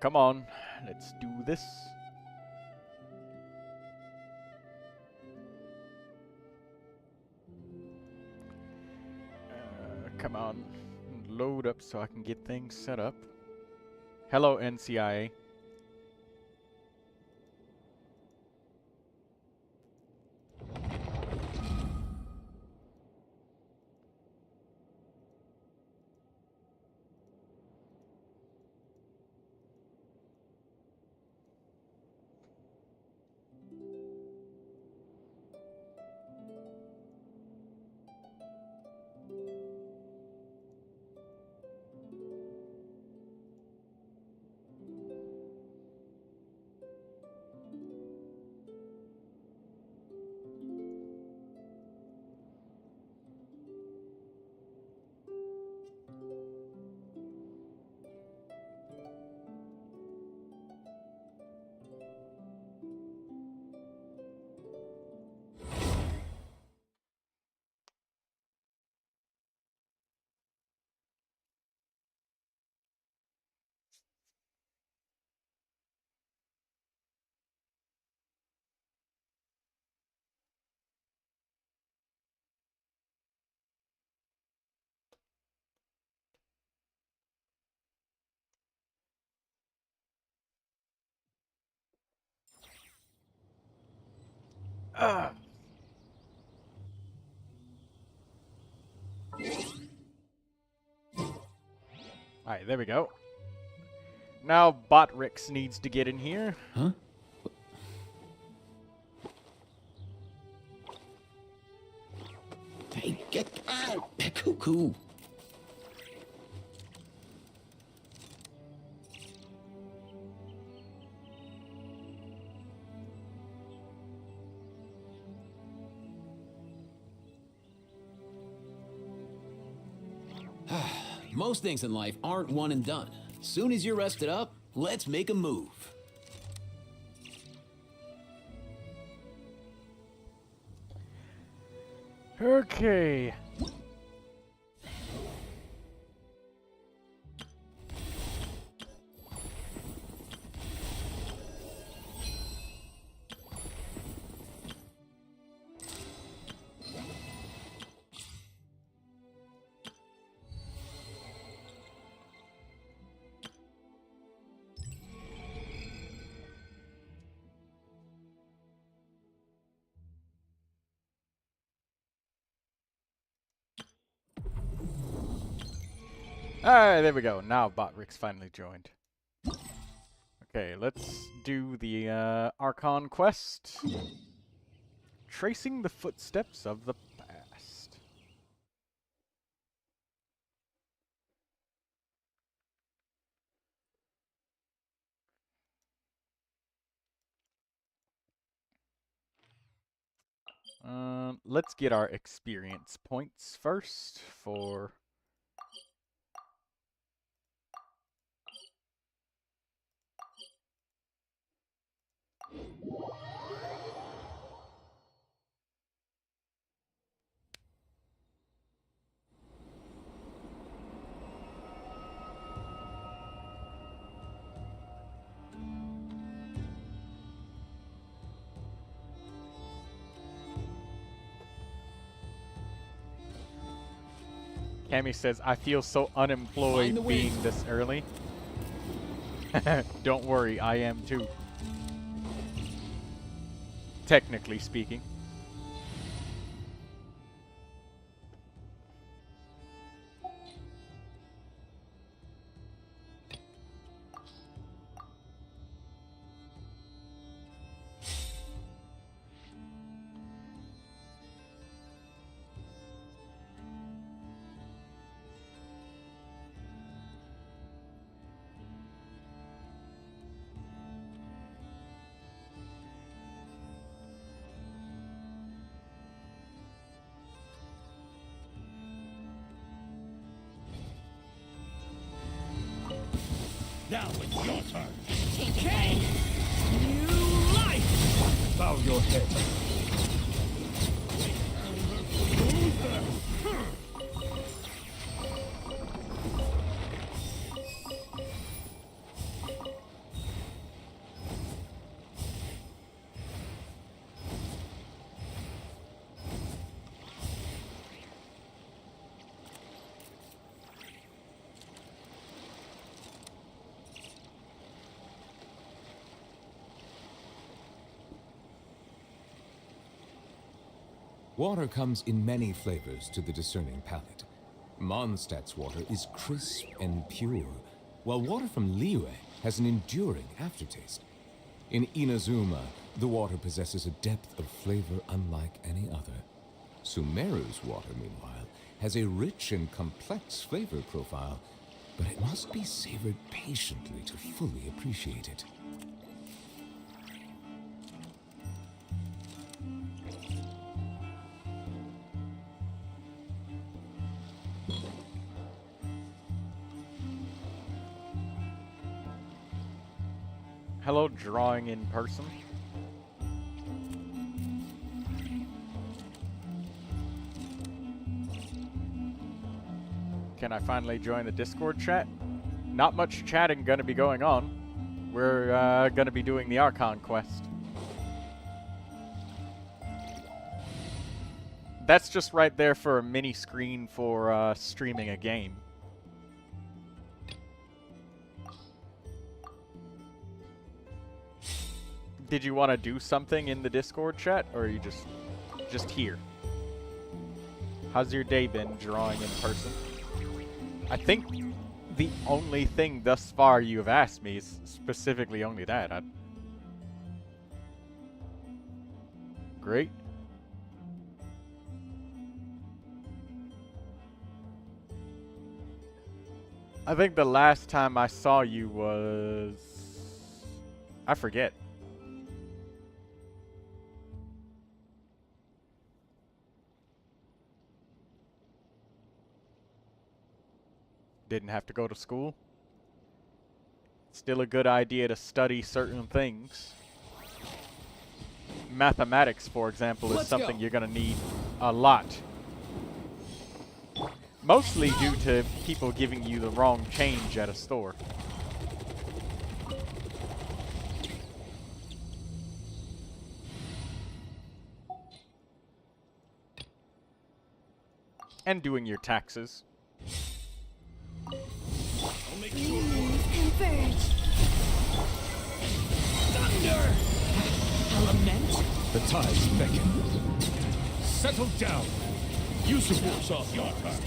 Come on, let's do this. Come on, load up so I can get things set up. Hello, NCIA. Alright, there we go. Now Botrix needs to get in here. Huh? Hey, get out! Cuckoo! Most things in life aren't one and done. Soon as you're rested up, let's make a move. Okay. Alright, there we go. Now Botrix finally joined. Okay, let's do the Archon quest. Tracing the footsteps of the past. Let's get our experience points first for... Cammy says, I feel so unemployed being this early. Don't worry, I am too. Technically speaking. Now it's your turn. Okay. New life. Bow your head. Water comes in many flavors to the discerning palate. Mondstadt's water is crisp and pure, while water from Liyue has an enduring aftertaste. In Inazuma, the water possesses a depth of flavor unlike any other. Sumeru's water, meanwhile, has a rich and complex flavor profile, but it must be savored patiently to fully appreciate it. Hello, drawing in person. Can I finally join the Discord chat? Not much chatting gonna be going on. We're gonna be doing the Archon quest. That's just right there for a mini screen for streaming a game. Did you want to do something in the Discord chat, or are you just here? How's your day been drawing in person? I think the only thing thus far you have asked me is specifically only that. Great. I think the last time I saw you was... I forget. Didn't have to go to school. Still a good idea to study certain things. Mathematics, for example, is something you're gonna need a lot. Mostly due to people giving you the wrong change at a store. And doing your taxes. Converge. Thunder! Element? The tides beckon. Settle down. Use your force off your turn.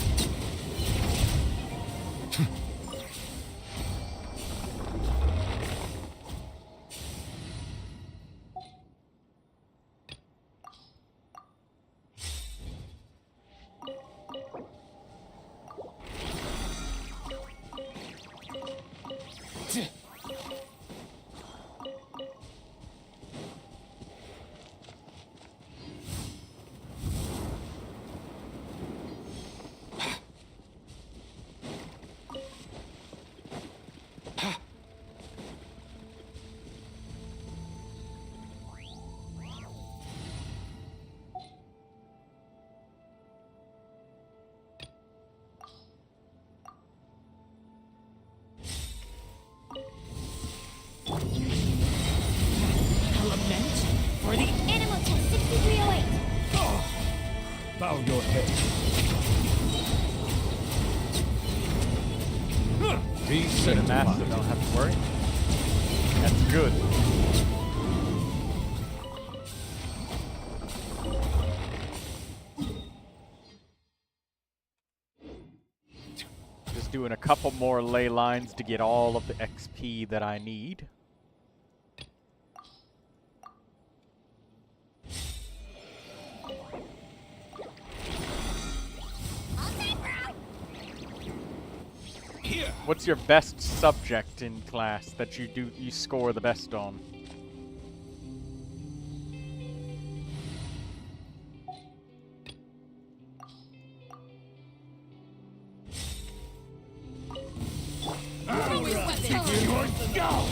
Bow your head. Be Good at math, so don't have to worry. That's good. Just doing a couple more ley lines to get all of the XP that I need. What's your best subject in class that you score the best on? Go!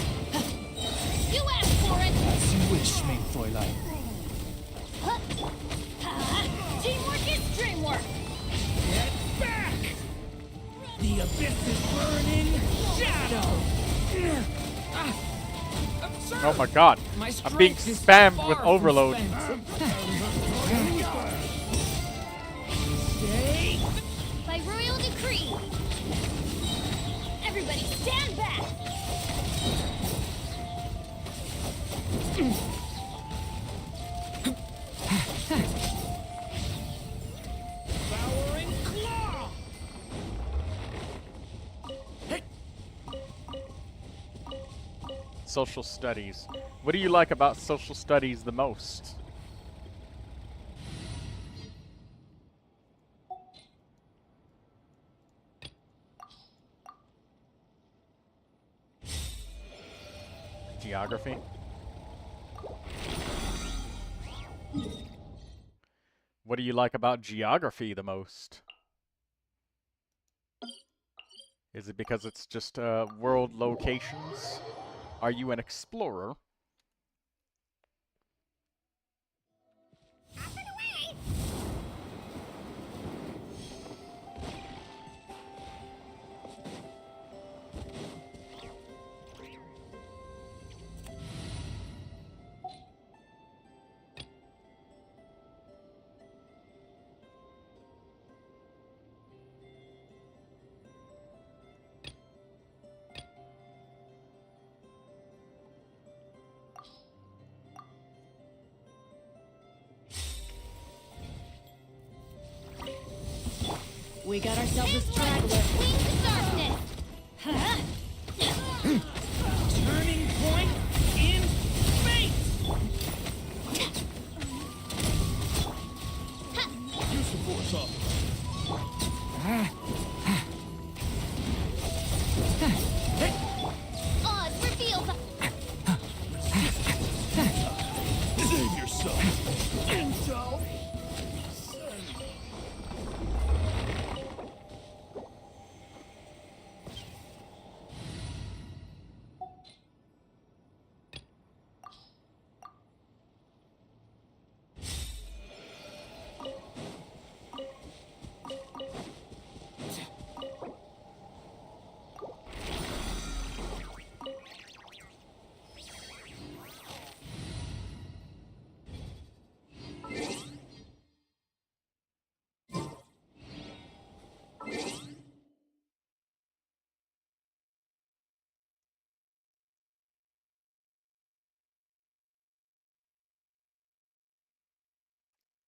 You asked for it! As you wish, main Fräulein. Teamwork is dreamwork! Get back! The abyss is burning shadow! Oh my god, I'm being spammed with overload. By royal decree! Everybody stand back! Social studies. What do you like about social studies the most? Geography? What do you like about geography the most? Is it because it's just world locations? Are you an explorer? We got ourselves a straggler. Wings of darkness. Huh? Turning point in fate! Use the force up. Oz reveals. Save yourself. Intel.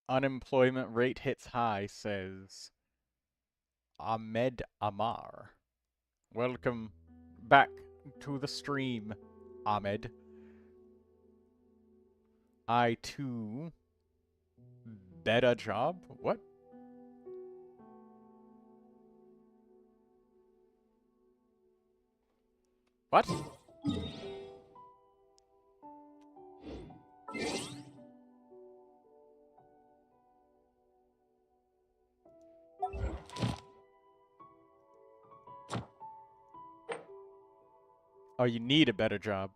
Unemployment rate hits high, says Ahmed Amar. Welcome back to the stream, Ahmed. I too better job? What? What? Oh, you need a better job.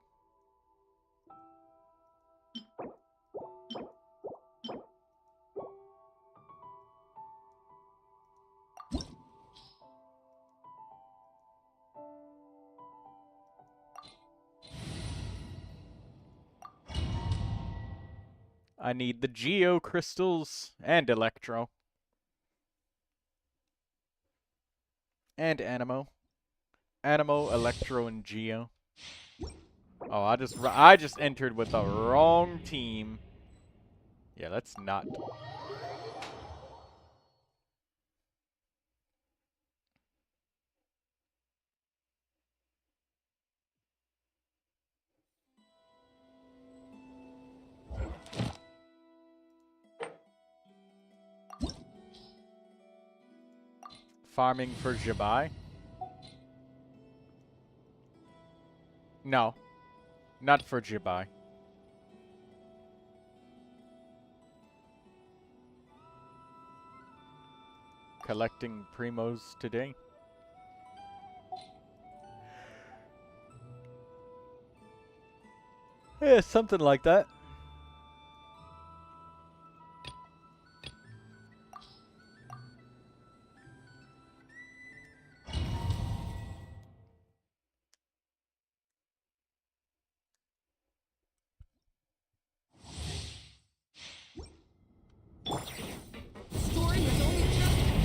I need the Geo crystals and Electro. And Animo. Animo, Electro, and Geo. Oh, I just entered with the wrong team. Yeah, that's not. Farming for Jabai? No, not for Jabai. Collecting Primos today. Yeah, something like that.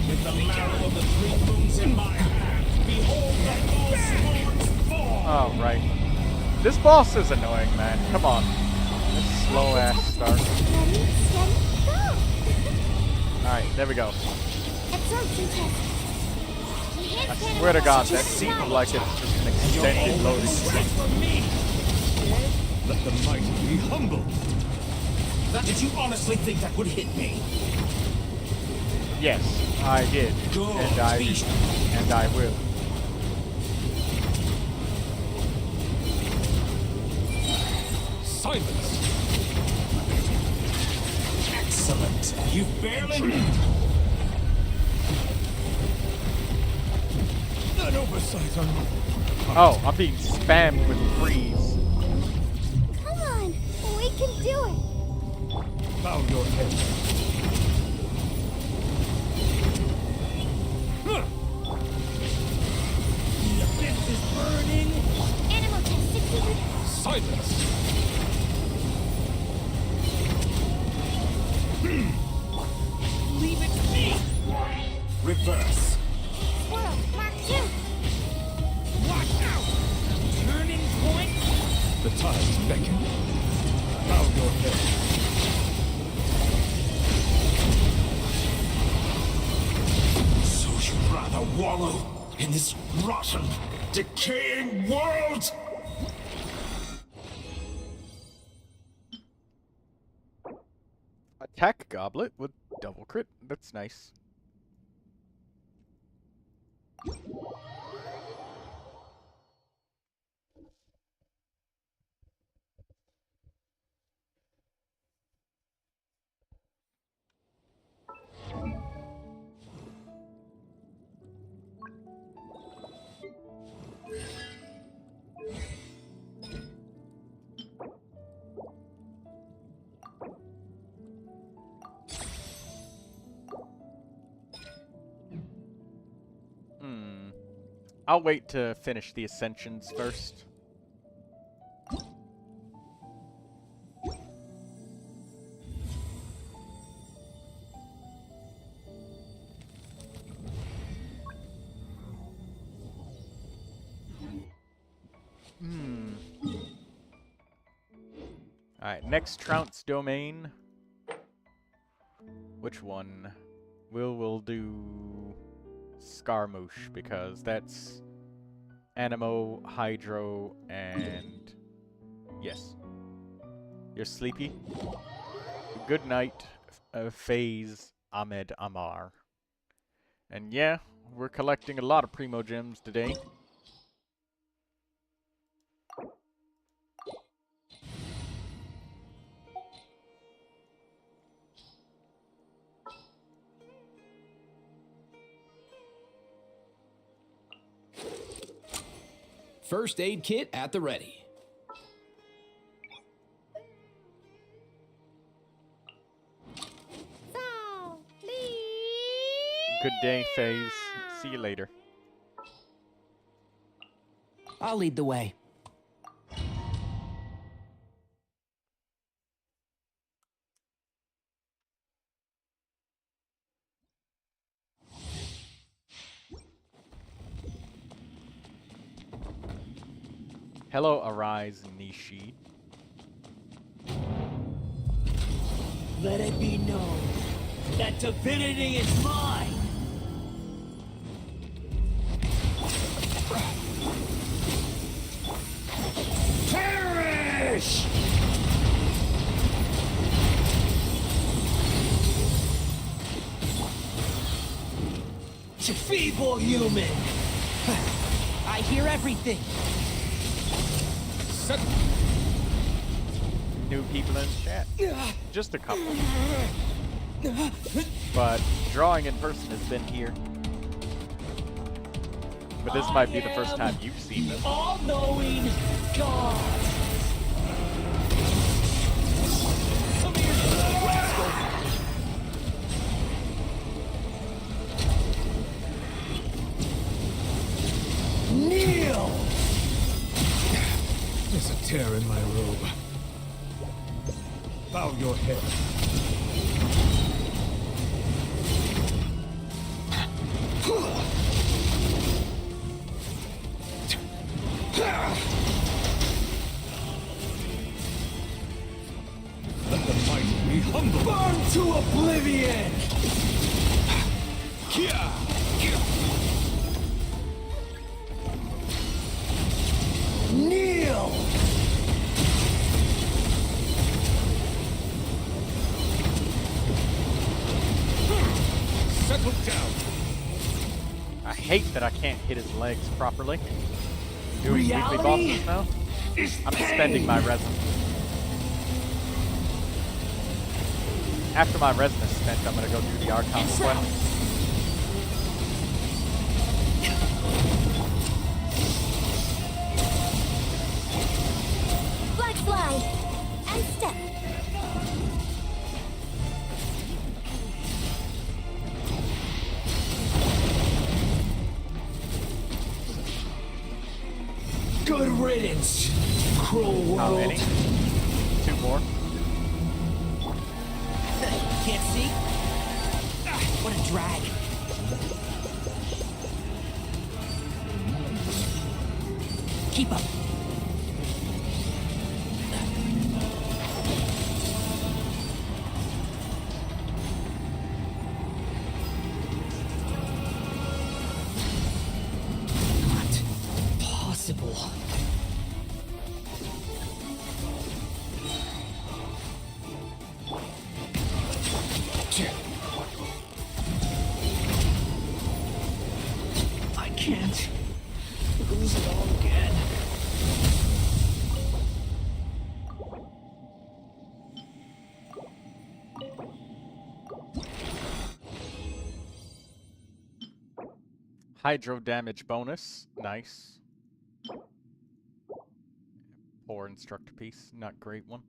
With the marrow of the three moons in my hand, behold the false lords fall! Oh, right. This boss is annoying, man. Come on. This slow-ass start. Ready, steady, go! Alright, there we go. Absorption test. I swear to God, that seemed like it's just an extended loading screen. For me! Let the mighty be humble. Did you honestly think that would hit me? Yes, I did. Good. And I will. Silence. Excellent. You barely... An oversight on... Oh, I'm being spammed with freeze. Come on, we can do it. Bow your head. The abyss is burning. Animal test succeeded. Silence. Leave it to me. Reverse. Squirrel, Mark 2. Watch out! Turning point. The tides beckon. Bow your head. So you'd rather wallow in this rotten, decaying world? Attack goblet with double crit. That's nice. I'll wait to finish the ascensions first. Alright, next Trounce domain. Which one? We'll do Scarmouche, because that's Animo, Hydro, and... Yes. You're sleepy? Good night, Phase Ahmed Amar. And yeah, we're collecting a lot of Primogems today. First aid kit at the ready. So, Good day, Phase. See you later. I'll lead the way. Hello, Arise Nishi. Let it be known that divinity is mine! Perish! You feeble human! I hear everything. New people in chat. Just a couple. But drawing in person has been here. But this might be the first time you've seen them. All-knowing God! Come here, you rascal! Kneel! There's a tear in my robe. Bow your head. Let the mighty be humble. Burn to oblivion! Kneel! hate that I can't hit his legs properly. Doing weekly Reality bosses now. is I'm pain. spending my resin. After my resin is spent, I'm gonna go do the Archon quest. Black slide and step. Good riddance, cruel world. How many? 2 more. Can't see? Ah, what a drag. Keep up. Not possible. I can't lose it all again. Hydro damage bonus. Nice. Poor instructor piece. Not great one.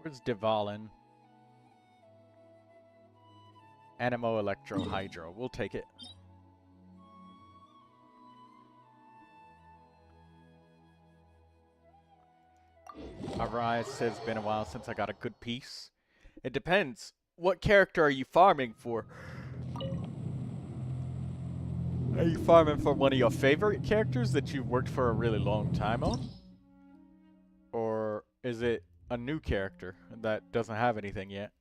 Where's Divalin? Animo Electro Hydro. We'll take it. Arise says it's been a while since I got a good piece. It depends. What character are you farming for? Are you farming for one of your favorite characters that you've worked for a really long time on? Or is it a new character that doesn't have anything yet?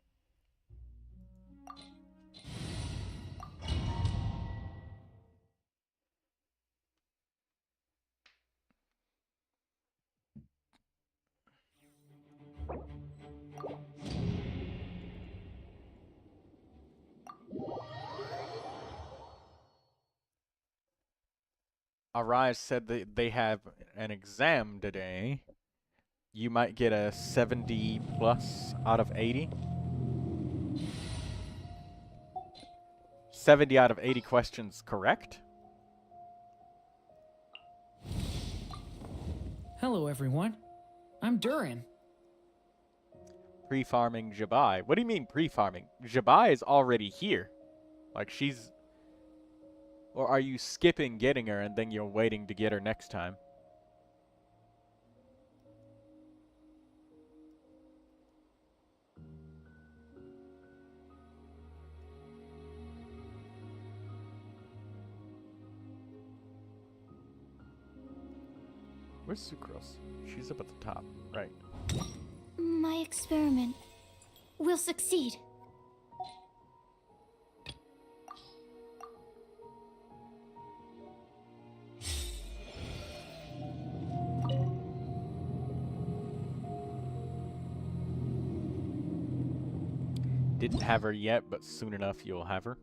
Arise said that they have an exam today. You might get a 70 plus out of 80. 70 out of 80 questions correct? Hello, everyone. I'm Durin. Pre-farming Jabai. What do you mean pre-farming? Jabai is already here. Like she's... Or are you skipping getting her and then you're waiting to get her next time? Where's Sucrose? She's up at the top. Right. My experiment will succeed. Didn't have her yet, but soon enough you'll have her.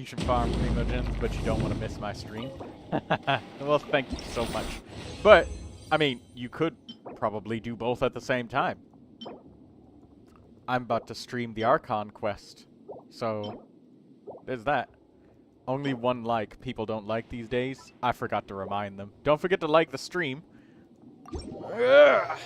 should farm Primogems, but you don't want to miss my stream. Well, thank you so much. But, I mean, you could probably do both at the same time. I'm about to stream the Archon quest, so there's that. Only one like people don't like these days. I forgot to remind them. Don't forget to like the stream. Ugh.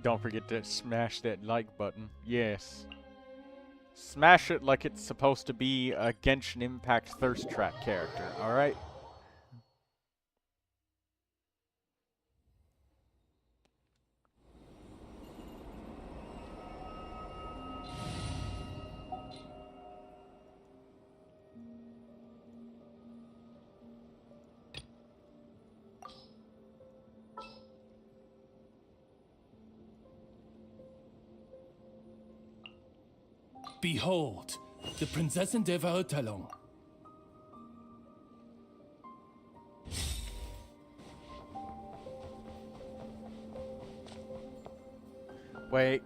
Don't forget to smash that like button. Yes. Smash it like it's supposed to be a Genshin Impact thirst trap character, alright? Behold, the Prinzessin der Verurteilung. Wait.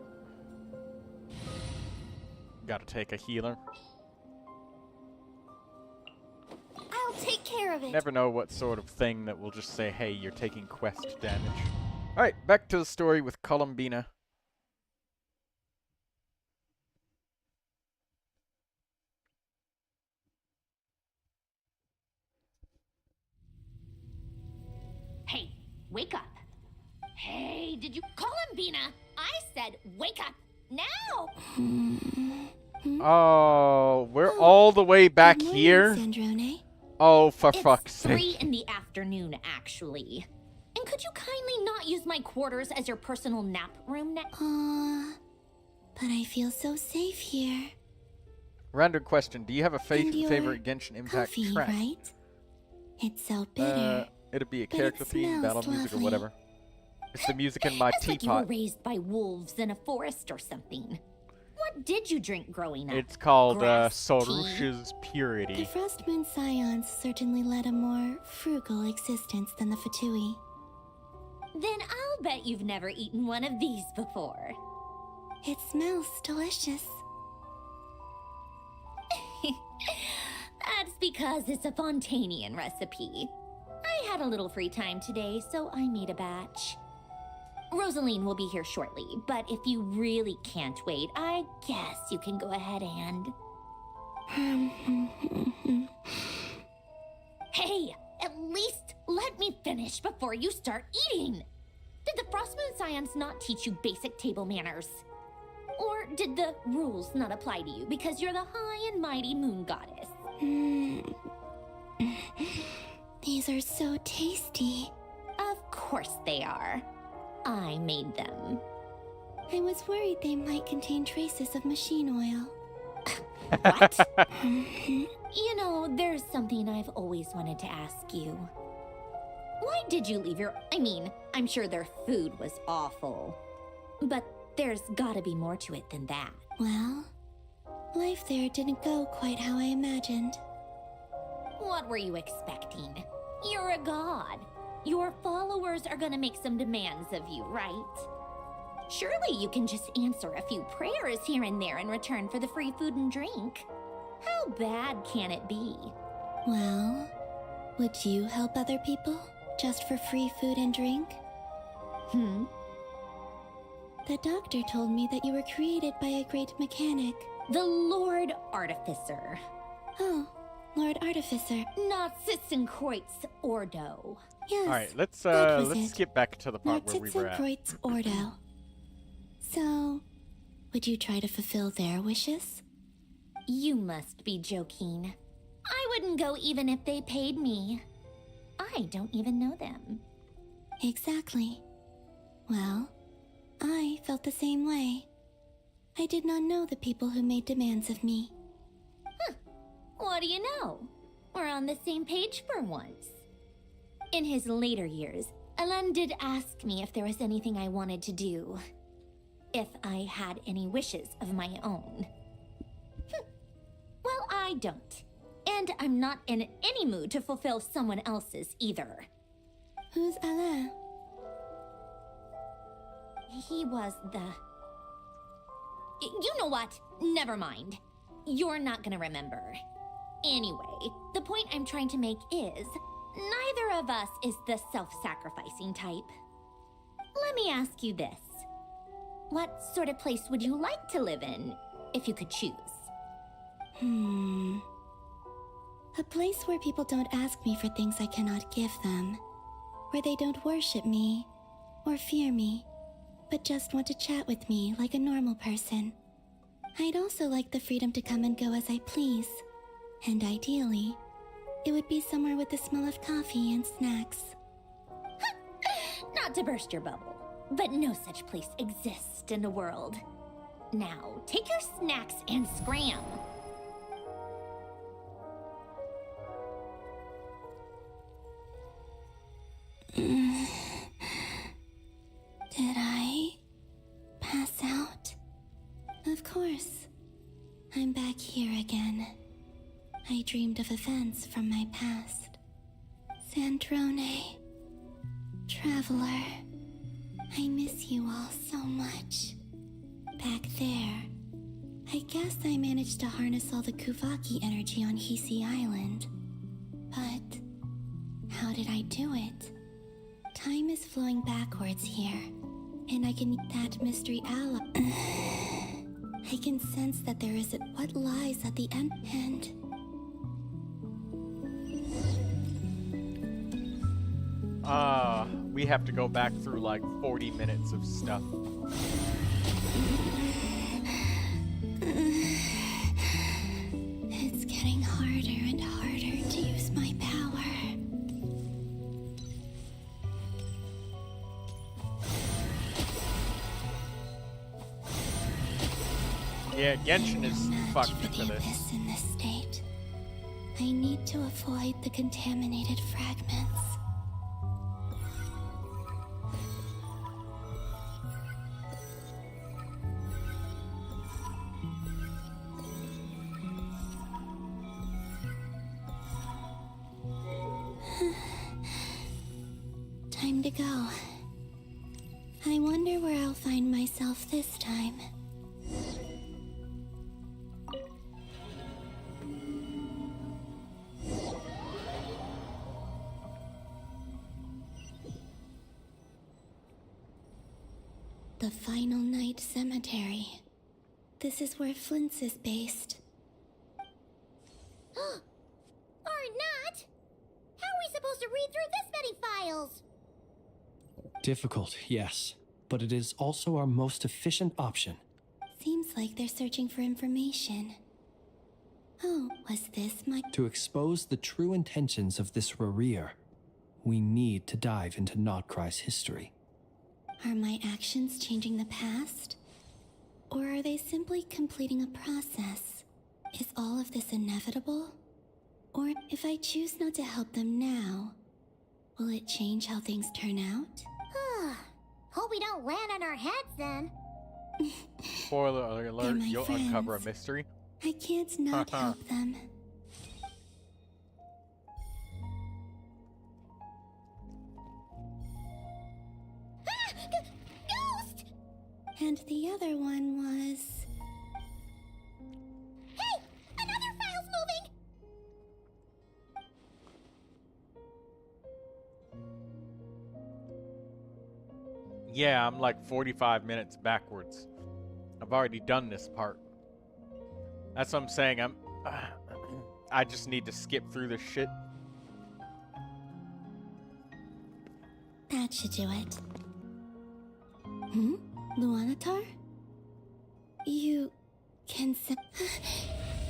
Gotta take a healer. I'll take care of it. Never know what sort of thing that will just say, hey, you're taking quest damage. Alright, back to the story with Columbina. Hey, wake up. Hey, did you call him, Bina? I said wake up now. Oh, we're all the way back here? Sandrone. Oh, for It's fuck's sake. 3 in the afternoon, actually. And could you kindly not use my quarters as your personal nap room now? But I feel so safe here. Random question. Do you have a And your favorite Genshin Impact coffee, track? right? It's so bitter. It'd be a but it character theme, smells battle music, or lovely. whatever. It's the music in my It's like you were teapot. raised by wolves in a forest or something. What did you drink growing up? It's called Grass tea? Sorusha's The Purity. Frost Moon Scions certainly led a more frugal existence than the Fatui. Then I'll bet you've never eaten one of these before. It smells delicious. That's because it's a Fontanian recipe. I had a little free time today, so I made a batch. Rosaline will be here shortly, but if you really can't wait, I guess you can go ahead and... Hey, at least let me finish before you start eating! Did the Frostmoon Scions not teach you basic table manners? Or did the rules not apply to you because you're the high and mighty moon goddess? These are so tasty. Of course they are. I made them. I was worried they might contain traces of machine oil. What? You know, there's something I've always wanted to ask you. Why did you leave your... I mean, I'm sure their food was awful. But there's gotta be more to it than that. Well, life there didn't go quite how I imagined. What were you expecting? You're a god. Your followers are gonna make some demands of you, right? Surely you can just answer a few prayers here and there in return for the free food and drink. How bad can it be? Well, would you help other people just for free food and drink? The doctor told me that you were created by a great mechanic. The Lord Artificer. Oh, Lord Artificer. Not Sitzenkreuz Ordo. Yes. Alright, let's that was let's it. skip back to the part where we were at. Nartitzenkreuz Ordo. So, Would you try to fulfill their wishes? You must be joking. I wouldn't go even if they paid me. I don't even know them. Exactly. Well, I felt the same way. I did not know the people who made demands of me. What do you know? We're on the same page for once. In his later years, Alan did ask me if there was anything I wanted to do. If I had any wishes of my own. Well, I don't. And I'm not in any mood to fulfill someone else's either. Who's Alain? He was the... You know what? Never mind. You're not gonna remember. Anyway, the point I'm trying to make is, neither of us is the self-sacrificing type. Let me ask you this. What sort of place would you like to live in, if you could choose? A place where people don't ask me for things I cannot give them. Where they don't worship me, or fear me, but just want to chat with me like a normal person. I'd also like the freedom to come and go as I please. And ideally, it would be somewhere with the smell of coffee and snacks. Not to burst your bubble, but no such place exists in the world. Now, take your snacks and scram. Did I pass out? Of course. I'm back here again. I dreamed of events from my past. Sandrone. Traveler. I miss you all so much. Back there. I guess I managed to harness all the Kuvaki energy on Hisi Island. But how did I do it? Time is flowing backwards here, and I can meet that mystery ally. I can sense that there is what lies at the end. We have to go back through like 40 minutes of stuff. It's getting harder and harder to use my power. Yeah, Genshin is fucked for for the this. abyss in this state. I need to avoid the contaminated fragments. Time to go. I wonder where I'll find myself this time. The Final Night Cemetery. This is where Flint's is based. Or not? How are we supposed to read through this many files? Difficult, yes, but it is also our most efficient option. Seems like they're searching for information. Oh, was this my... To expose the true intentions of this Rereer, we need to dive into Notcry's history. Are my actions changing the past? Or are they simply completing a process? Is all of this inevitable? Or if I choose not to help them now, will it change how things turn out? Hope we don't land on our heads then. Spoiler alert, my you'll friends. uncover a mystery. I can't not help them. Ghost! And the other one was... Hey! Another file's moving! Yeah, I'm like 45 minutes backwards. I've already done this part. That's what I'm saying. I just need to skip through this shit. That should do it. Luanatar? You can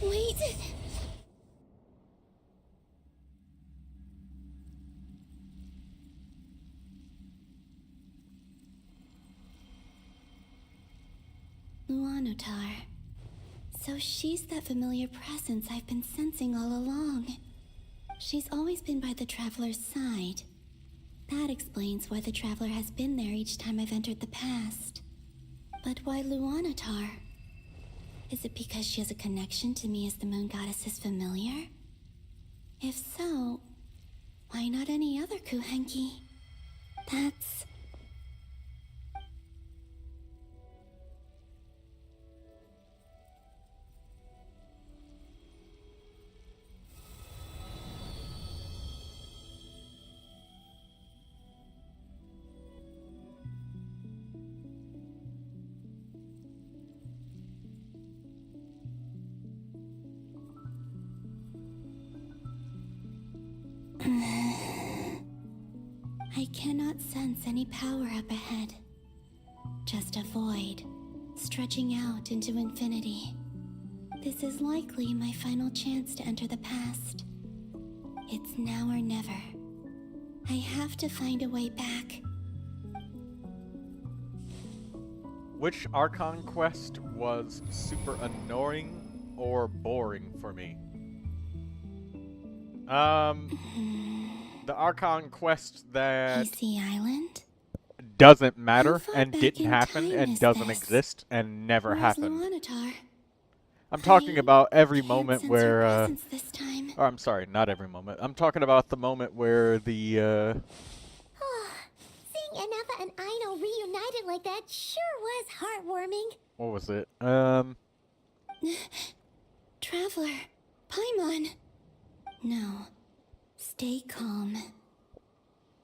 wait. Luanotar. So she's that familiar presence I've been sensing all along. She's always been by the Traveler's side. That explains why the Traveler has been there each time I've entered the past. But why Luanotar? Is it because she has a connection to me as the Moon Goddess's familiar? If so, why not any other Kuhenki? That's... I cannot sense any power up ahead. Just a void, stretching out into infinity. This is likely my final chance to enter the past. It's now or never. I have to find a way back. Which Archon quest was super annoying or boring for me? The Archon quest that PC Island? doesn't matter How far and back didn't in happen time and is doesn't this? exist and never Where's happened. Luanotar? I'm talking about every Can't moment sense where, her presence this time. or I'm sorry, not every moment. I'm talking about the moment where the, Seeing Anafa and Aino reunited like that sure was heartwarming. what was it? Traveler, Paimon. No, stay calm.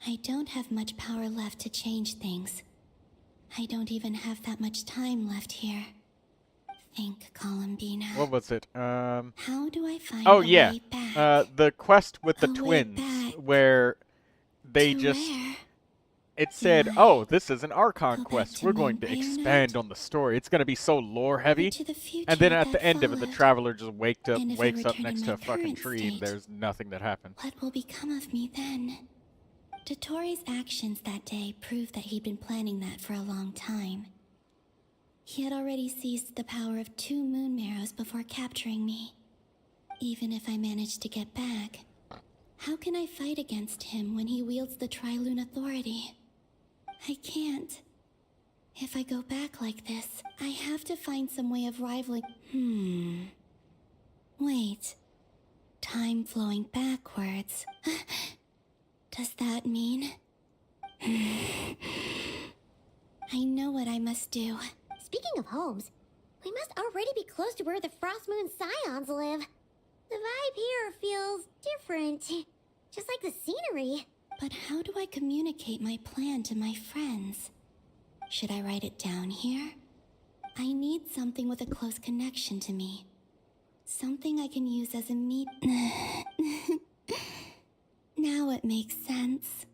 I don't have much power left to change things. I don't even have that much time left here. Think, Columbina. What was it? How do I find Oh a yeah, way back? the quest with the A way twins, back where they to just, where? it said, Do I oh, this is an Archon go back quest. to We're going to Moonbay or expand not? on the story. It's going to be so lore heavy. To the future And then at that the end of it, the followed? Traveler just wakes up And if I next return in to my a fucking current tree, and state, there's nothing that happened. What will become of me then? Dotori's actions that day proved that he'd been planning that for a long time. He had already seized the power of 2 moon marrows before capturing me. Even if I managed to get back, how can I fight against him when he wields the Tri-Lune authority? I can't. If I go back like this, I have to find some way of rivaling... Wait. Time flowing backwards. Does that mean... I know what I must do. Speaking of homes, we must already be close to where the Frost Moon Scions live. The vibe here feels different, just like the scenery. But how do I communicate my plan to my friends? Should I write it down here? I need something with a close connection to me. Something I can use as a Now it makes sense.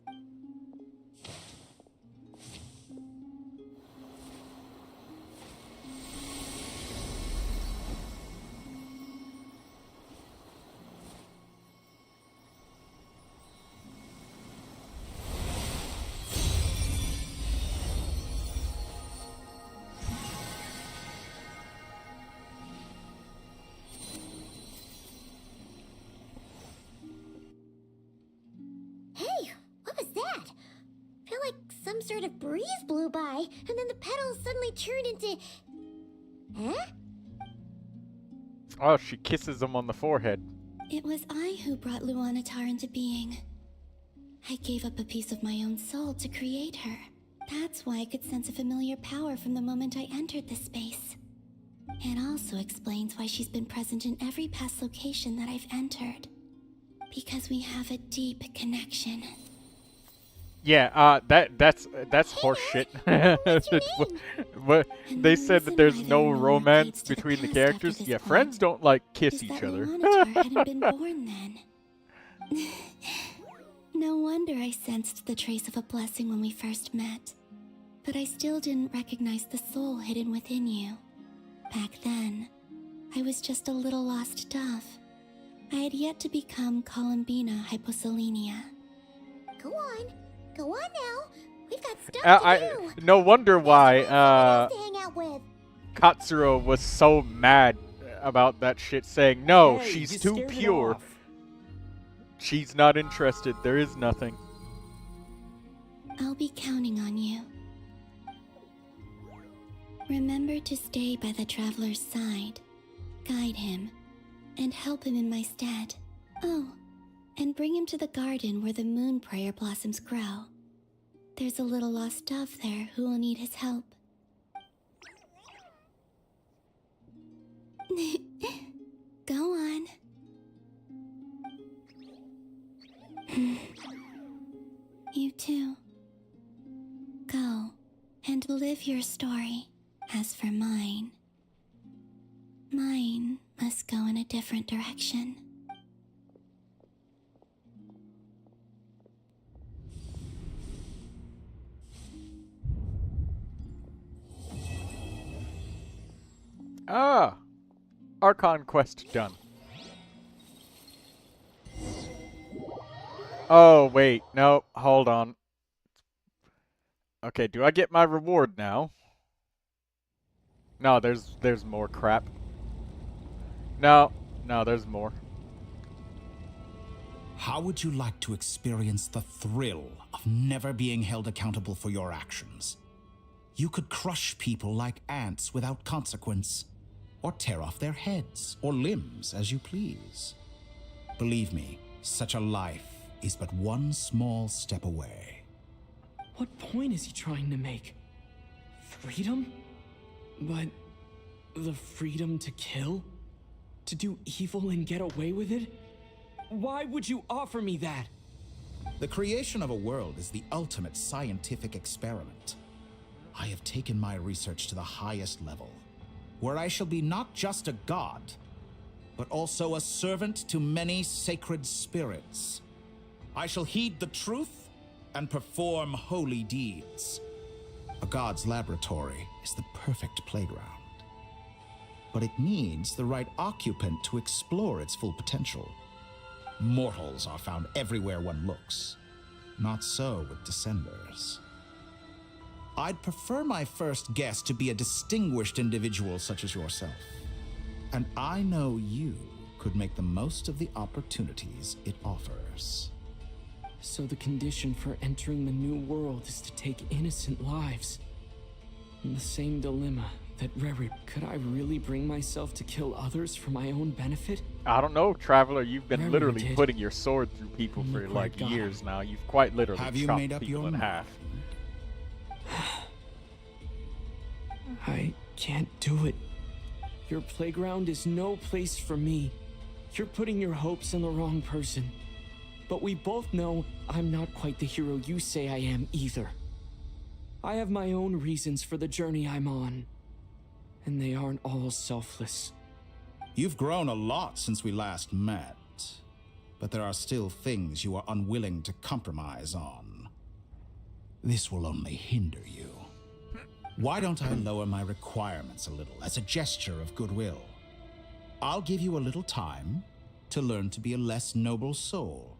Hey, what was that? I feel like some sort of breeze blew by, and then the petals suddenly turned into... Huh? Oh, she kisses him on the forehead. It was I who brought Luanatar into being. I gave up a piece of my own soul to create her. That's why I could sense a familiar power from the moment I entered this space. It also explains why she's been present in every past location that I've entered. Because we have a deep connection. Yeah, that's horse shit. What they said that there's no romance between the characters. Yeah, friends don't like kiss each other. Luanatar hadn't been born then. No wonder I sensed the trace of a blessing when we first met. But I still didn't recognize the soul hidden within you. Back then, I was just a little lost dove. I had yet to become Columbina Hyposelenia. Go on now. We've got stuff to do. No wonder why To hang out with. Katsuro was so mad about that shit, saying, no, Hey, she's you too scared it pure. off. She's not interested. There is nothing. I'll be counting on you. Remember to stay by the traveler's side, guide him, and help him in my stead. Oh, and bring him to the garden where the moon prayer blossoms grow. There's a little lost dove there who will need his help. Go on. You too. Go and live your story. As for mine must go in a different direction. Ah! Archon quest done. Oh, wait. No, hold on. Okay, do I get my reward now? No, there's more crap. No, there's more. How would you like to experience the thrill of never being held accountable for your actions? You could crush people like ants without consequence, or tear off their heads or limbs as you please. Believe me, such a life is but one small step away. What point is he trying to make? Freedom? But the freedom to kill? To do evil and get away with it? Why would you offer me that? The creation of a world is the ultimate scientific experiment. I have taken my research to the highest level, where I shall be not just a god, but also a servant to many sacred spirits. I shall heed the truth and perform holy deeds. A god's laboratory is the perfect playground, but it needs the right occupant to explore its full potential. Mortals are found everywhere one looks. Not so with Descenders. I'd prefer my first guest to be a distinguished individual such as yourself. And I know you could make the most of the opportunities it offers. So the condition for entering the new world is to take innocent lives. And the same dilemma that could I really bring myself to kill others for my own benefit? I don't know, Traveler. You've been literally did. putting your sword through people for like years now. You've quite literally Have you chopped made up people your in mind? half. I can't do it. Your playground is no place for me. You're putting your hopes in the wrong person. But we both know I'm not quite the hero you say I am either. I have my own reasons for the journey I'm on. And they aren't all selfless. You've grown a lot since we last met, but there are still things you are unwilling to compromise on. This will only hinder you. Why don't I lower my requirements a little as a gesture of goodwill? I'll give you a little time to learn to be a less noble soul.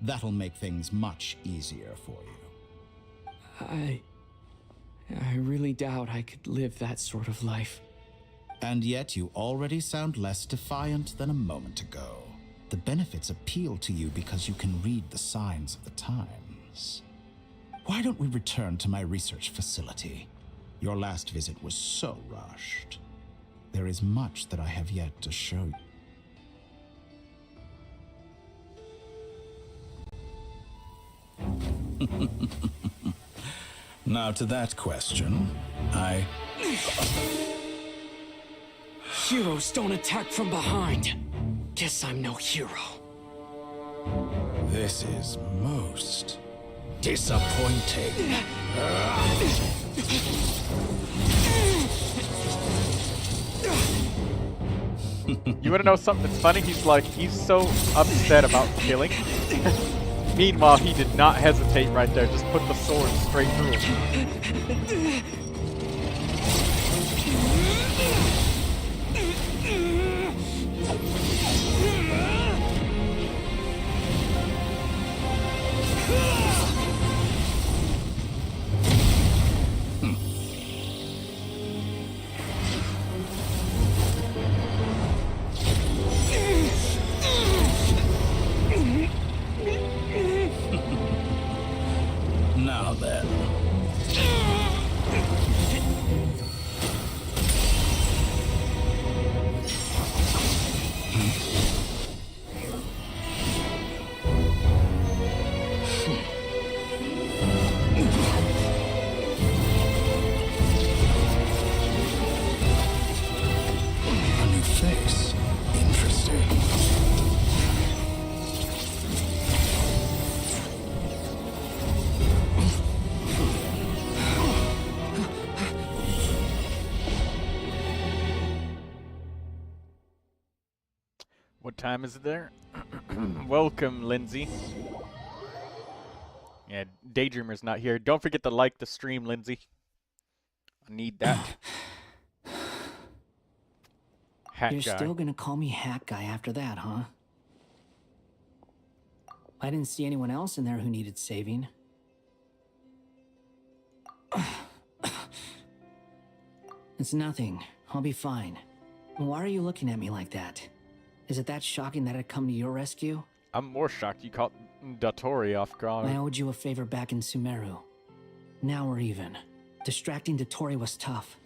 That'll make things much easier for you. I really doubt I could live that sort of life. And yet you already sound less defiant than a moment ago. The benefits appeal to you because you can read the signs of the times. Why don't we return to my research facility? Your last visit was so rushed. There is much that I have yet to show you. Now to that question, Heroes don't attack from behind. Guess I'm no hero. This is most disappointing. You wanna know something that's funny? He's so upset about killing. Meanwhile, he did not hesitate right there. Just put the sword straight through him. time is it there? Welcome, Lindsay. Yeah, Daydreamer's not here. Don't forget to like the stream, Lindsay. I need that. Hat You're guy. still gonna call me Hat Guy after that, huh? I didn't see anyone else in there who needed saving. It's nothing. I'll be fine. Why are you looking at me like that? Is it that shocking that I'd come to your rescue? I'm more shocked you caught Dotori off guard. I owed you a favor back in Sumeru. Now we're even. Distracting Dotori was tough.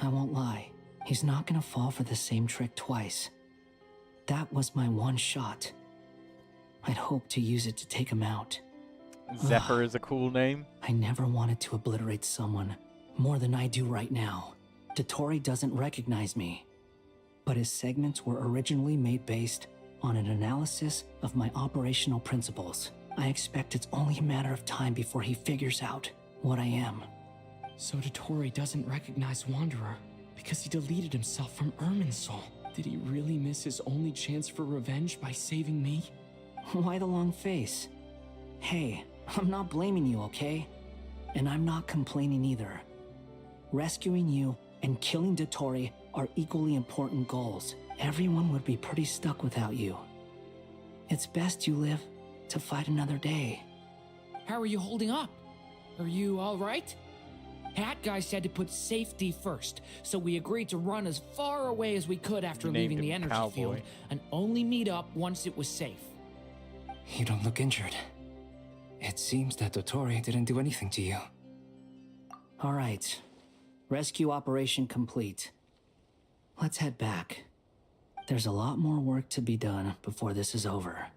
I won't lie. He's not gonna fall for the same trick twice. That was my one shot. I'd hoped to use it to take him out. Zephyr is a cool name. I never wanted to obliterate someone more than I do right now. Dotori doesn't recognize me, but his segments were originally made based on an analysis of my operational principles. I expect it's only a matter of time before he figures out what I am. So Dotori doesn't recognize Wanderer because he deleted himself from Irminsul. Did he really miss his only chance for revenge by saving me? Why the long face? Hey, I'm not blaming you, okay? And I'm not complaining either. Rescuing you and killing Dotori are equally important goals. Everyone would be pretty stuck without you. It's best you live to fight another day. How are you holding up? Are you all right? Hat Guy said to put safety first, so we agreed to run as far away as we could after leaving the energy field and only meet up once it was safe. You don't look injured. It seems that Dotori didn't do anything to you. All right. Rescue operation complete. Let's head back. There's a lot more work to be done before this is over.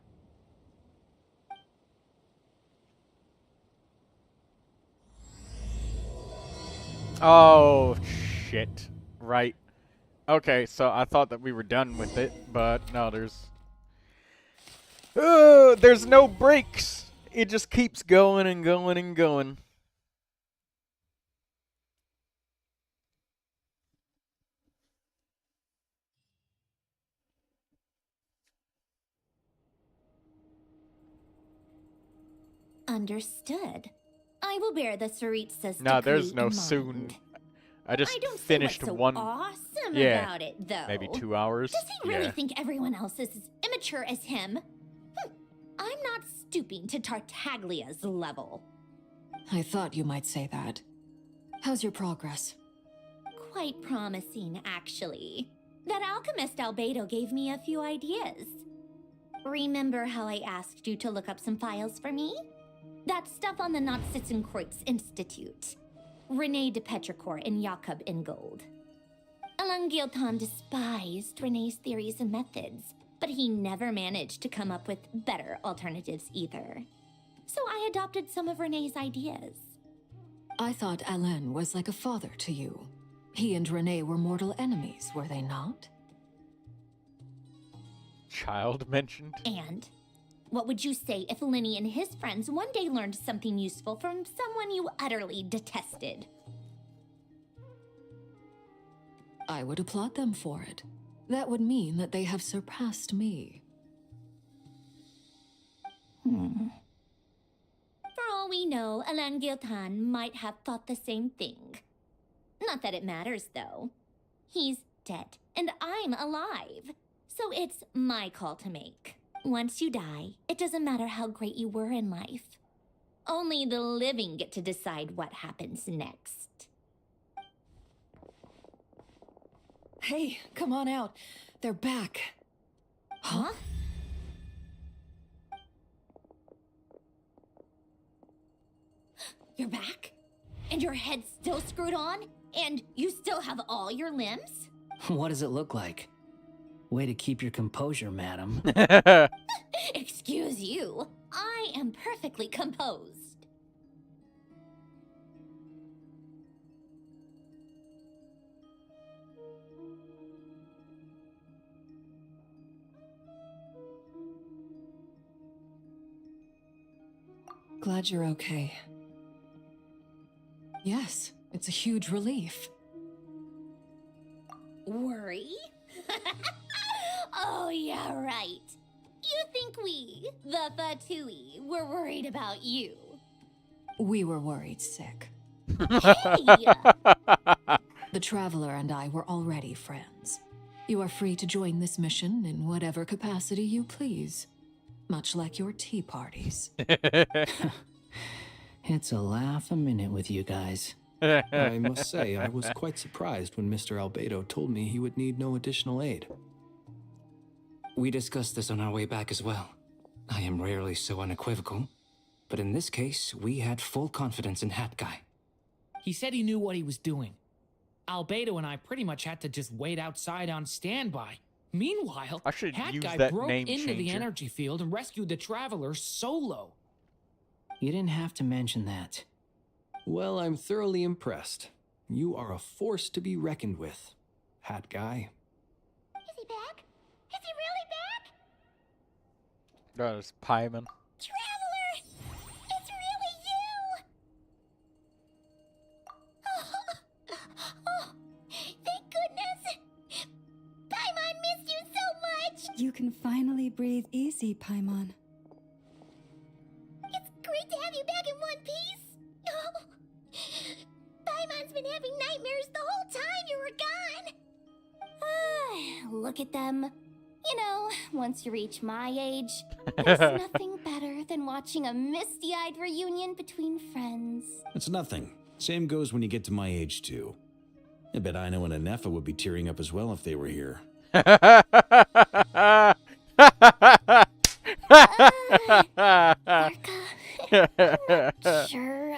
Oh, shit. Right. Okay, so I thought that we were done with it, but no, there's no breaks. It just keeps going and going and going. Understood. I will bear the Tsaritsa's No, there's decree no in soon. mind. I just I don't see finished what's so one. awesome Yeah, about it, though. maybe 2 hours. Does he really Yeah. think everyone else is as immature as him? I'm not stooping to Tartaglia's level. I thought you might say that. How's your progress? Quite promising, actually. That alchemist Albedo gave me a few ideas. Remember how I asked you to look up some files for me? That stuff on the Nazi-Kreuz Institute. Rene de Petrichor and Jakob Ingold. Alain Guillotin despised Rene's theories and methods, but he never managed to come up with better alternatives either. So I adopted some of Rene's ideas. I thought Alain was like a father to you. He and Rene were mortal enemies, were they not? Child mentioned? And what would you say if Lenny and his friends one day learned something useful from someone you utterly detested? I would applaud them for it. That would mean that they have surpassed me. For all we know, Alain Guillotin might have thought the same thing. Not that it matters, though. He's dead, and I'm alive. So it's my call to make. Once you die, it doesn't matter how great you were in life. Only the living get to decide what happens next. Hey, come on out. They're back. Huh? You're back? And your head's still screwed on? And you still have all your limbs? What does it look like? Way to keep your composure, madam. Excuse you. I am perfectly composed. Glad you're okay. Yes, it's a huge relief. Worry? Oh, yeah, right. You think we, the Fatui, were worried about you? We were worried sick. Hey! The Traveler and I were already friends. You are free to join this mission in whatever capacity you please. Much like your tea parties. It's a laugh a minute with you guys. I must say, I was quite surprised when Mr. Albedo told me he would need no additional aid. We discussed this on our way back as well. I am rarely so unequivocal, but in this case, we had full confidence in Hat Guy. He said he knew what he was doing. Albedo and I pretty much had to just wait outside on standby. Meanwhile, Hat Guy broke into the energy field and rescued the Traveler solo. You didn't have to mention that. Well, I'm thoroughly impressed. You are a force to be reckoned with, Hat Guy. Is he back? Is he really back? That is Paimon. Traveler! It's really you! Oh, thank goodness! Paimon missed you so much! You can finally breathe easy, Paimon. It's great to have you back in one piece! Oh, Paimon's been having nightmares the whole time you were gone! Look at them. You know, once you reach my age, there's nothing better than watching a misty-eyed reunion between friends. It's nothing. Same goes when you get to my age, too. I bet Ino and Anefa would be tearing up as well if they were here. Sure,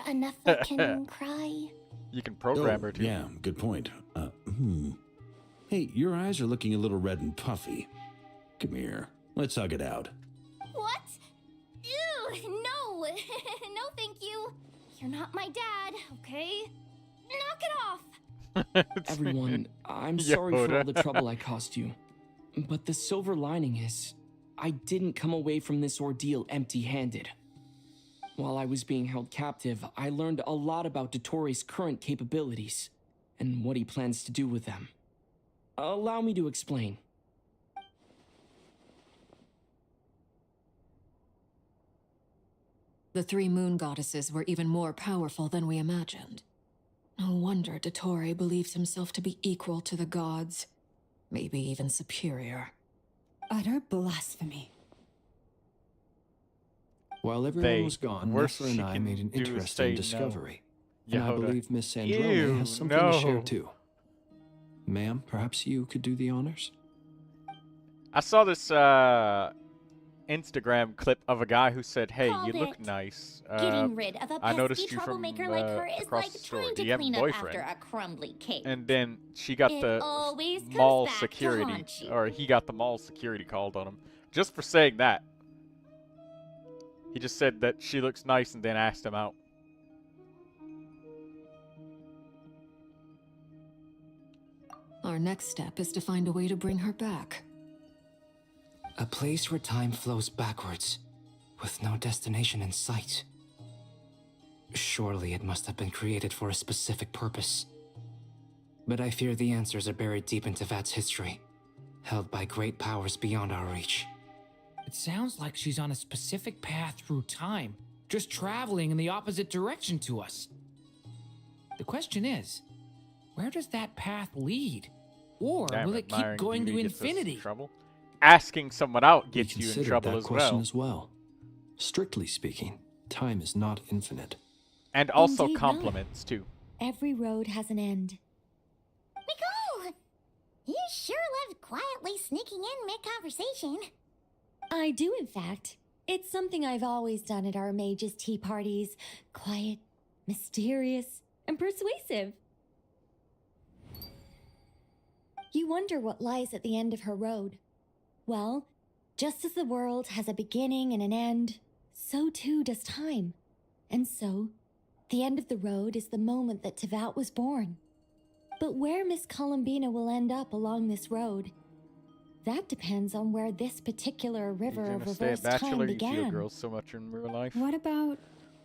Anefa can cry. You can program her too. Yeah, good point. Hey, your eyes are looking a little red and puffy. Come here. Let's hug it out. What? Ew, no. No, thank you. You're not my dad, okay? Knock it off. Everyone, I'm sorry for all the trouble I caused you. But the silver lining is, I didn't come away from this ordeal empty-handed. While I was being held captive, I learned a lot about Dotori's current capabilities, and what he plans to do with them. Allow me to explain. The three moon goddesses were even more powerful than we imagined. No wonder Dottore believes himself to be equal to the gods, maybe even superior. Utter blasphemy. While everyone was gone, Nefer and I made an interesting discovery. And I believe Miss Sandrone has something to share too. Ma'am, perhaps you could do the honors? I saw this Instagram clip of a guy who said, "Hey, you look nice. Getting rid of a I pesky noticed you from troublemaker like her is across like the store. trying Do to you have a clean up boyfriend?" after a crumbly cake. And then she got the always comes mall back to security, haunt you. or he got the mall security called on him just for saying that. He just said that she looks nice and then asked him out. Our next step is to find a way to bring her back. A place where time flows backwards, with no destination in sight. Surely it must have been created for a specific purpose. But I fear the answers are buried deep in Tevat's history, held by great powers beyond our reach. It sounds like she's on a specific path through time, just traveling in the opposite direction to us. The question is, where does that path lead? Or Damn, will it keep admiring going to beauty gets us in infinity? trouble. Asking someone out gets you in Considered trouble that as question well. as well. Strictly speaking, time is not infinite. And also Indeed not. compliments too. Every road has an end. Nicole! You sure love quietly sneaking in mid-conversation. I do, in fact. It's something I've always done at our mages' tea parties. Quiet, mysterious, and persuasive. You wonder what lies at the end of her road. Well, just as the world has a beginning and an end, so too does time. And so, the end of the road is the moment that Tevat was born. But where Miss Columbina will end up along this road, that depends on where this particular river of reverse time began. You feel girls so much in real life. What about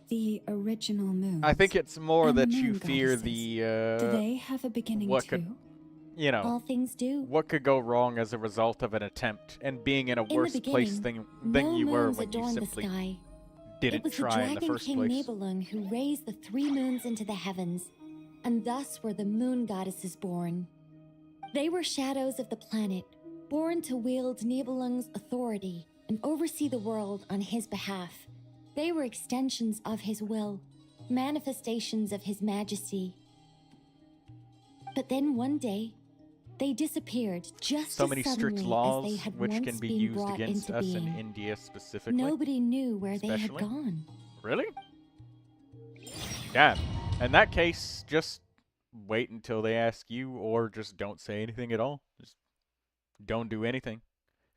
the original moons? I think it's more and the that you moon fear goddesses? the Do they have a beginning what too? could you know, all things do. What could go wrong as a result of an attempt and being in a worse place than you were when you simply didn't try in the first place? It was the Dragon King Nibelung who raised the 3 moons into the heavens, and thus were the moon goddesses born. They were shadows of the planet, born to wield Nibelung's authority and oversee the world on his behalf. They were extensions of his will, manifestations of his majesty. But then one day, they disappeared just so as many suddenly strict laws as they had which once can be been used brought against into us being. in India specifically. Nobody knew where they had Especially? gone. Really? Damn. In that case, just wait until they ask you, or just don't say anything at all. Just don't do anything.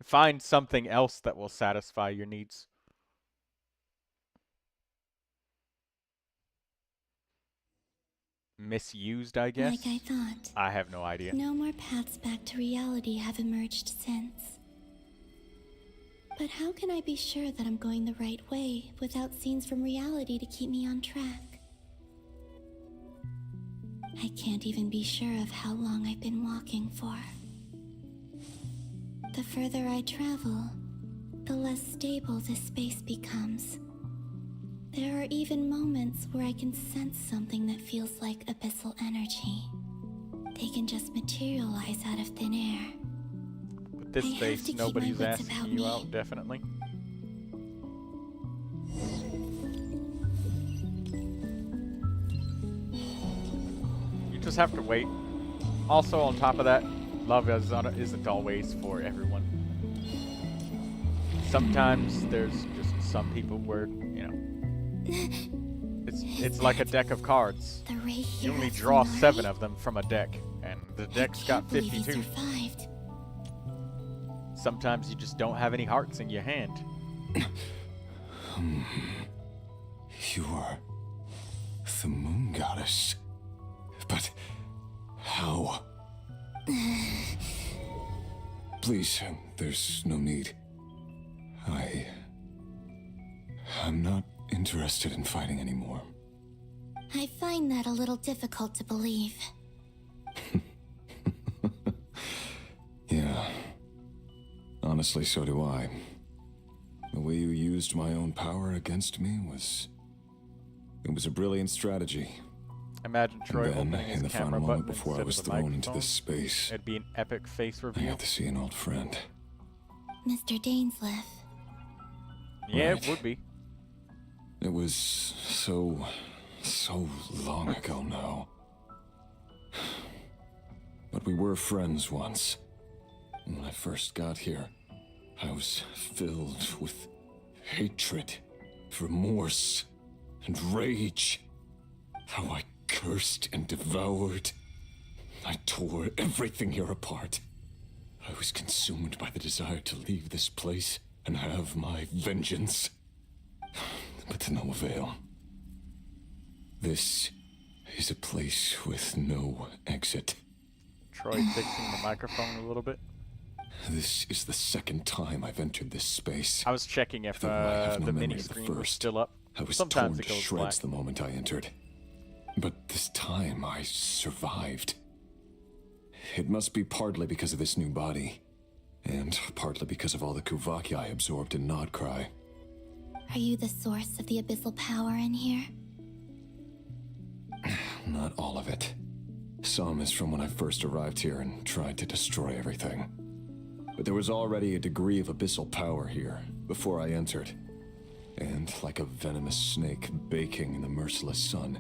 Find something else that will satisfy your needs. Misused, I guess? Like I thought. I have no idea. No more paths back to reality have emerged since. But how can I be sure that I'm going the right way without scenes from reality to keep me on track? I can't even be sure of how long I've been walking for. The further I travel, the less stable this space becomes. There are even moments where I can sense something that feels like abyssal energy. They can just materialize out of thin air. With this space, nobody's asking you out, definitely. You just have to wait. Also, on top of that, love isn't always for everyone. Sometimes there's just some people where, you know, it's like a deck of cards. You only draw 7 of them from a deck, and the deck's got 52. Sometimes you just don't have any hearts in your hand. You are the moon goddess. But how? Please, there's no need. I'm not interested in fighting anymore. I find that a little difficult to believe. Yeah. Honestly, so do I. The way you used my own power against me was a brilliant strategy. Imagine Troy opening his in the camera final moment button before I was instead of the thrown into microphone. this space, It'd be an epic face I reveal. got to see an old friend. Mr. Dainsleif. Yeah, Right. it would be. It was so long ago now. But we were friends once. When I first got here, I was filled with hatred, remorse, and rage. How I cursed and devoured. I tore everything here apart. I was consumed by the desire to leave this place and have my vengeance. But to no avail. This is a place with no exit. Troy fixing the microphone a little bit. This is the second time I've entered this space. I was checking if Though I have no the memory mini of the screen was first. still up. I was Sometimes torn it to goes shreds black. the moment I entered. But this time I survived. It must be partly because of this new body, and partly because of all the Kuvaki I absorbed in Nodcry. Are you the source of the abyssal power in here? Not all of it. Some is from when I first arrived here and tried to destroy everything. But there was already a degree of abyssal power here before I entered. And like a venomous snake baking in the merciless sun,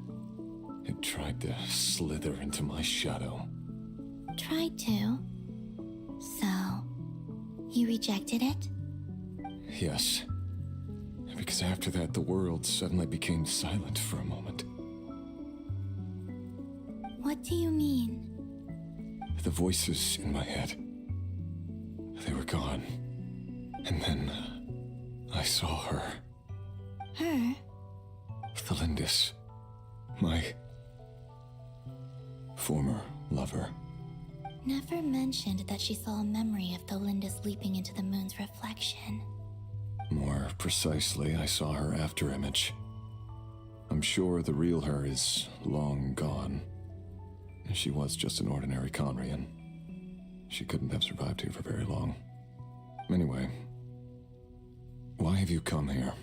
it tried to slither into my shadow. Tried to? So, you rejected it? Yes. Because after that, the world suddenly became silent for a moment. What do you mean? The voices in my head, they were gone. And then I saw her. Her? Thelindis. My former lover. Never mentioned that she saw a memory of Thelindis leaping into the moon's reflection. More precisely, I saw her after image. I'm sure the real her is long gone. She was just an ordinary Conrian. she couldn't have survived here for very long. Anyway, why have you come here?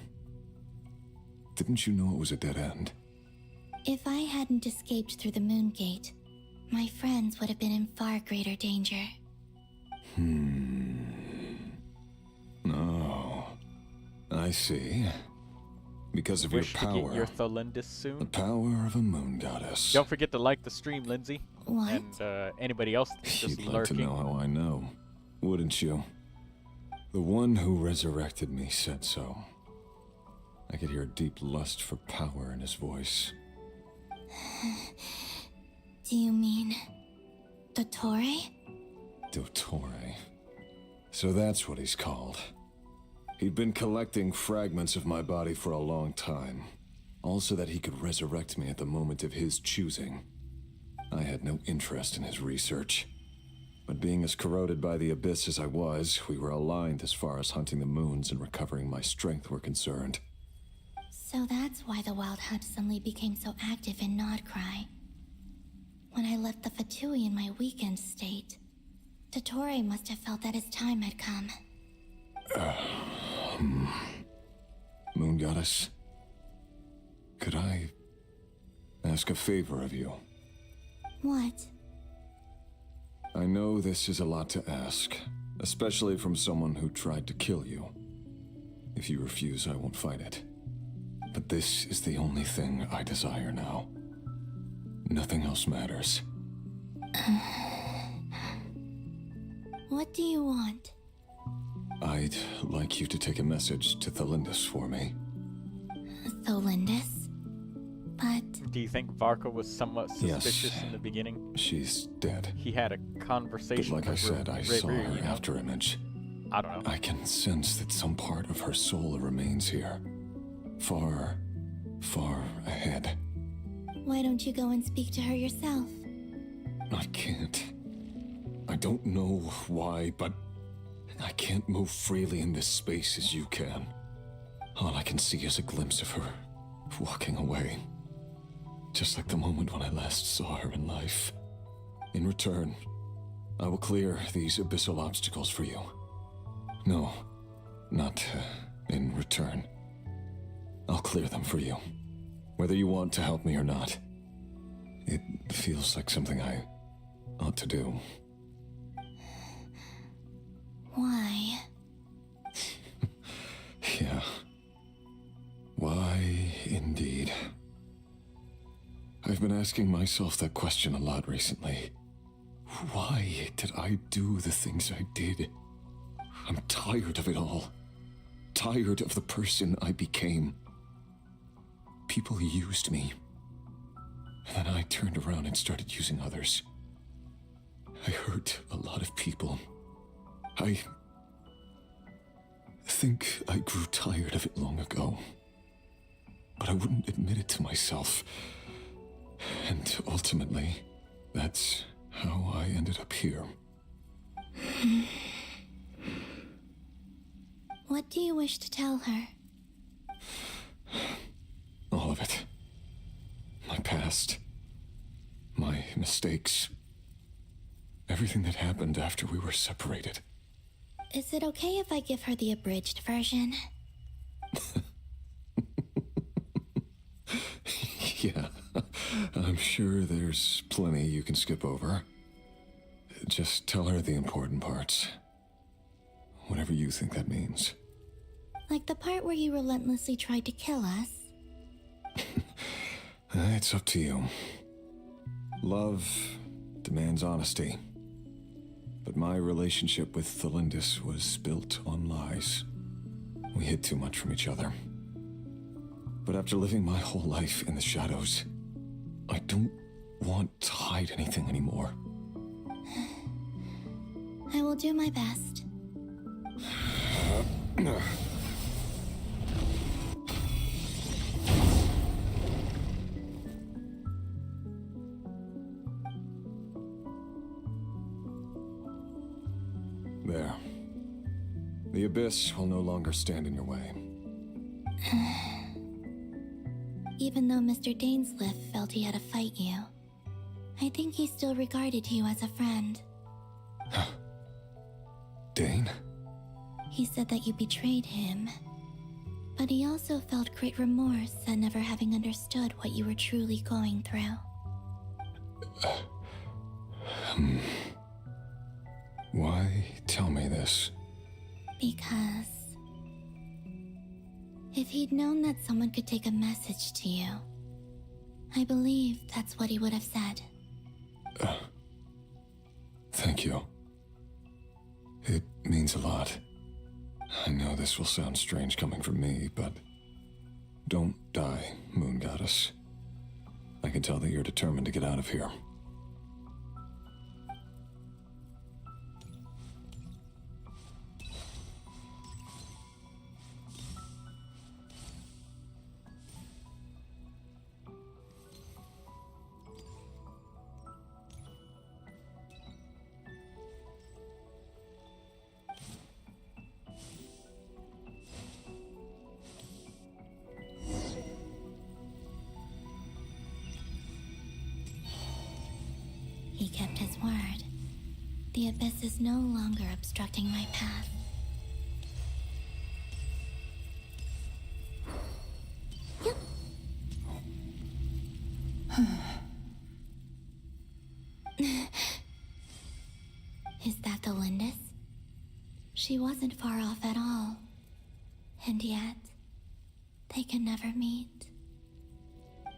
Didn't you know it was a dead end? If I hadn't escaped through the Moon Gate, my friends would have been in far greater danger. No. I see. Because of your power. To get your Tholindis soon. The power of a moon goddess. Don't forget to like the stream, Lindsay. What? And anybody else that's just You'd like lurking. to know how I know, wouldn't you? The one who resurrected me said so. I could hear a deep lust for power in his voice. Do you mean... Dottore? Dottore. So that's what he's called. He'd been collecting fragments of my body for a long time. All so that he could resurrect me at the moment of his choosing. I had no interest in his research. But being as corroded by the abyss as I was, we were aligned as far as hunting the moons and recovering my strength were concerned. So that's why the Wild Hunt suddenly became so active in Nodcry. When I left the Fatui in my weakened state, Dottore must have felt that his time had come. Moon Goddess, could I ask a favor of you? What? I know this is a lot to ask, especially from someone who tried to kill you. If you refuse, I won't fight it. But this is the only thing I desire now. Nothing else matters. What do you want? I'd like you to take a message to Tholindis for me. Tholindis? But... Do you think Varka was somewhat suspicious in the beginning? She's dead. He had a conversation but like I said, I saw her after image. I don't know. I can sense that some part of her soul remains here. Far, far ahead. Why don't you go and speak to her yourself? I can't. I don't know why, but I can't move freely in this space as you can. All I can see is a glimpse of her walking away. Just like the moment when I last saw her in life. In return, I will clear these abyssal obstacles for you. No, not in return. I'll clear them for you, whether you want to help me or not. It feels like something I ought to do. Why? Yeah. Why, indeed. I've been asking myself that question a lot recently. Why did I do the things I did? I'm tired of it all. Tired of the person I became. People used me. And then I turned around and started using others. I hurt a lot of people. I think I grew tired of it long ago. But I wouldn't admit it to myself. And ultimately, that's how I ended up here. What do you wish to tell her? All of it. My past. My mistakes. Everything that happened after we were separated. Is it okay if I give her the abridged version? Yeah, I'm sure there's plenty you can skip over. Just tell her the important parts. Whatever you think that means. Like the part where you relentlessly tried to kill us? It's up to you. Love demands honesty. But my relationship with Tholindis was built on lies. We hid too much from each other. But after living my whole life in the shadows, I don't want to hide anything anymore. I will do my best. There. The abyss will no longer stand in your way. Even though Mr. Dainsleif felt he had to fight you, I think he still regarded you as a friend. Dane? He said that you betrayed him, but he also felt great remorse at never having understood what you were truly going through. Why tell me this? Because if he'd known that someone could take a message to you, I believe that's what he would have said. Thank you. It means a lot. I know this will sound strange coming from me, but don't die, Moon Goddess. I can tell that you're determined to get out of here. He kept his word. The abyss is no longer obstructing my path. Yep. Is that the Lindis? She wasn't far off at all. And yet, they can never meet.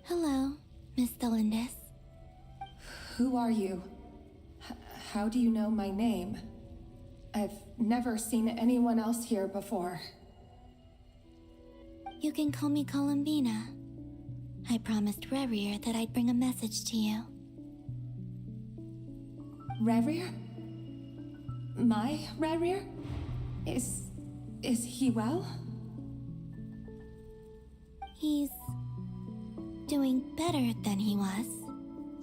Hello, Miss Lindis. Who are you? How do you know my name? I've never seen anyone else here before. You can call me Columbina. I promised Rerir that I'd bring a message to you. Rerir? My Rerir? Is he well? He's doing better than he was.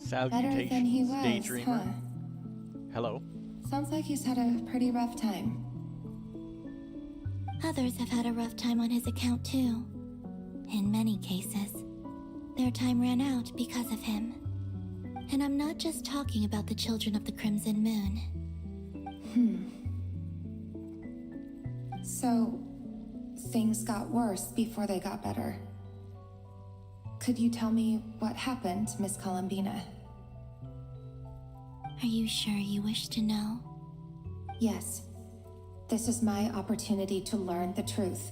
Salutations, better than he was, Daydreamer. huh? Hello. Sounds like he's had a pretty rough time. Others have had a rough time on his account too. In many cases, their time ran out because of him. And I'm not just talking about the children of the Crimson Moon. So, things got worse before they got better. Could you tell me what happened, Miss Columbina? Are you sure you wish to know? Yes. This is my opportunity to learn the truth.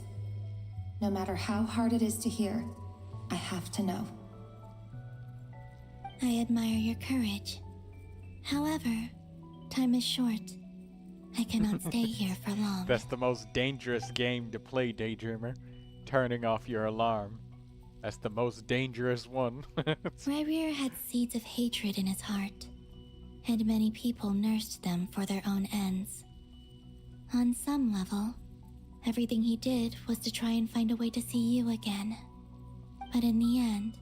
No matter how hard it is to hear, I have to know. I admire your courage. However, time is short. I cannot stay here for long. That's the most dangerous game to play, Daydreamer. Turning off your alarm. That's the most dangerous one. Rerir had seeds of hatred in his heart, and many people nursed them for their own ends. On some level, everything he did was to try and find a way to see you again. But in the end,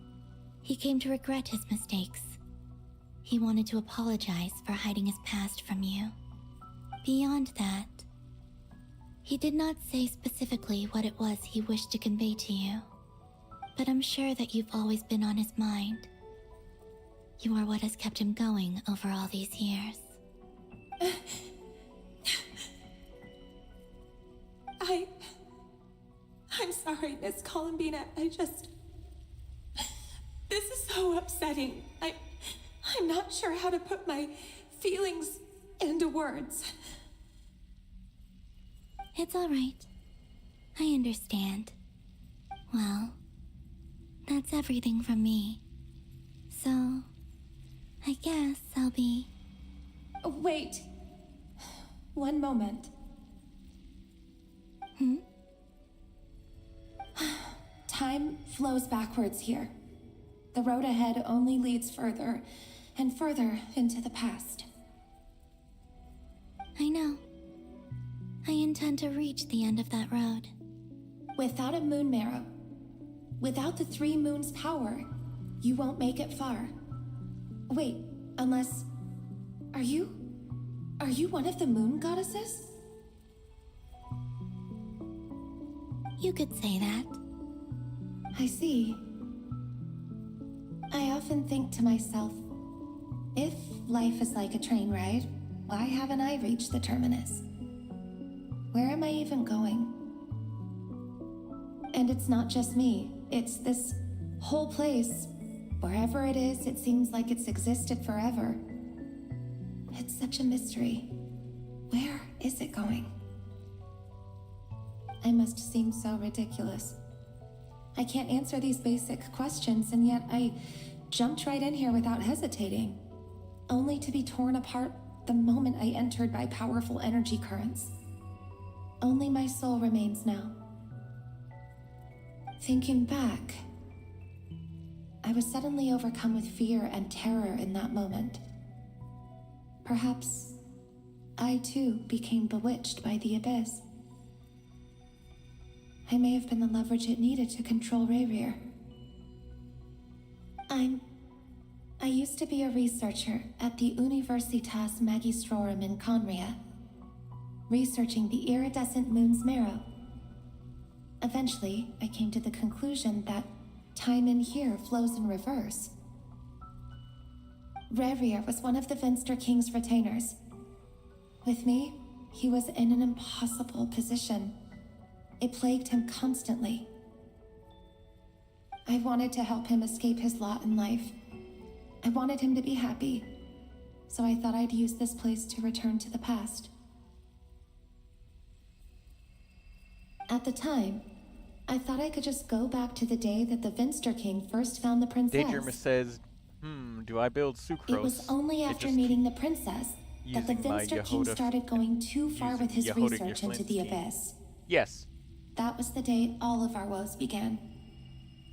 he came to regret his mistakes. He wanted to apologize for hiding his past from you. Beyond that, he did not say specifically what it was he wished to convey to you. But I'm sure that you've always been on his mind. You are what has kept him going over all these years. I'm sorry, Miss Columbina. This is so upsetting. I'm not sure how to put my feelings into words. It's all right. I understand. Well, that's everything from me. So, I guess I'll be... Wait. One moment. Time flows backwards here. The road ahead only leads further and further into the past. I know. I intend to reach the end of that road. Without a moon marrow, without the 3 moons' power, you won't make it far. Wait, unless... Are you one of the moon goddesses? You could say that. I see. I often think to myself, if life is like a train ride, why haven't I reached the terminus? Where am I even going? And it's not just me. It's this whole place. Wherever it is, it seems like it's existed forever. It's such a mystery. Where is it going? I must seem so ridiculous. I can't answer these basic questions, and yet I jumped right in here without hesitating, only to be torn apart the moment I entered by powerful energy currents. Only my soul remains now. Thinking back, I was suddenly overcome with fear and terror in that moment. Perhaps I too became bewitched by the abyss. I may have been the leverage it needed to control Rayrir. I used to be a researcher at the Universitas Magistrorum in Conria, researching the iridescent moon's marrow. Eventually, I came to the conclusion that time in here flows in reverse. Rayrir was one of the Venster King's retainers. With me, he was in an impossible position. It plagued him constantly. I wanted to help him escape his lot in life. I wanted him to be happy, so I thought I'd use this place to return to the past. At the time, I thought I could just go back to the day that the Venster King first found the princess. Daedra says, do I build sucrose? It was only after meeting the princess that the Venster King started going too far with his research into the abyss. Yes. That was the day all of our woes began.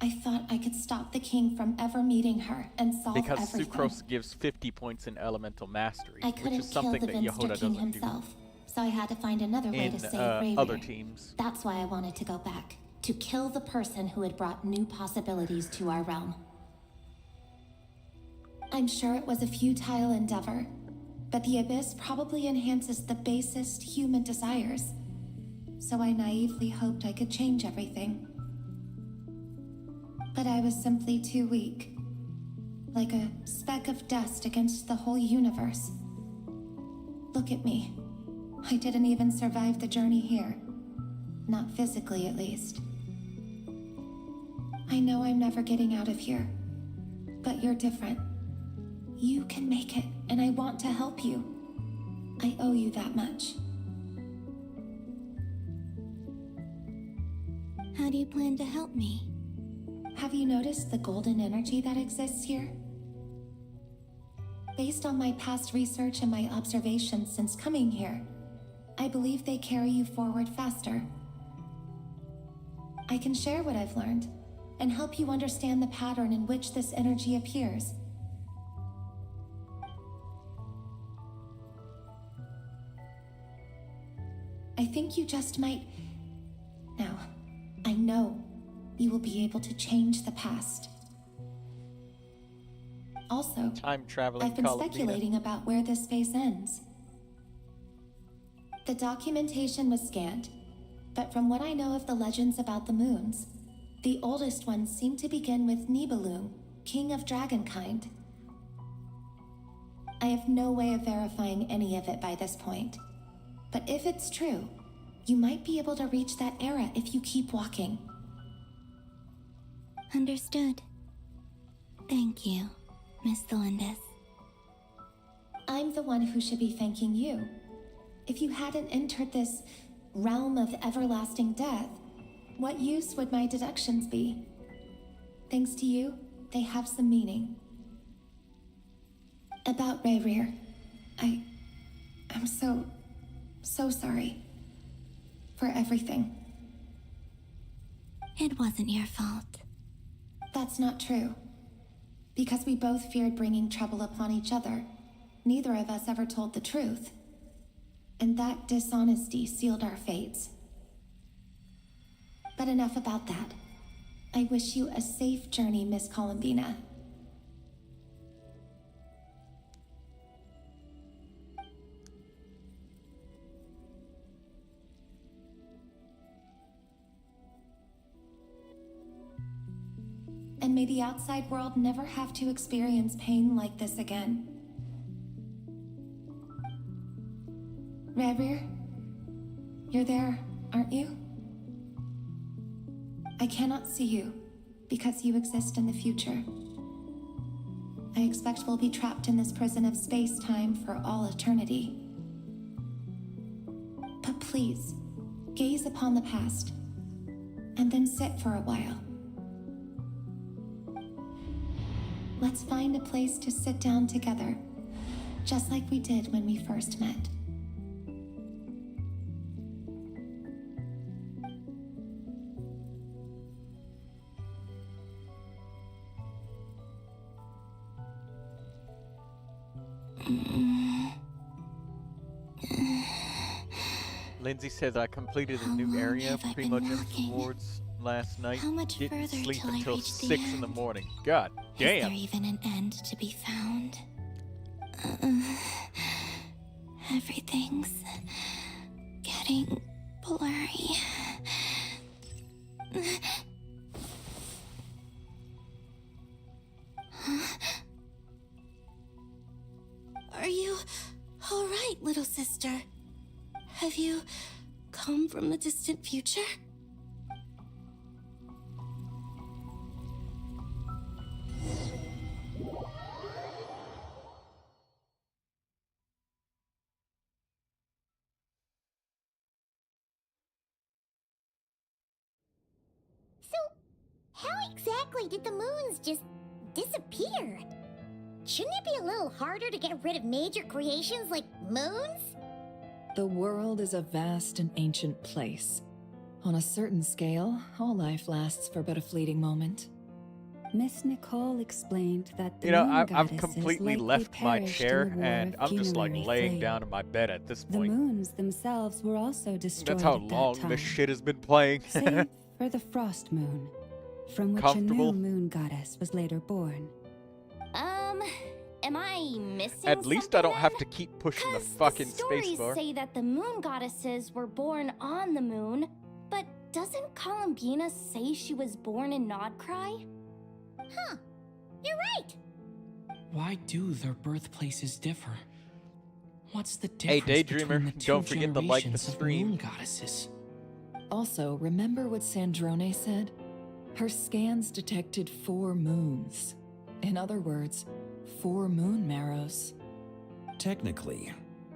I thought I could stop the king from ever meeting her and solve everything. Because sucrose gives 50 points in elemental mastery, I couldn't which is something kill the that Venster Yehoda King doesn't himself, so I had to find another way to save Rayrir. other teams. That's why I wanted to go back, to kill the person who had brought new possibilities to our realm. I'm sure it was a futile endeavor, but the abyss probably enhances the basest human desires. So I naively hoped I could change everything. But I was simply too weak. Like a speck of dust against the whole universe. Look at me. I didn't even survive the journey here. Not physically, at least. I know I'm never getting out of here. But you're different. You can make it, and I want to help you. I owe you that much. How do you plan to help me? Have you noticed the golden energy that exists here? Based on my past research and my observations since coming here, I believe they carry you forward faster. I can share what I've learned and help you understand the pattern in which this energy appears. I think you just might... Now, I know you will be able to change the past. Also, I've been speculating about where this space ends. The documentation was scanned, but from what I know of the legends about the moons, the oldest ones seem to begin with Nibelung, king of dragonkind. I have no way of verifying any of it by this point, but if it's true, you might be able to reach that era if you keep walking. Understood. Thank you, Miss Thelindis. I'm the one who should be thanking you. If you hadn't entered this realm of everlasting death, what use would my deductions be? Thanks to you, they have some meaning. About Rayrir, I'm so sorry. For everything. It wasn't your fault. That's not true. Because we both feared bringing trouble upon each other, neither of us ever told the truth. And that dishonesty sealed our fates. But enough about that. I wish you a safe journey, Miss Columbina. And may the outside world never have to experience pain like this again. You're there, aren't you? I cannot see you, because you exist in the future. I expect we'll be trapped in this prison of space-time for all eternity. But please, gaze upon the past, and then sit for a while. Let's find a place to sit down together, just like we did when we first met. Lindsay says I completed a new area of Primogems rewards last night. Didn't sleep until 6 in the morning. God damn. Is there even an end to be found? Everything's getting blurry. Are you all right, little sister? Have you come from the distant future? So, how exactly did the moons just disappear? Shouldn't it be a little harder to get rid of major creations like moons? The world is a vast and ancient place. On a certain scale, all life lasts for but a fleeting moment. Miss Nicole explained that the You know, moon I've goddesses completely likely left my perished chair in the war and of I'm just like Kinulari laying flame. down in my bed at this The point. moons themselves were also destroyed That's how at that long time. this shit has been playing. Save for the frost moon, from which a Comfortable? new moon goddess was later born. Am I missing At least I don't have to keep pushing the fucking Stories spacebar. say that the moon goddesses were born on the moon, but doesn't Columbina say she was born in Nodcry? Huh. You're right. Why do their birthplaces differ? What's the Hey, difference Daydreamer, between the two don't forget to like the generations of stream. moon goddesses? Also, remember what Sandrone said? Her scans detected 4 moons. In other words, 4 moon marrows. Technically,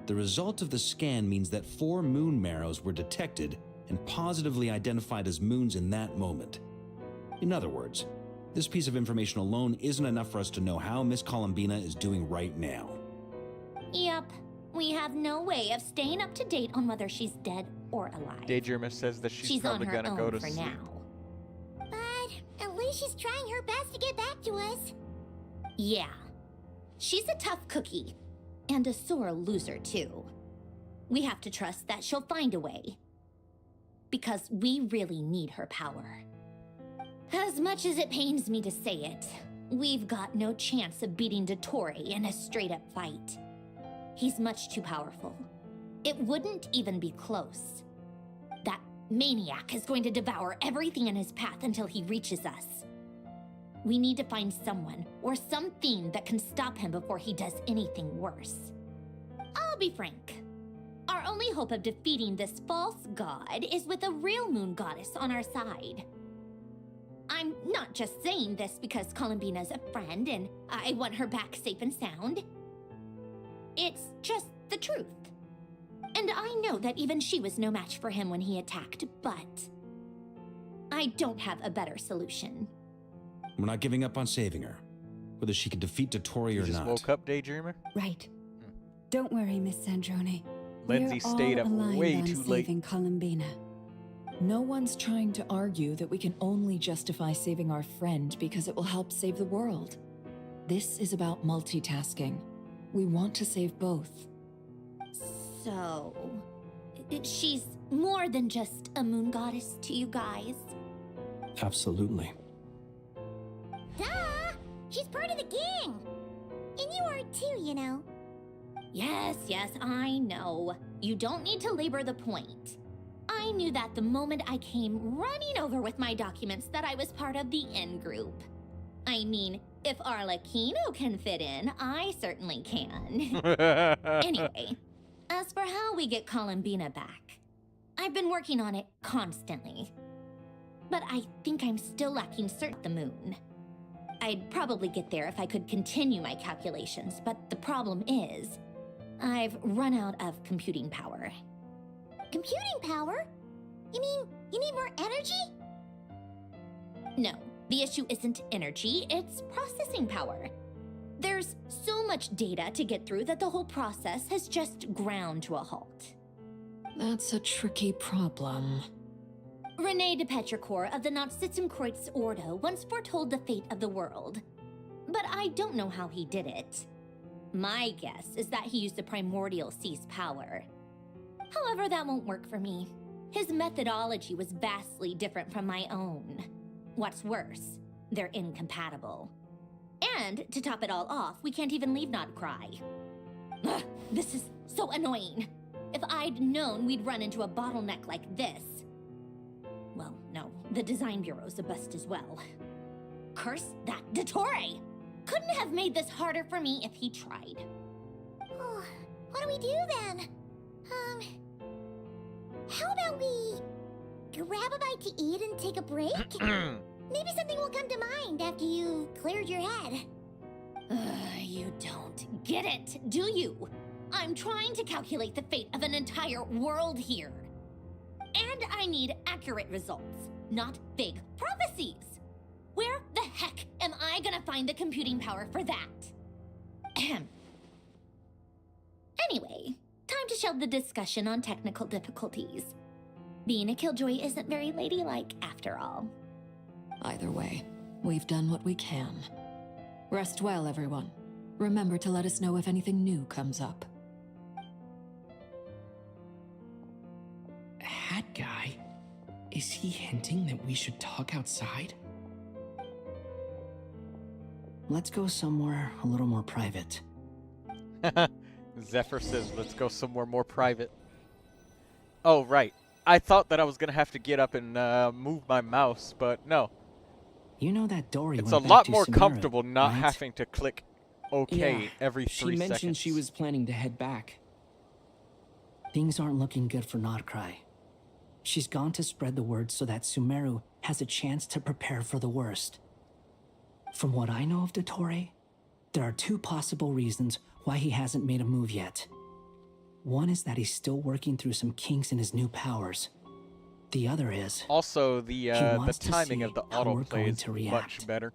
the result of the scan means that 4 moon marrows were detected and positively identified as moons in that moment. In other words, this piece of information alone isn't enough for us to know how Miss Columbina is doing right now. Yep. We have no way of staying up to date on whether she's dead or alive. Daydreamer says that she's on probably her gonna own go to for sleep. now. But at least she's trying her best to get back to us. Yeah. She's a tough cookie. And a sore loser, too. We have to trust that she'll find a way. Because we really need her power. As much as it pains me to say it, we've got no chance of beating Dottore in a straight-up fight. He's much too powerful. It wouldn't even be close. That maniac is going to devour everything in his path until he reaches us. We need to find someone or something that can stop him before he does anything worse. I'll be frank. Our only hope of defeating this false god is with a real moon goddess on our side. I'm not just saying this because Columbina's a friend and I want her back safe and sound. It's just the truth. And I know that even she was no match for him when he attacked, but I don't have a better solution. We're not giving up on saving her, whether she can defeat Dottore You or just not. woke up, Daydreamer? Right. Don't worry, Miss Sandrone. Lindsay We're stayed all up aligned way on too late. saving Columbina. No one's trying to argue that we can only justify saving our friend because it will help save the world. This is about multitasking. We want to save both. So, she's more than just a moon goddess to you guys. Absolutely. Duh! She's part of the gang! And you are too, you know. Yes, I know. You don't need to labor the point. I knew that the moment I came running over with my documents that I was part of the in-group. I mean, if Arlecchino can fit in, I certainly can. Anyway, as for how we get Columbina back, I've been working on it constantly. But I think I'm still lacking the moon. I'd probably get there if I could continue my calculations, but the problem is, I've run out of computing power. Computing power? You mean you need more energy? No, the issue isn't energy, it's processing power. There's so much data to get through that the whole process has just ground to a halt. That's a tricky problem. René de Petrichor of the Nazissenkreuz Ordo once foretold the fate of the world. But I don't know how he did it. My guess is that he used the primordial sea's power. However, that won't work for me. His methodology was vastly different from my own. What's worse, they're incompatible. And to top it all off, we can't even leave Nodcry. Ugh, this is so annoying. If I'd known we'd run into a bottleneck like this. Well, no, the design bureau's a bust as well. Curse that Dottore! Couldn't have made this harder for me if he tried. Oh, what do we do then? How about we grab a bite to eat and take a break? Maybe something will come to mind after you've cleared your head. You don't get it, do you? I'm trying to calculate the fate of an entire world here. And I need accurate results, not vague prophecies. Where the heck am I gonna find the computing power for that? Ahem. Anyway, time to shelve the discussion on technical difficulties. Being a killjoy isn't very ladylike after all. Either way, we've done what we can. Rest well, everyone. Remember to let us know if anything new comes up. Hat guy? Is he hinting that we should talk outside? Let's go somewhere a little more private. Zephyr says, let's go somewhere more private. Oh, right. I thought that I was going to have to get up and move my mouse, but no. You know that Dory It's went a back lot to more Sumeru, comfortable not right? having to click OK Yeah, every 3 seconds. She mentioned she was planning to head back. Things aren't looking good for Nodcry. She's gone to spread the word so that Sumeru has a chance to prepare for the worst. From what I know of Dottore, there are 2 possible reasons why he hasn't made a move yet. One is that he's still working through some kinks in his new powers. The other is... Also, the timing of the autoplay is much better.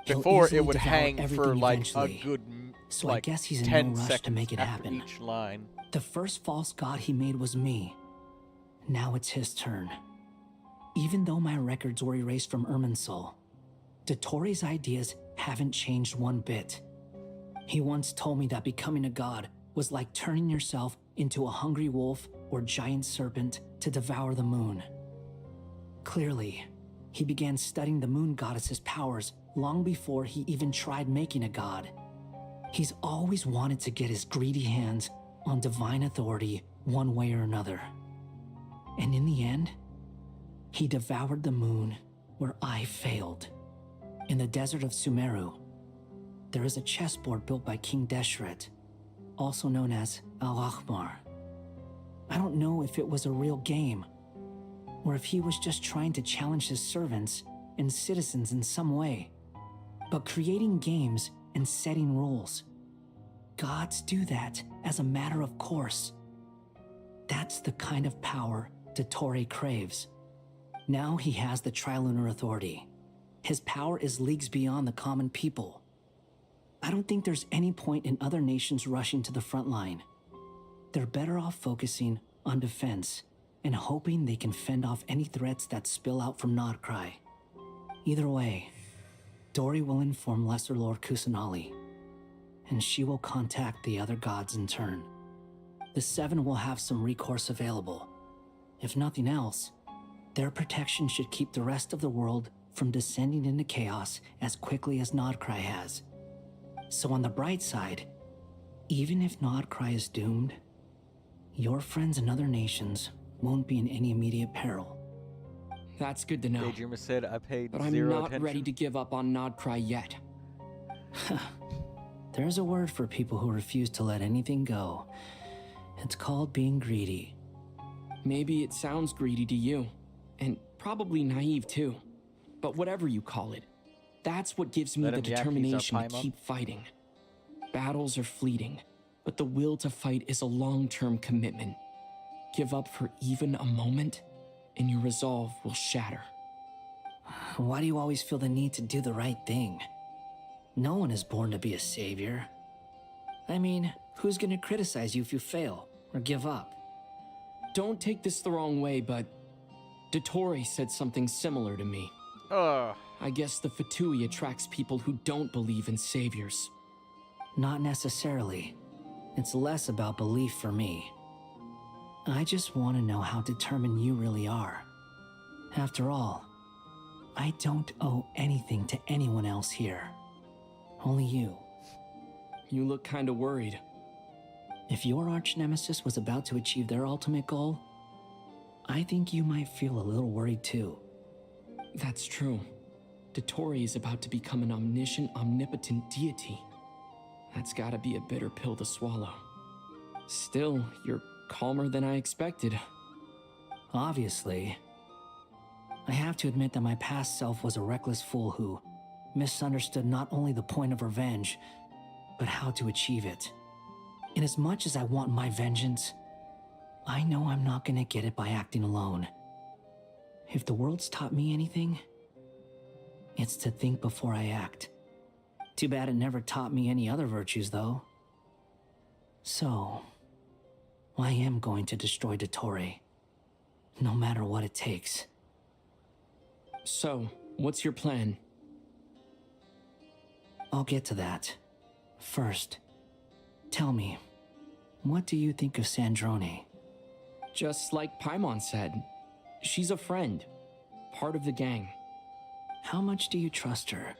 Before, it would hang for like a good so like I guess he's in 10 no rush seconds to make it after happen. each line. The first false god he made was me. Now it's his turn. Even though my records were erased from Irminsul, Dottore's ideas haven't changed one bit. He once told me that becoming a god was like turning yourself into a hungry wolf or giant serpent to devour the moon. Clearly, he began studying the moon goddess's powers long before he even tried making a god. He's always wanted to get his greedy hands on divine authority one way or another. And in the end, he devoured the moon where I failed. In the desert of Sumeru, there is a chessboard built by King Deshret, also known as Al-Ahmar. I don't know if it was a real game, or if he was just trying to challenge his servants and citizens in some way. But creating games and setting rules, gods do that as a matter of course. That's the kind of power Dottore craves. Now he has the Trilunar Authority. His power is leagues beyond the common people. I don't think there's any point in other nations rushing to the front line. They're better off focusing on defense and hoping they can fend off any threats that spill out from Nodcry. Either way, Dory will inform Lesser Lord Kusanali, and she will contact the other gods in turn. The 7 will have some recourse available. If nothing else, their protection should keep the rest of the world from descending into chaos as quickly as Nodcry has. So on the bright side, even if Nodcry is doomed, your friends in other nations won't be in any immediate peril. That's good to know. Daydreamer said, I paid but I'm zero not attention. ready to give up on Nodcry yet. There's a word for people who refuse to let anything go. It's called being greedy. Maybe it sounds greedy to you, and probably naive too. But whatever you call it, that's what gives me the determination to keep fighting. Battles are fleeting, but the will to fight is a long-term commitment. Give up for even a moment, and your resolve will shatter. Why do you always feel the need to do the right thing? No one is born to be a savior. I mean, who's gonna criticize you if you fail or give up? Don't take this the wrong way, but Dottore said something similar to me. I guess the Fatui attracts people who don't believe in saviors. Not necessarily. It's less about belief for me. I just want to know how determined you really are. After all, I don't owe anything to anyone else here. Only you. You look kinda worried. If your arch-nemesis was about to achieve their ultimate goal, I think you might feel a little worried too. That's true. Dottore is about to become an omniscient, omnipotent deity. That's gotta be a bitter pill to swallow. Still, you're calmer than I expected. Obviously. I have to admit that my past self was a reckless fool who misunderstood not only the point of revenge, but how to achieve it. And as much as I want my vengeance, I know I'm not gonna get it by acting alone. If the world's taught me anything, it's to think before I act. Too bad it never taught me any other virtues, though. So, I am going to destroy Dottore, no matter what it takes. So, what's your plan? I'll get to that. First, tell me, what do you think of Sandrone? Just like Paimon said, she's a friend, part of the gang. How much do you trust her?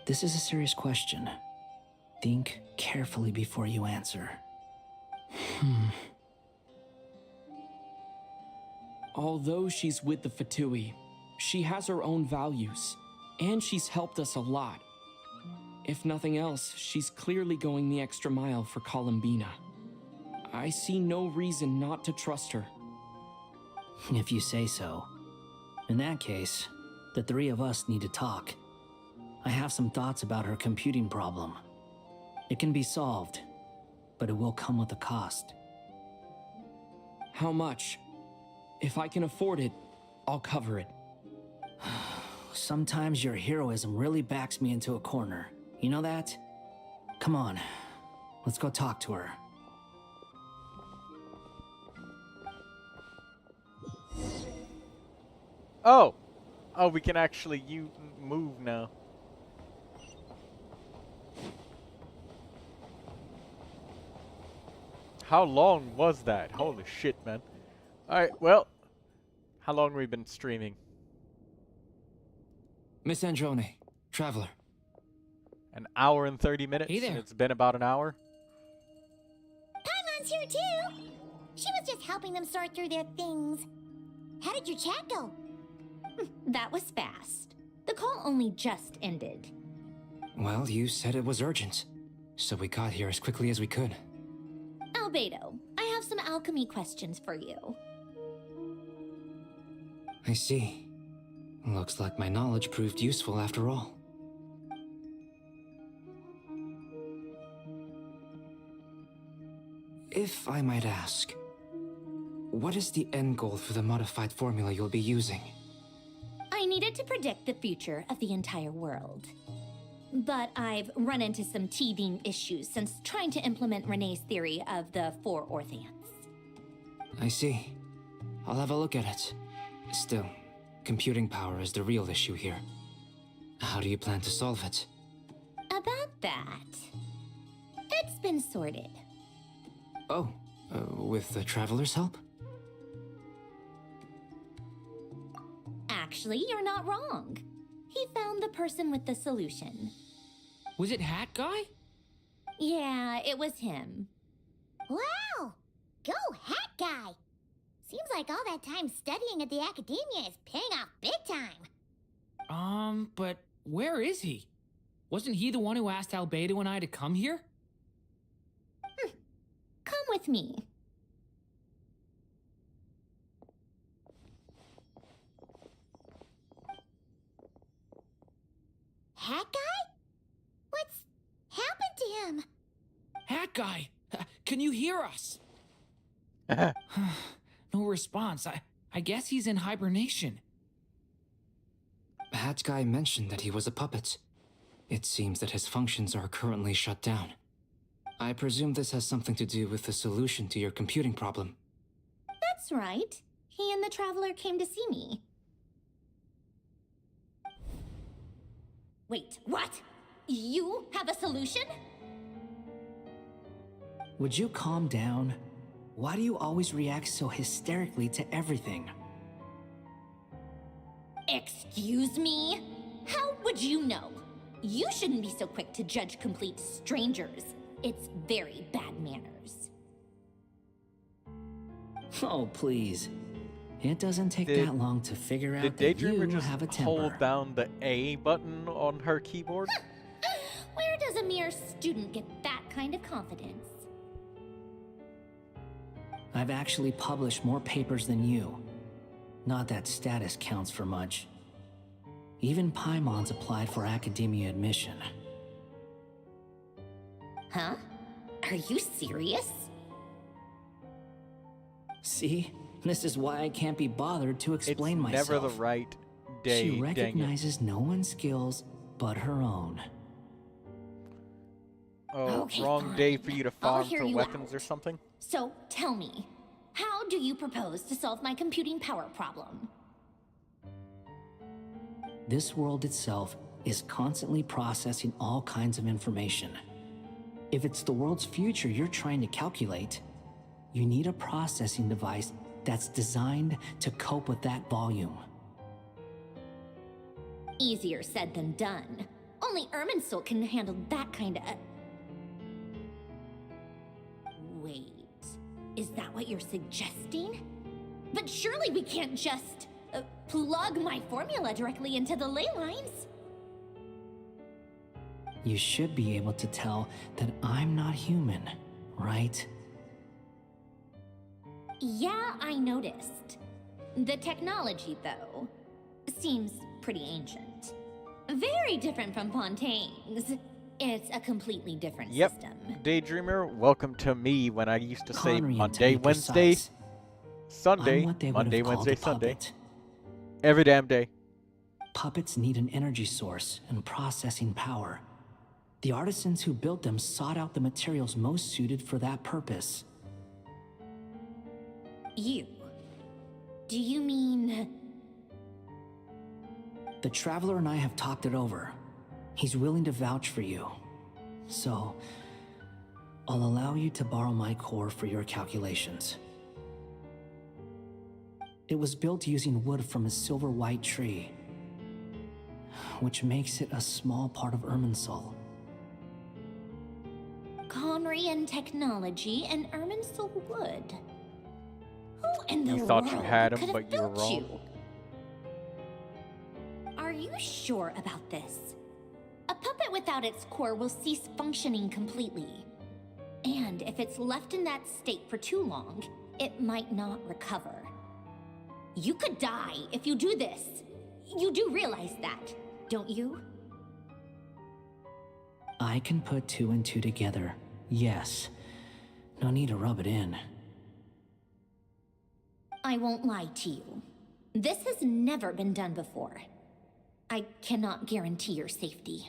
This is a serious question. Think carefully before you answer. Although she's with the Fatui, she has her own values, and she's helped us a lot. If nothing else, she's clearly going the extra mile for Columbina. I see no reason not to trust her. If you say so. In that case, the three of us need to talk. I have some thoughts about her computing problem. It can be solved, but it will come with a cost. How much? If I can afford it, I'll cover it. Sometimes your heroism really backs me into a corner. You know that? Come on, let's go talk to her. Oh! Oh, we can actually move now. How long was that? Holy shit, man. Alright, well, how long have we been streaming? Miss Androne, Traveler. An hour and 30 minutes? Hey there. And it's been about an hour? Paimon's here too! She was just helping them sort through their things. How did your chat go? That was fast. The call only just ended. Well, you said it was urgent, so we got here as quickly as we could. Albedo, I have some alchemy questions for you. I see. Looks like my knowledge proved useful after all. If I might ask, what is the end goal for the modified formula you'll be using? I needed to predict the future of the entire world. But I've run into some teething issues since trying to implement Renee's theory of the 4 Orthants. I see. I'll have a look at it. Still, computing power is the real issue here. How do you plan to solve it? About that, it's been sorted. Oh, with the Traveler's help? Actually, you're not wrong. He found the person with the solution. Was it Hat Guy? Yeah, it was him. Wow! Go Hat Guy! Seems like all that time studying at the academia is paying off big time. But where is he? Wasn't he the one who asked Albedo and I to come here? Come with me. Hat Guy? What's happened to him? Hat Guy, can you hear us? No response. I guess he's in hibernation. Hat Guy mentioned that he was a puppet. It seems that his functions are currently shut down. I presume this has something to do with the solution to your computing problem. That's right. He and the Traveler came to see me. Wait, what? You have a solution? Would you calm down? Why do you always react so hysterically to everything? Excuse me? How would you know? You shouldn't be so quick to judge complete strangers. It's very bad manners. Oh, please. It doesn't take that long to figure out that you have a temper. Hold down the A button on her keyboard? Where does a mere student get that kind of confidence? I've actually published more papers than you. Not that status counts for much. Even Paimon's applied for academia admission. Huh? Are you serious? See? This is why I can't be bothered to explain myself. It's never the right day. She recognizes no one's skills but her own. Oh, okay, wrong fine. day for you to farm hear for you weapons out. or something? So, tell me, how do you propose to solve my computing power problem? This world itself is constantly processing all kinds of information. If it's the world's future you're trying to calculate, you need a processing device that's designed to cope with that volume. Easier said than done. Only Irminsul can handle that kind of... Wait, is that what you're suggesting? But surely we can't just plug my formula directly into the ley lines. You should be able to tell that I'm not human, right? Yeah, I noticed. The technology, though, seems pretty ancient. Very different from Fontaine's. It's a completely different system. Daydreamer, welcome to me when I used to say Conry, Monday, Wednesday, Sunday, I'm what they would Monday, have called Wednesday, a Sunday. puppet. Every damn day. Puppets need an energy source and processing power. The artisans who built them sought out the materials most suited for that purpose. You? Do you mean... The Traveler and I have talked it over. He's willing to vouch for you. So, I'll allow you to borrow my core for your calculations. It was built using wood from a silver white tree, which makes it a small part of Irminsul. Conrian technology and Irminsul wood. Who in the You thought world you had him, could have but you were built wrong. you? Are you sure about this? A puppet without its core will cease functioning completely. And if it's left in that state for too long, it might not recover. You could die if you do this. You do realize that, don't you? I can put two and two together, yes. No need to rub it in. I won't lie to you. This has never been done before. I cannot guarantee your safety.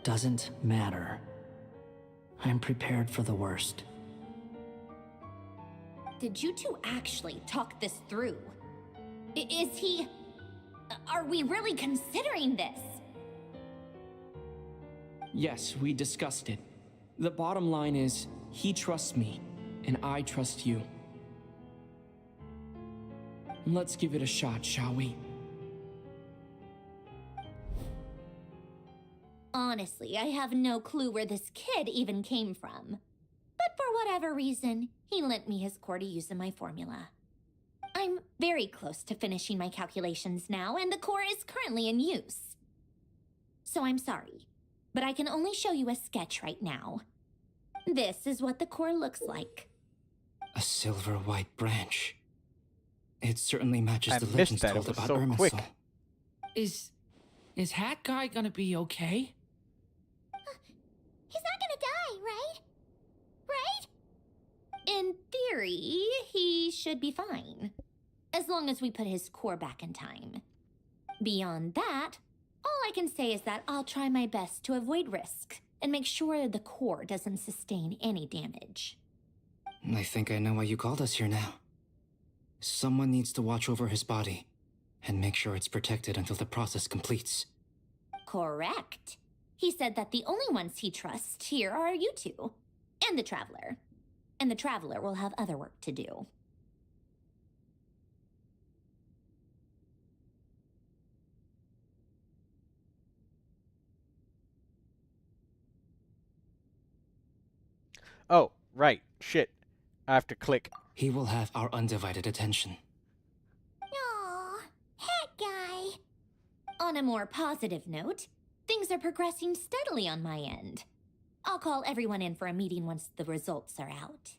Doesn't matter. I'm prepared for the worst. Did you two actually talk this through? Is he... Are we really considering this? Yes, we discussed it. The bottom line is, he trusts me, and I trust you. Let's give it a shot, shall we? Honestly, I have no clue where this kid even came from. But for whatever reason, he lent me his core to use in my formula. I'm very close to finishing my calculations now, and the core is currently in use. So I'm sorry, but I can only show you a sketch right now. This is what the core looks like. A silver white branch. It certainly matches I the missed legends that. It told was about so Irminsul. quick. Is Is Hat Guy gonna be okay? He's not gonna die, right? Right? In theory, he should be fine. As long as we put his core back in time. Beyond that, all I can say is that I'll try my best to avoid risk and make sure the core doesn't sustain any damage. I think I know why you called us here now. Someone needs to watch over his body and make sure it's protected until the process completes. Correct. He said that the only ones he trusts here are you two, and the Traveler. And the Traveler will have other work to do. Oh, right. Shit. I have to click. He will have our undivided attention. Aww, Hat Guy. On a more positive note, things are progressing steadily on my end. I'll call everyone in for a meeting once the results are out.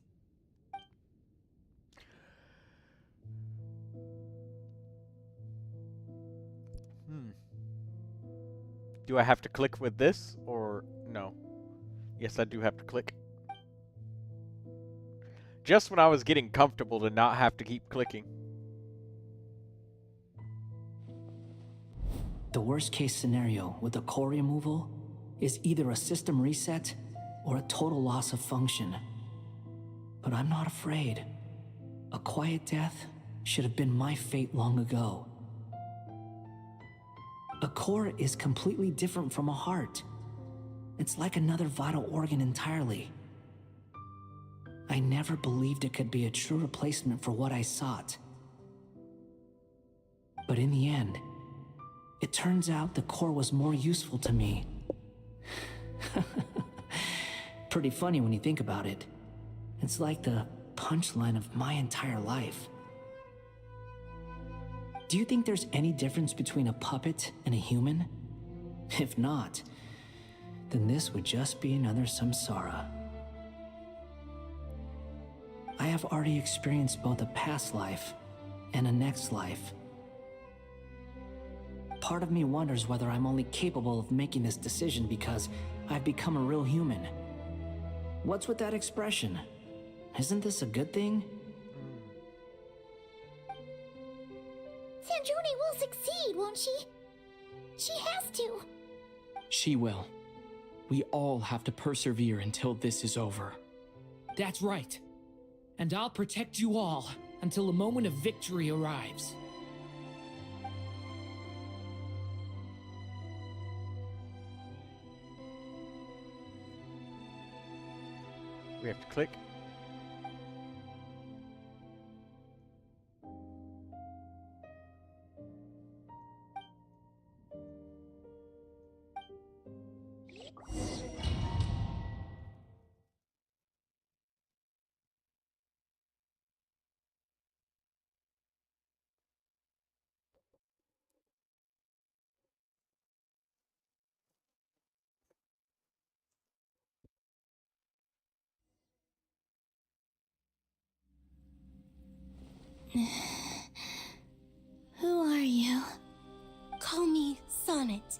Do I have to click with this or no? Yes, I do have to click. Just when I was getting comfortable to not have to keep clicking. The worst case scenario with the core removal is either a system reset or a total loss of function. But I'm not afraid. A quiet death should have been my fate long ago. A core is completely different from a heart. It's like another vital organ entirely. I never believed it could be a true replacement for what I sought. But in the end, it turns out the core was more useful to me. Pretty funny when you think about it. It's like the punchline of my entire life. Do you think there's any difference between a puppet and a human? If not, then this would just be another samsara. I have already experienced both a past life and a next life. Part of me wonders whether I'm only capable of making this decision because I've become a real human. What's with that expression? Isn't this a good thing? Sanjoni will succeed, won't she? She has to. She will. We all have to persevere until this is over. That's right. And I'll protect you all until a moment of victory arrives. We have to click. Who are you? Call me Sonnet.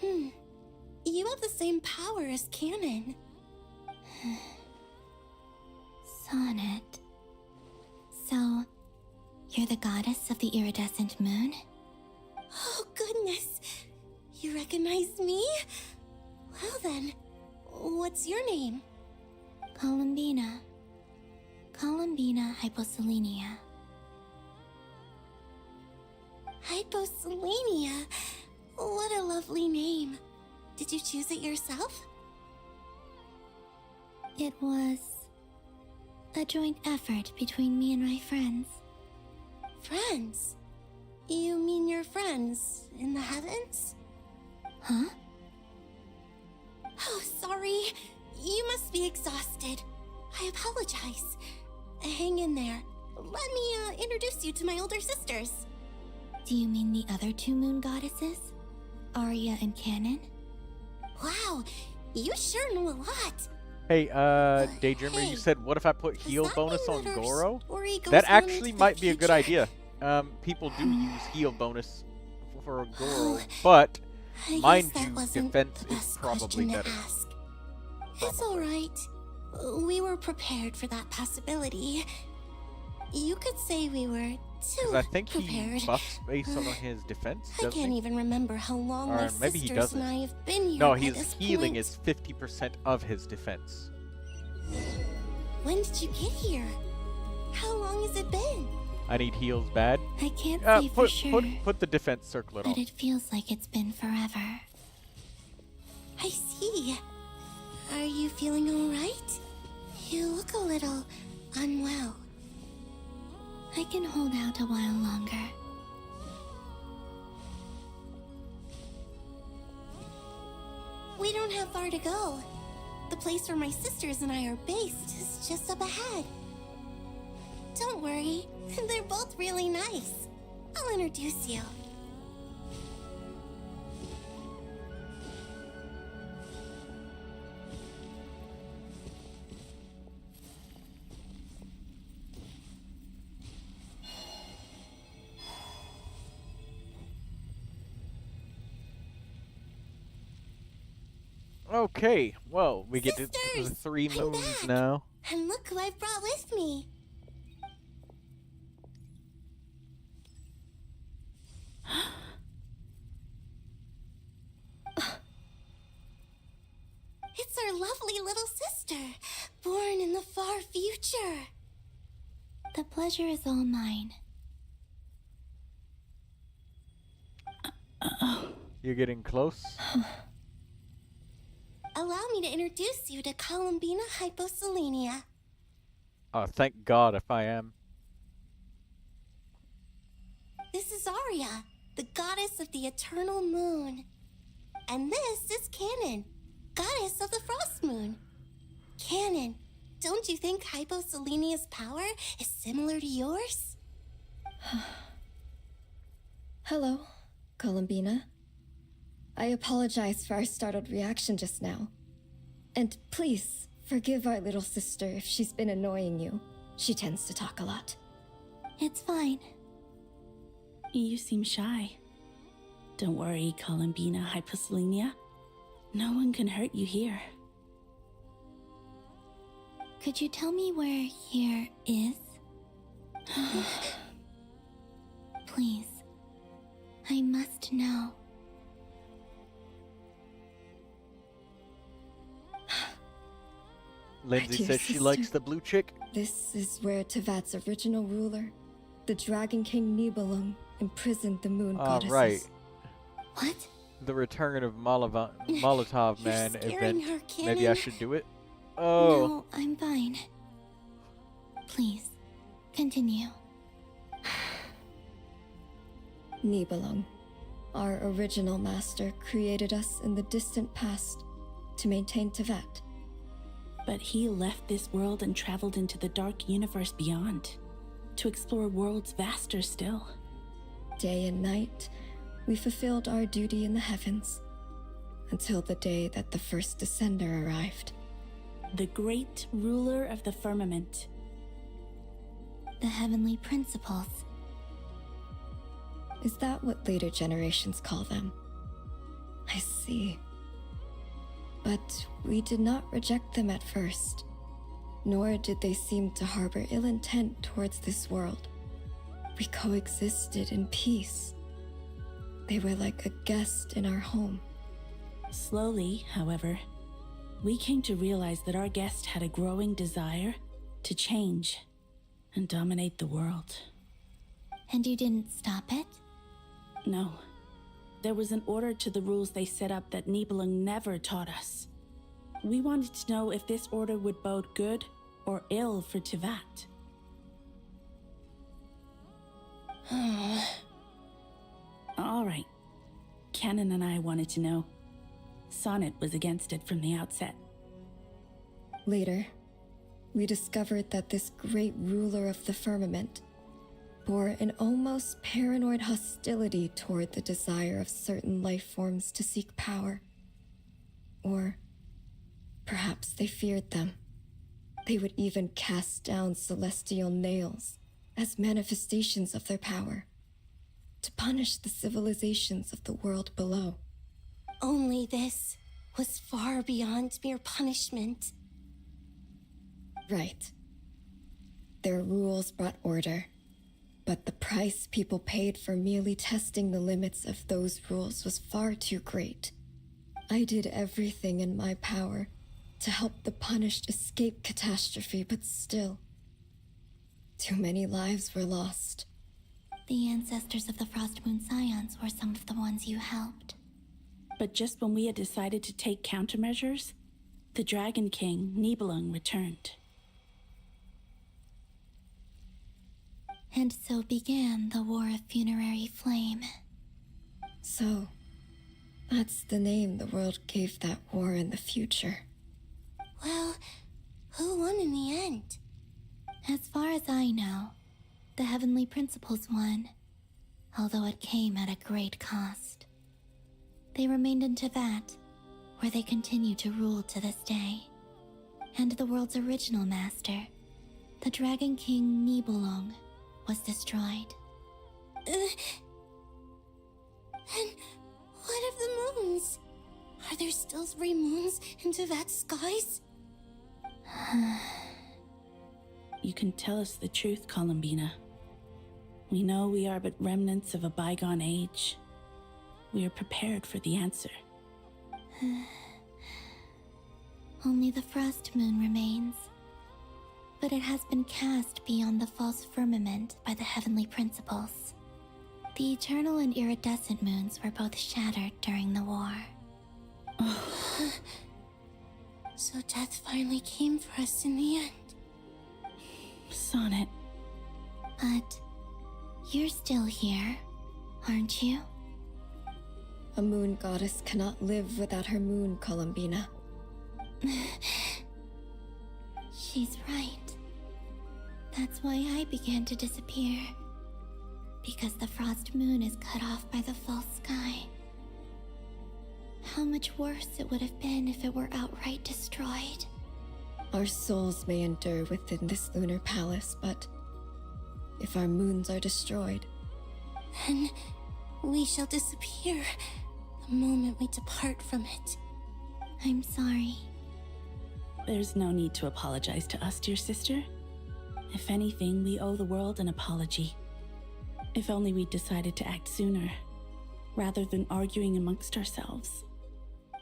You have the same power as Canon. Sonnet. So, you're the goddess of the iridescent moon? Oh, goodness. You recognize me? Well then, what's your name? Columbina. Columbina Hyposelenia. Hyposelenia? What a lovely name. Did you choose it yourself? It was a joint effort between me and my friends. Friends? You mean your friends in the heavens? Huh? Oh, sorry. You must be exhausted. I apologize. Hang in there. Let me introduce you to my older sisters. Do you mean the other two moon goddesses? Arya and Canon? Wow, you sure know a lot. Hey, Daydreamer, you said, what if I put heal bonus on Goro? Story goes That on actually into the might be a good future. idea. People do use heal bonus for a girl, but I mind guess that you, wasn't defense the is best probably question to better. ask. It's alright. We were prepared for that possibility. You could say we were too Because I think prepared. he buffs based on his defense, I doesn't can't he? even remember how long Or my maybe he sisters doesn't. and I have been here No, by his this healing point. is 50% of his defense. When did you get here? How long has it been? I need heals bad. I can't say for sure, Put the defense circlet but on. it feels like it's been forever. I see. Are you feeling alright? You look a little unwell. I can hold out a while longer. We don't have far to go. The place where my sisters and I are based is just up ahead. Don't worry, they're both really nice. I'll introduce you. Okay, well, we get to the 3 moons now. And look who I've brought with me. It's our lovely little sister, born in the far future. The pleasure is all mine. You're getting close. Allow me to introduce you to Columbina Hyposelenia. Oh, thank God if I am. This is Arya, the goddess of the eternal moon. And this is Canon, goddess of the frost moon. Canon, don't you think Hyposelenia's power is similar to yours? Hello, Columbina. I apologize for our startled reaction just now. And please, forgive our little sister if she's been annoying you. She tends to talk a lot. It's fine. You seem shy. Don't worry, Columbina Hyposelenia. No one can hurt you here. Could you tell me where here is? Please. I must know. Lindsay says she likes the blue chick. This is where Tevat's original ruler, the Dragon King Nibelung, imprisoned the moon goddesses. Right. What? The return of Molotov Man scaring event. her, Maybe I Canon. should do it. Oh. No, I'm fine. Please, continue. Nibelung, our original master, created us in the distant past to maintain Tevat. But he left this world and traveled into the dark universe beyond, to explore worlds vaster still. Day and night, we fulfilled our duty in the heavens, until the day that the first descender arrived. The great ruler of the firmament. The heavenly principles. Is that what later generations call them? I see. But we did not reject them at first, nor did they seem to harbor ill intent towards this world. We coexisted in peace. They were like a guest in our home. Slowly, however, we came to realize that our guest had a growing desire to change and dominate the world. And you didn't stop it? No. There was an order to the rules they set up that Nibelung never taught us. We wanted to know if this order would bode good or ill for Tevat. All right. Canon and I wanted to know. Sonnet was against it from the outset. Later, we discovered that this great ruler of the firmament bore an almost paranoid hostility toward the desire of certain life forms to seek power. Or perhaps they feared them. They would even cast down celestial nails as manifestations of their power. to punish the civilizations of the world below. Only this was far beyond mere punishment. Right. Their rules brought order, but the price people paid for merely testing the limits of those rules was far too great. I did everything in my power to help the punished escape catastrophe, but still, too many lives were lost. The ancestors of the Frost Moon Scions were some of the ones you helped. But just when we had decided to take countermeasures, the Dragon King, Nibelung, returned. And so began the War of Funerary Flame. So, that's the name the world gave that war in the future. Well, who won in the end? As far as I know, the Heavenly Principles won, although it came at a great cost. They remained in Teyvat, where they continue to rule to this day. And the world's original master, the Dragon King Nibelung, was destroyed. And what of the moons? Are there still 3 moons in Teyvat's skies? You can tell us the truth, Columbina. We know we are but remnants of a bygone age. We are prepared for the answer. Only the Frost Moon remains. But it has been cast beyond the false firmament by the Heavenly Principles. The eternal and iridescent moons were both shattered during the war. So death finally came for us in the end. Sonnet. But you're still here, aren't you? A moon goddess cannot live without her moon, Columbina. She's right. That's why I began to disappear. Because the Frost Moon is cut off by the false sky. How much worse it would have been if it were outright destroyed. Our souls may endure within this lunar palace, but if our moons are destroyed, then we shall disappear the moment we depart from it. I'm sorry. There's no need to apologize to us, dear sister. If anything, we owe the world an apology. If only we'd decided to act sooner, rather than arguing amongst ourselves.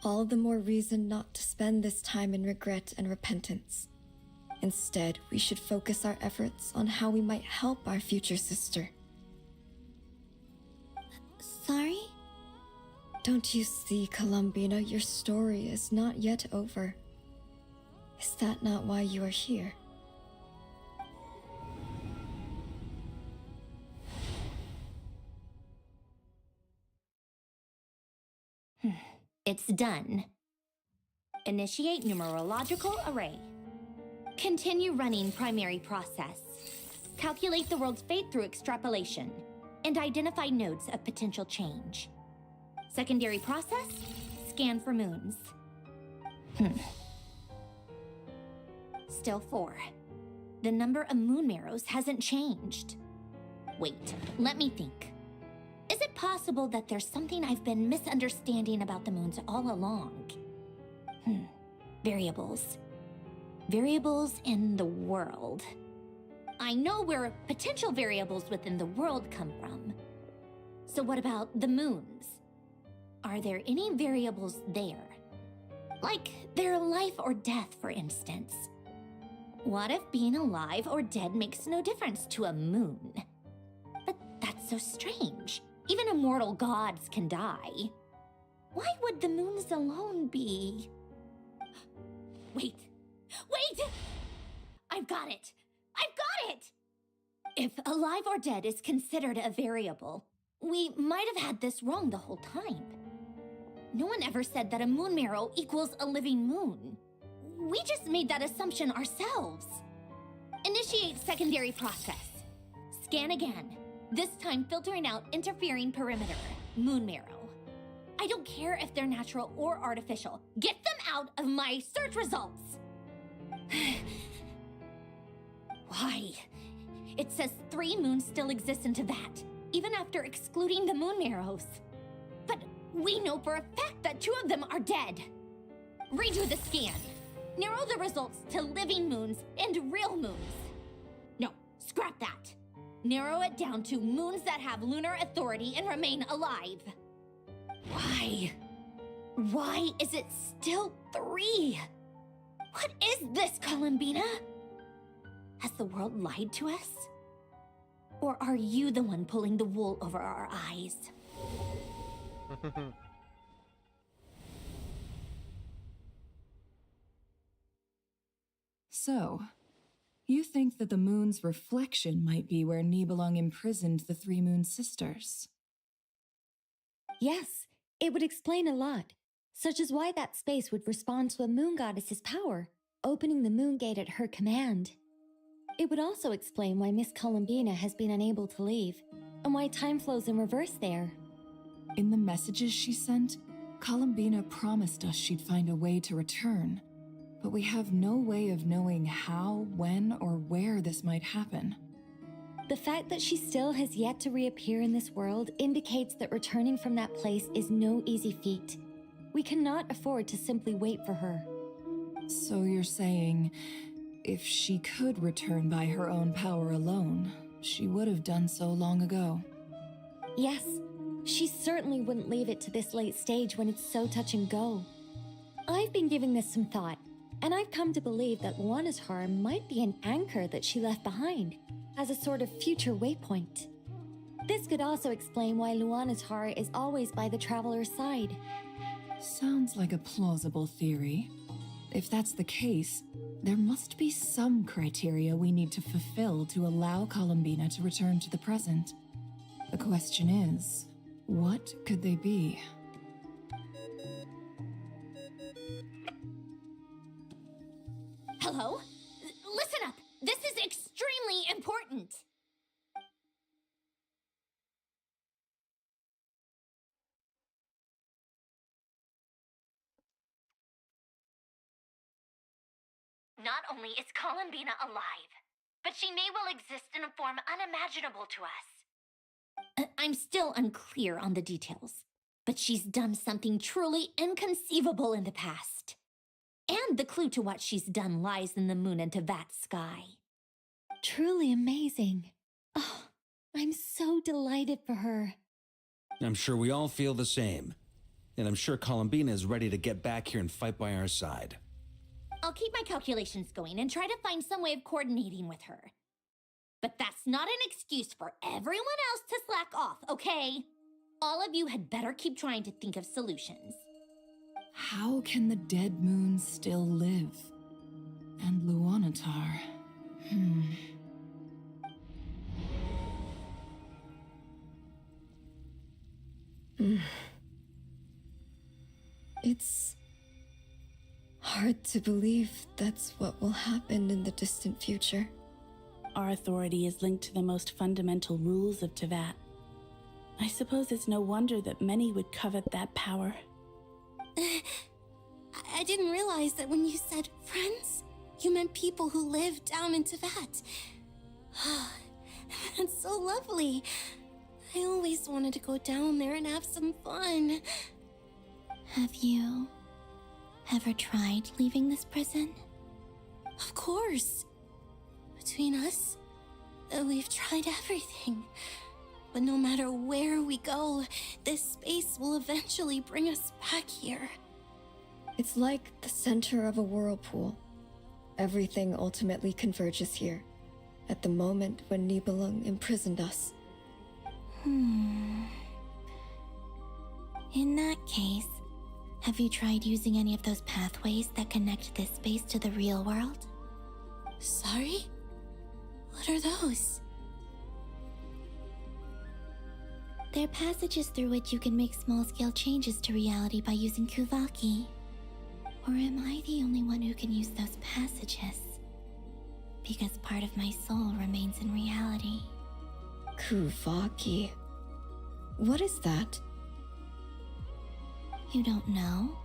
All the more reason not to spend this time in regret and repentance. Instead, we should focus our efforts on how we might help our future sister. Sorry? Don't you see, Columbina, your story is not yet over. Is that not why you are here? It's done. Initiate numerological array. Continue running primary process. Calculate the world's fate through extrapolation. And identify nodes of potential change. Secondary process, scan for moons. Still 4. The number of moon marrows hasn't changed. Wait, let me think. Is it possible that there's something I've been misunderstanding about the moons all along? Variables. Variables in the world. I know where potential variables within the world come from. So what about the moons? Are there any variables there? Like their life or death, for instance. What if being alive or dead makes no difference to a moon? But that's so strange. Even immortal gods can die. Why would the moons alone be? Wait! I've got it! If alive or dead is considered a variable, we might have had this wrong the whole time. No one ever said that a moon marrow equals a living moon. We just made that assumption ourselves. Initiate secondary process. Scan again. This time filtering out interfering perimeter, moon marrow. I don't care if they're natural or artificial. Get them out of my search results! Why? It says 3 moons still exist in Teyvat. even after excluding the moon marrows. But we know for a fact that 2 of them are dead. Redo the scan. Narrow the results to living moons and real moons. No, scrap that. Narrow it down to moons that have lunar authority and remain alive. Why? Why is it still 3? What is this, Columbina? Has the world lied to us? Or are you the one pulling the wool over our eyes? So, you think that the moon's reflection might be where Nibelung imprisoned the 3 moon sisters? Yes, it would explain a lot, such as why that space would respond to a moon goddess's power, opening the moon gate at her command. It would also explain why Miss Columbina has been unable to leave, and why time flows in reverse there. In the messages she sent, Columbina promised us she'd find a way to return, but we have no way of knowing how, when, or where this might happen. The fact that she still has yet to reappear in this world indicates that returning from that place is no easy feat. We cannot afford to simply wait for her. So you're saying, if she could return by her own power alone, she would have done so long ago? Yes, she certainly wouldn't leave it to this late stage when it's so touch and go. I've been giving this some thought, and I've come to believe that Luana's Har might be an anchor that she left behind, as a sort of future waypoint. This could also explain why Luana's Har is always by the traveler's side. Sounds like a plausible theory. If that's the case, there must be some criteria we need to fulfill to allow Columbina to return to the present. The question is, what could they be? Hello? Listen up! This is extremely important! Not only is Columbina alive, but she may well exist in a form unimaginable to us. I'm still unclear on the details, but she's done something truly inconceivable in the past. And the clue to what she's done lies in the moon and Tevat's sky. Truly amazing. Oh, I'm so delighted for her. I'm sure we all feel the same. And I'm sure Columbina is ready to get back here and fight by our side. I'll keep my calculations going and try to find some way of coordinating with her. But that's not an excuse for everyone else to slack off, okay? All of you had better keep trying to think of solutions. How can the dead moon still live? And Luanatar... It's hard to believe that's what will happen in the distant future. Our authority is linked to the most fundamental rules of Tevat. I suppose it's no wonder that many would covet that power. I didn't realize that when you said friends, you meant people who live down in Tevat. That's so lovely. I always wanted to go down there and have some fun. Have you ever tried leaving this prison? Of course. Between us, we've tried everything. But no matter where we go, this space will eventually bring us back here. It's like the center of a whirlpool. Everything ultimately converges here, at the moment when Nibelung imprisoned us. In that case, have you tried using any of those pathways that connect this space to the real world? Sorry? What are those? They're passages through which you can make small-scale changes to reality by using Kuvaki. Or am I the only one who can use those passages? Because part of my soul remains in reality. Kuvaki. What is that? You don't know?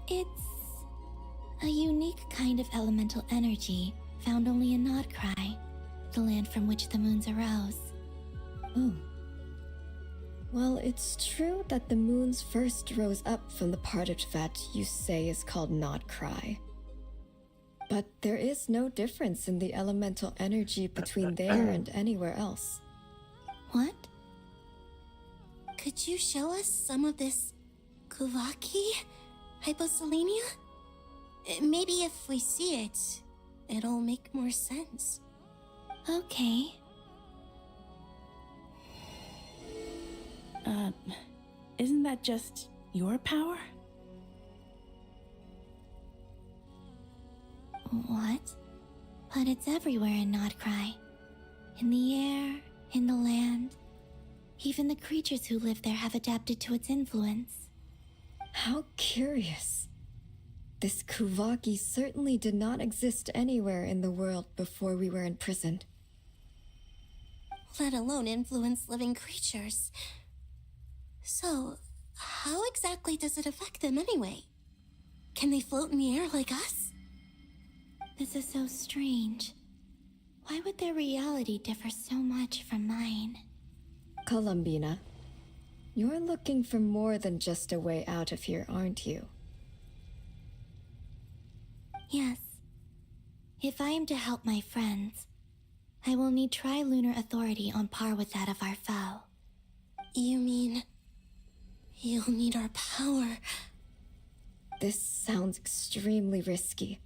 It's a unique kind of elemental energy found only in Nodcry, the land from which the moons arose. Oh, Well, it's true that the moons first rose up from the part of Tibet you say is called Not Cry. But there is no difference in the elemental energy between there and anywhere else. What? Could you show us some of this Kuvaki hyposelenia? Maybe if we see it, it'll make more sense. Okay. Isn't that just your power? What? But it's everywhere in Nodcry. In the air, in the land. Even the creatures who live there have adapted to its influence. How curious. This Kuvaki certainly did not exist anywhere in the world before we were imprisoned. Let alone influence living creatures. So, how exactly does it affect them anyway? Can they float in the air like us? This is so strange. Why would their reality differ so much from mine? Columbina, you're looking for more than just a way out of here, aren't you? Yes. If I am to help my friends, I will need tri-lunar authority on par with that of our foe. You mean... you'll need our power? This sounds extremely risky.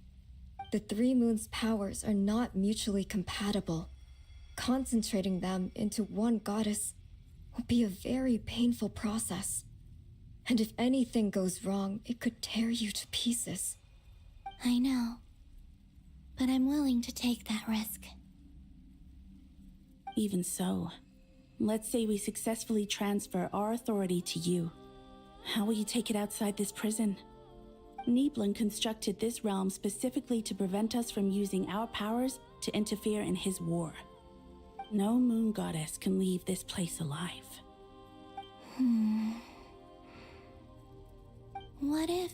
The three moons' powers are not mutually compatible. Concentrating them into one goddess will be a very painful process. And if anything goes wrong, it could tear you to pieces. I know. But I'm willing to take that risk. Even so, let's say we successfully transfer our authority to you. How will you take it outside this prison? Neuvilette constructed this realm specifically to prevent us from using our powers to interfere in his war. No moon goddess can leave this place alive. What if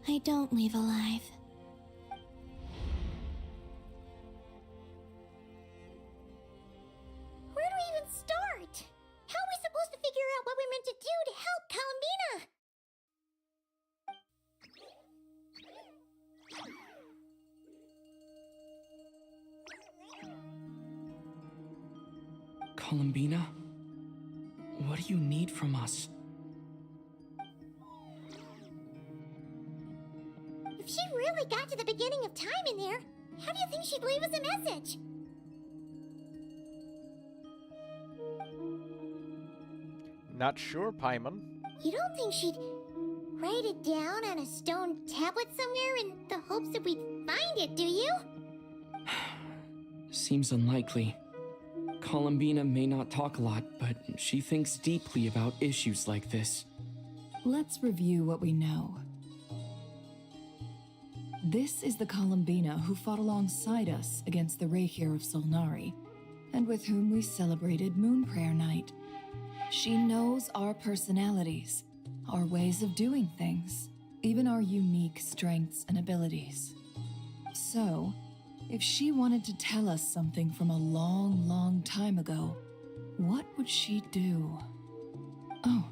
I don't leave alive? Where do we even start? How are we supposed to figure out what we're meant to do to help Columbina? Columbina? What do you need from us? If she really got to the beginning of time in there, how do you think she'd leave us a message? Not sure, Paimon. You don't think she'd write it down on a stone tablet somewhere in the hopes that we'd find it, do you? Seems unlikely. Columbina may not talk a lot, but she thinks deeply about issues like this. Let's review what we know. This is the Columbina who fought alongside us against the Reikir of Solnari, and with whom we celebrated Moon Prayer Night. She knows our personalities, our ways of doing things, even our unique strengths and abilities. So, if she wanted to tell us something from a long, long time ago, what would she do? Oh.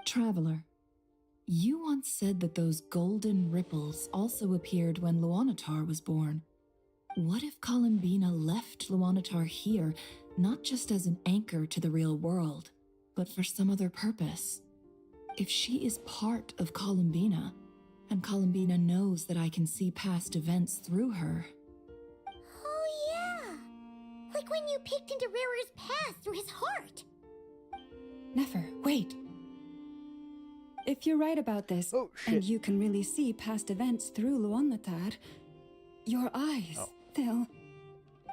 Traveler, you once said that those golden ripples also appeared when Luanatar was born. What if Columbina left Luanatar here, not just as an anchor to the real world, but for some other purpose? If she is part of Columbina, and Columbina knows that I can see past events through her... Oh yeah! Like when you peeked into Rarer's past through his heart! Nefer, wait! If you're right about this, and you can really see past events through Luanatar, your eyes... They'll...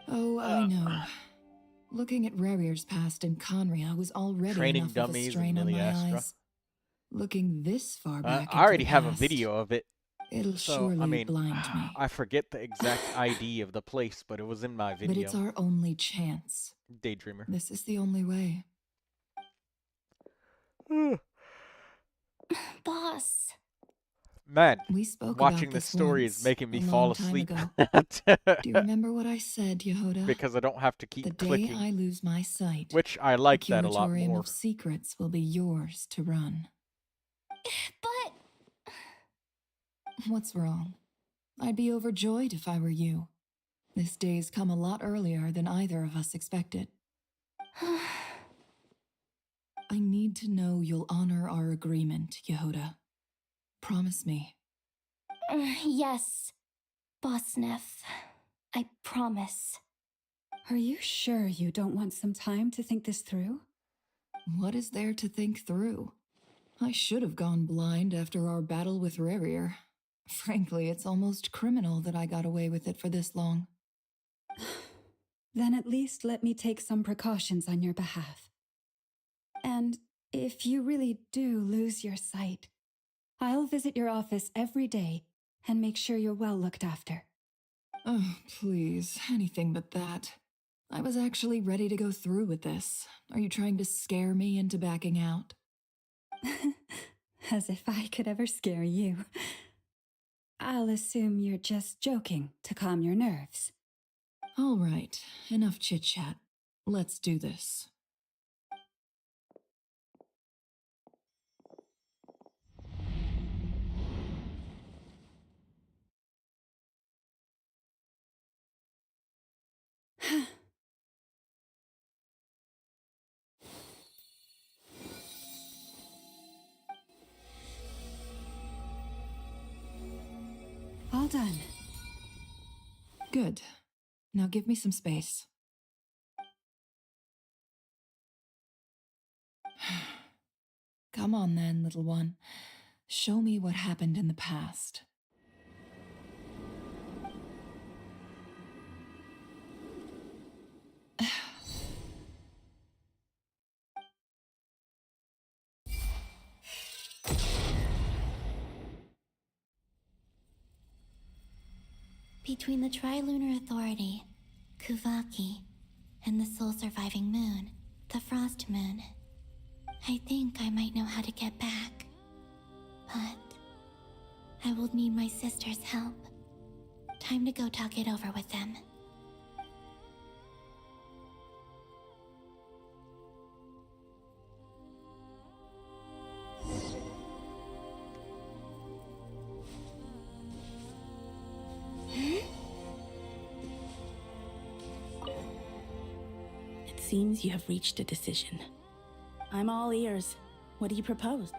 Oh, I know. Looking at Rarier's past in Conria was already Training enough dummies of a strain and on my Miliastra. eyes. Looking this far back I already into the have a past, video of it. It'll So, surely I mean, blind me. I forget the exact ID of the place, but it was in my video. But it's our only chance. Daydreamer. This is the only way. Boss. Man, We spoke watching about this this story once, is making me a fall long time asleep. ago. Do you remember what I said, Yehoda? Because I don't have to keep the clicking. day I lose my sight, which I like the that a lot Curatorium more. of Secrets will be yours to run. But... What's wrong? I'd be overjoyed if I were you. This day's come a lot earlier than either of us expected. I need to know you'll honor our agreement, Yehoda. Promise me. Yes, Boss Neff. I promise. Are you sure you don't want some time to think this through? What is there to think through? I should have gone blind after our battle with Rarier. Frankly, it's almost criminal that I got away with it for this long. Then at least let me take some precautions on your behalf. And if you really do lose your sight, I'll visit your office every day and make sure you're well looked after. Oh, please, anything but that. I was actually ready to go through with this. Are you trying to scare me into backing out? As if I could ever scare you. I'll assume you're just joking to calm your nerves. All right, enough chit-chat. Let's do this. All done. Good. Now give me some space. Come on then, little one. Show me what happened in the past. Between the Trilunar Authority, Kuvaki, and the sole-surviving moon, the Frost Moon, I think I might know how to get back. But I will need my sister's help. Time to go talk it over with them. It seems you have reached a decision. I'm all ears. What do you propose?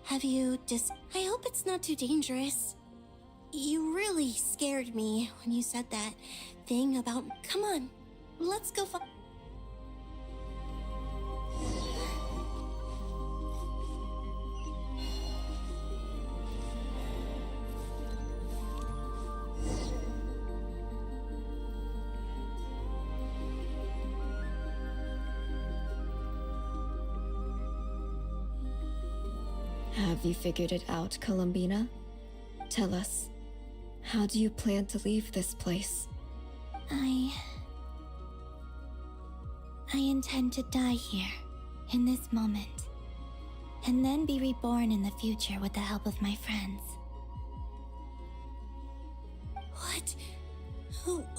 Have you I hope it's not too dangerous. You really scared me when you said that thing about... Come on, let's go Have you figured it out, Columbina? Tell us, how do you plan to leave this place? I intend to die here, in this moment, and then be reborn in the future with the help of my friends.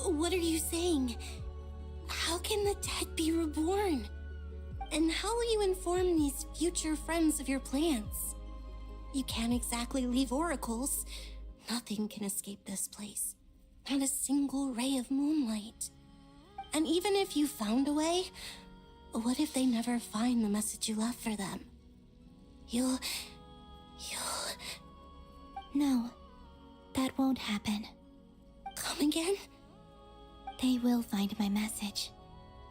What are you saying? How can the dead be reborn? And how will you inform these future friends of your plans? You can't exactly leave oracles. Nothing can escape this place. Not a single ray of moonlight. And even if you found a way, what if they never find the message you left for them? You'll... No, that won't happen. Come again? They will find my message.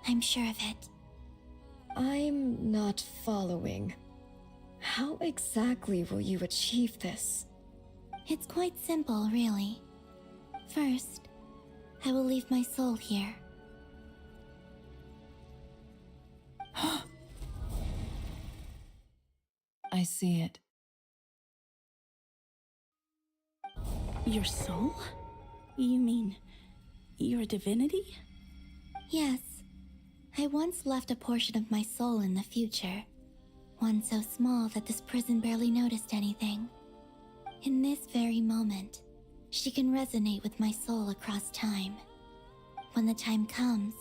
I'm sure of it. I'm not following. How exactly will you achieve this? It's quite simple, really. First, I will leave my soul here. I see it. Your soul? You mean your divinity? Yes. I once left a portion of my soul in the future. One so small that this prison barely noticed anything. In this very moment, she can resonate with my soul across time. When the time comes,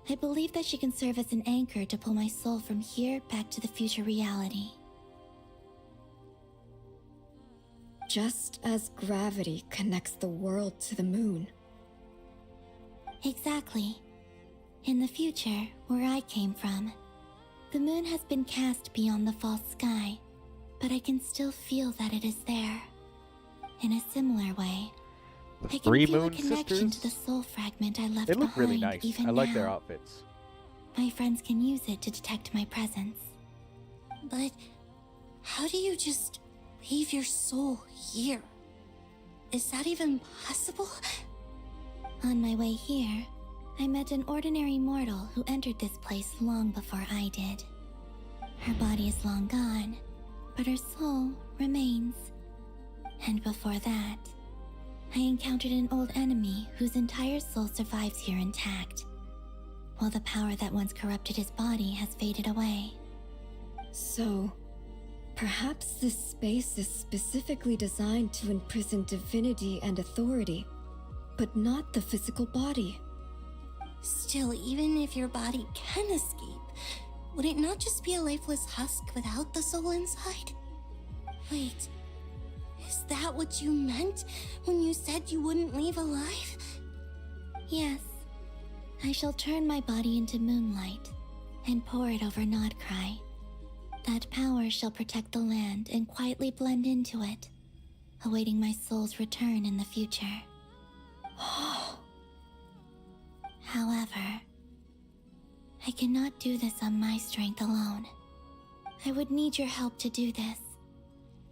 I believe that she can serve as an anchor to pull my soul from here back to the future reality. Just as gravity connects the world to the moon. Exactly. In the future, where I came from, the moon has been cast beyond the false sky, but I can still feel that it is there. In a similar way, I can feel a connection to the soul fragment I left behind. They look really nice. Even I like now. their outfits. My friends can use it to detect my presence. But how do you just leave your soul here? Is that even possible? On my way here, I met an ordinary mortal who entered this place long before I did. Her body is long gone, but her soul remains. And before that, I encountered an old enemy whose entire soul survives here intact, while the power that once corrupted his body has faded away. So, perhaps this space is specifically designed to imprison divinity and authority, but not the physical body. Still, even if your body can escape, would it not just be a lifeless husk without the soul inside? Wait, is that what you meant when you said you wouldn't leave alive? Yes. I shall turn my body into moonlight and pour it over Nodcry. That power shall protect the land and quietly blend into it, awaiting my soul's return in the future. However, I cannot do this on my strength alone. I would need your help to do this,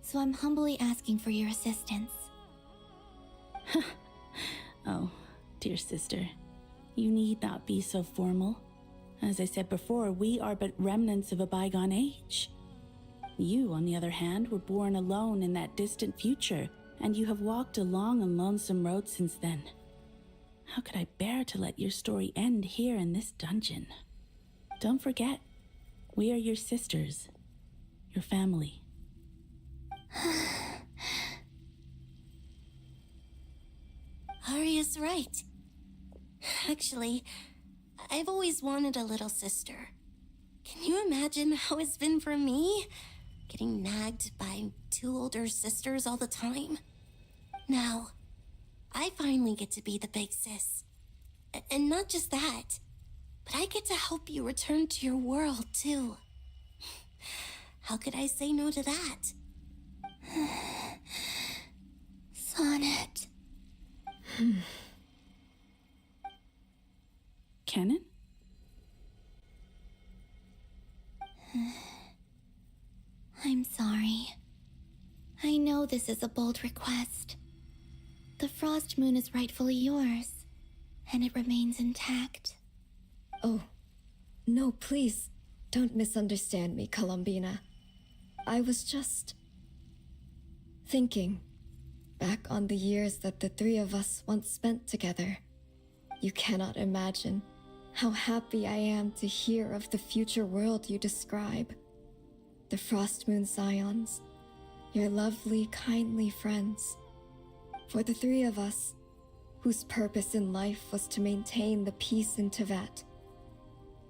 so I'm humbly asking for your assistance. Oh, dear sister, you need not be so formal. As I said before, we are but remnants of a bygone age. You, on the other hand, were born alone in that distant future, and you have walked a long and lonesome road since then. How could I bear to let your story end here in this dungeon? Don't forget, we are your sisters, your family. Arya's right. Actually, I've always wanted a little sister. Can you imagine how it's been for me? Getting nagged by two older sisters all the time. Now, I finally get to be the big sis. And not just that, but I get to help you return to your world, too. How could I say no to that? Sonnet. Canon? I'm sorry. I know this is a bold request. The Frost Moon is rightfully yours, and it remains intact. Oh, no, please, don't misunderstand me, Columbina. I was just thinking back on the years that the three of us once spent together. You cannot imagine how happy I am to hear of the future world you describe. The Frost Moon Scions, your lovely, kindly friends. For the three of us, whose purpose in life was to maintain the peace in Teyvat,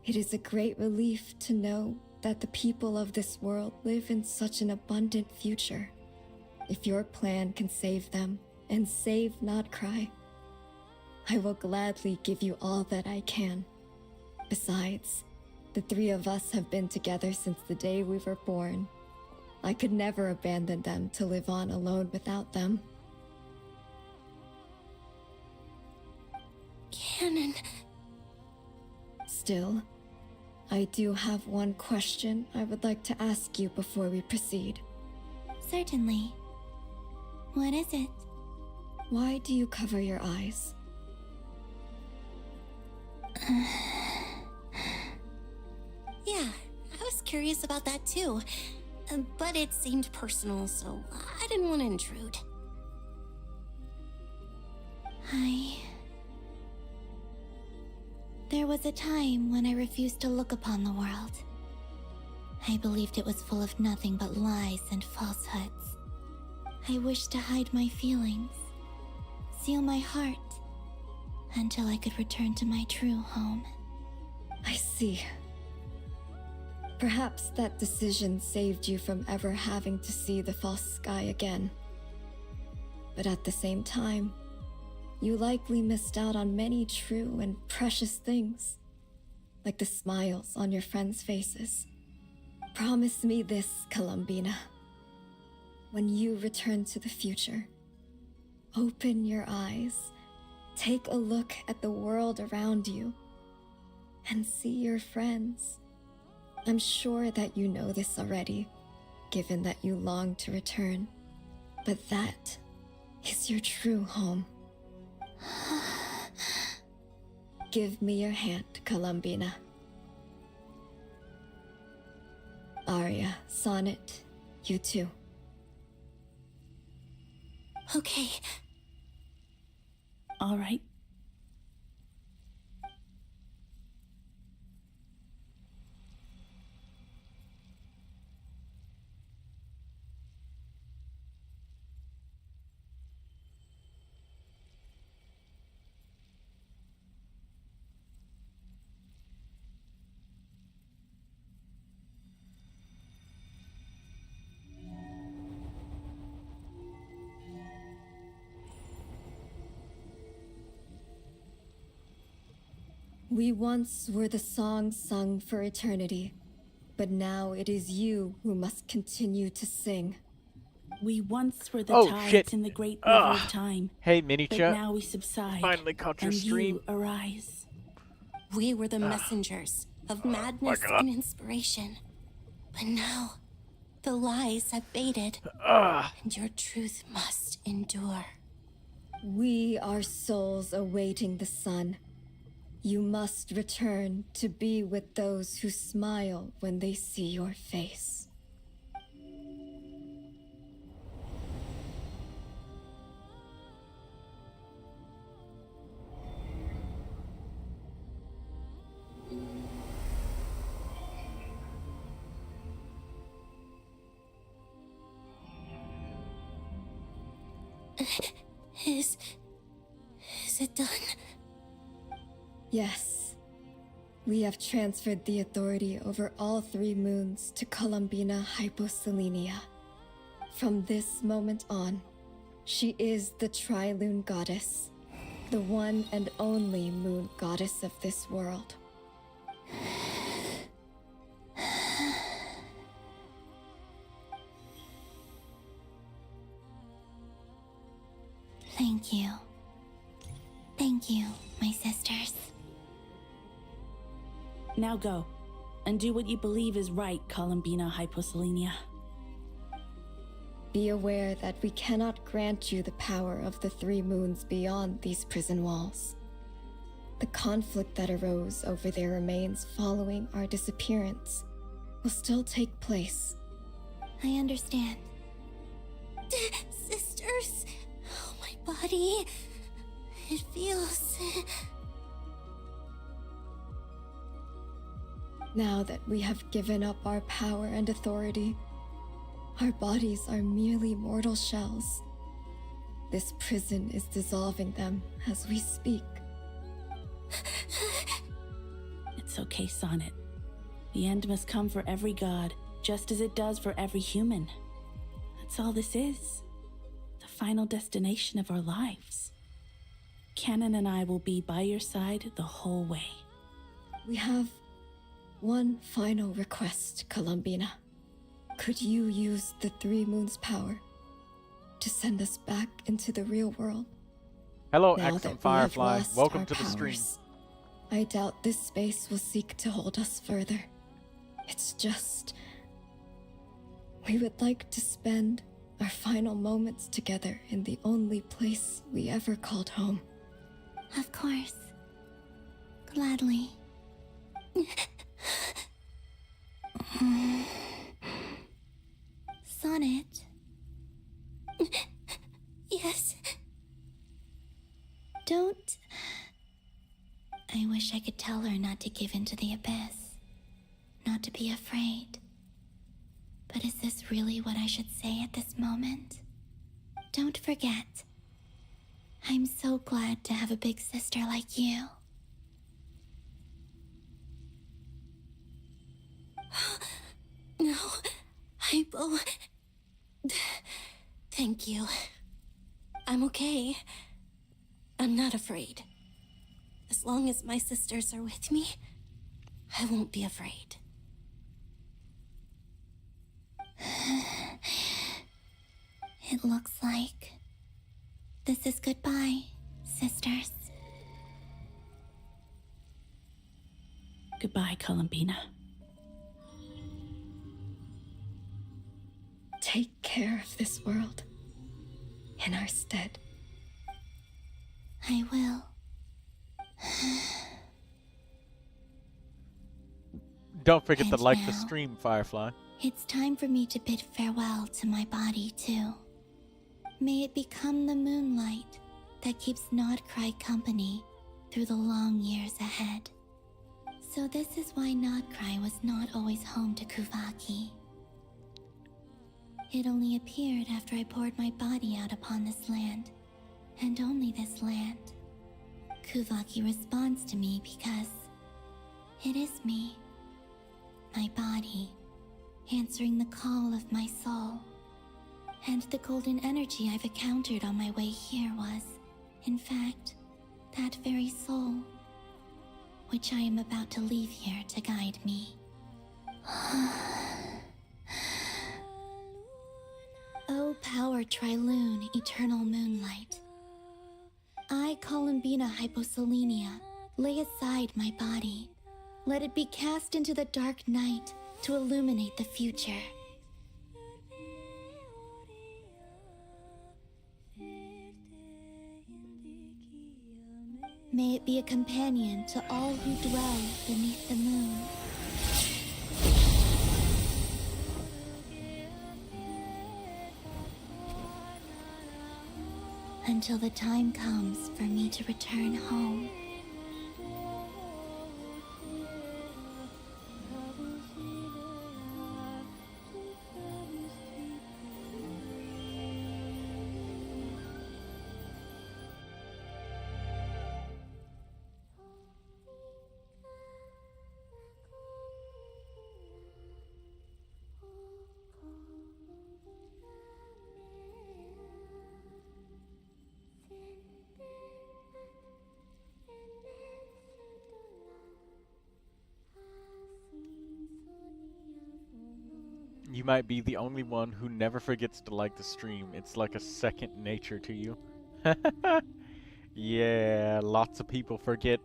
it is a great relief to know that the people of this world live in such an abundant future. If your plan can save them and save Nodcry, I will gladly give you all that I can. Besides, the three of us have been together since the day we were born. I could never abandon them to live on alone without them. Canon. Still, I do have one question I would like to ask you before we proceed. Certainly. What is it? Why do you cover your eyes? Yeah, I was curious about that too. But it seemed personal, so I didn't want to intrude. There was a time when I refused to look upon the world. I believed it was full of nothing but lies and falsehoods. I wished to hide my feelings, seal my heart, until I could return to my true home. I see. Perhaps that decision saved you from ever having to see the false sky again. But at the same time, you likely missed out on many true and precious things, like the smiles on your friends' faces. Promise me this, Columbina. When you return to the future, open your eyes, take a look at the world around you, and see your friends. I'm sure that you know this already, given that you long to return, but that is your true home. Give me your hand, Columbina. Arya, Sonnet, you too. Okay. All right. We once were the song sung for eternity, but now it is you who must continue to sing. We once were the tides in the great river of time. Hey, mini but chat. now we subside. Finally caught your and stream. You arise. We were the messengers of madness and inspiration. But now, the lies have faded, and your truth must endure. We are souls awaiting the sun. You must return to be with those who smile when they see your face. Is it done? Yes. We have transferred the authority over all 3 moons to Columbina Hyposelenia. From this moment on, she is the Tri-Lune Goddess, the one and only moon goddess of this world. Thank you. Thank you, my sisters. Now go, and do what you believe is right, Columbina Hyposelenia. Be aware that we cannot grant you the power of the 3 moons beyond these prison walls. The conflict that arose over their remains following our disappearance will still take place. I understand. Sisters, oh, my body, it feels... Now that we have given up our power and authority, our bodies are merely mortal shells. This prison is dissolving them as we speak. It's okay, Sonnet. The end must come for every god, just as it does for every human. That's all this is. The final destination of our lives. Canon and I will be by your side the whole way. We have one final request, Columbina. Could you use the 3 moons' power to send us back into the real world? Hello, now Exum Firefly. Welcome to the stream. I doubt this space will seek to hold us further. It's just... we would like to spend our final moments together in the only place we ever called home. Of course. Gladly. Sonnet? Yes? Don't I wish I could tell her not to give in to the abyss, not to be afraid. But is this really what I should say at this moment? Don't forget, I'm so glad to have a big sister like you. No, Hypo. Thank you. I'm okay. I'm not afraid. As long as my sisters are with me, I won't be afraid. It looks like this is goodbye, sisters. Goodbye, Columbina. Take care of this world in our stead. I will. Don't forget to And like now, the stream, Firefly. It's time for me to bid farewell to my body, too. May it become the moonlight that keeps Nodcry company through the long years ahead. So this is why Nodcry was not always home to Kuvaki. It only appeared after I poured my body out upon this land, and only this land. Kuvaki responds to me because it is me, my body, answering the call of my soul. And the golden energy I've encountered on my way here was, in fact, that very soul, which I am about to leave here to guide me. O power Triloon, eternal moonlight. I, Columbina Hyposelenia, lay aside my body. Let it be cast into the dark night to illuminate the future. May it be a companion to all who dwell beneath the moon. Until the time comes for me to return home. You might be the only one who never forgets to like the stream. It's like a second nature to you. Yeah, lots of people forget.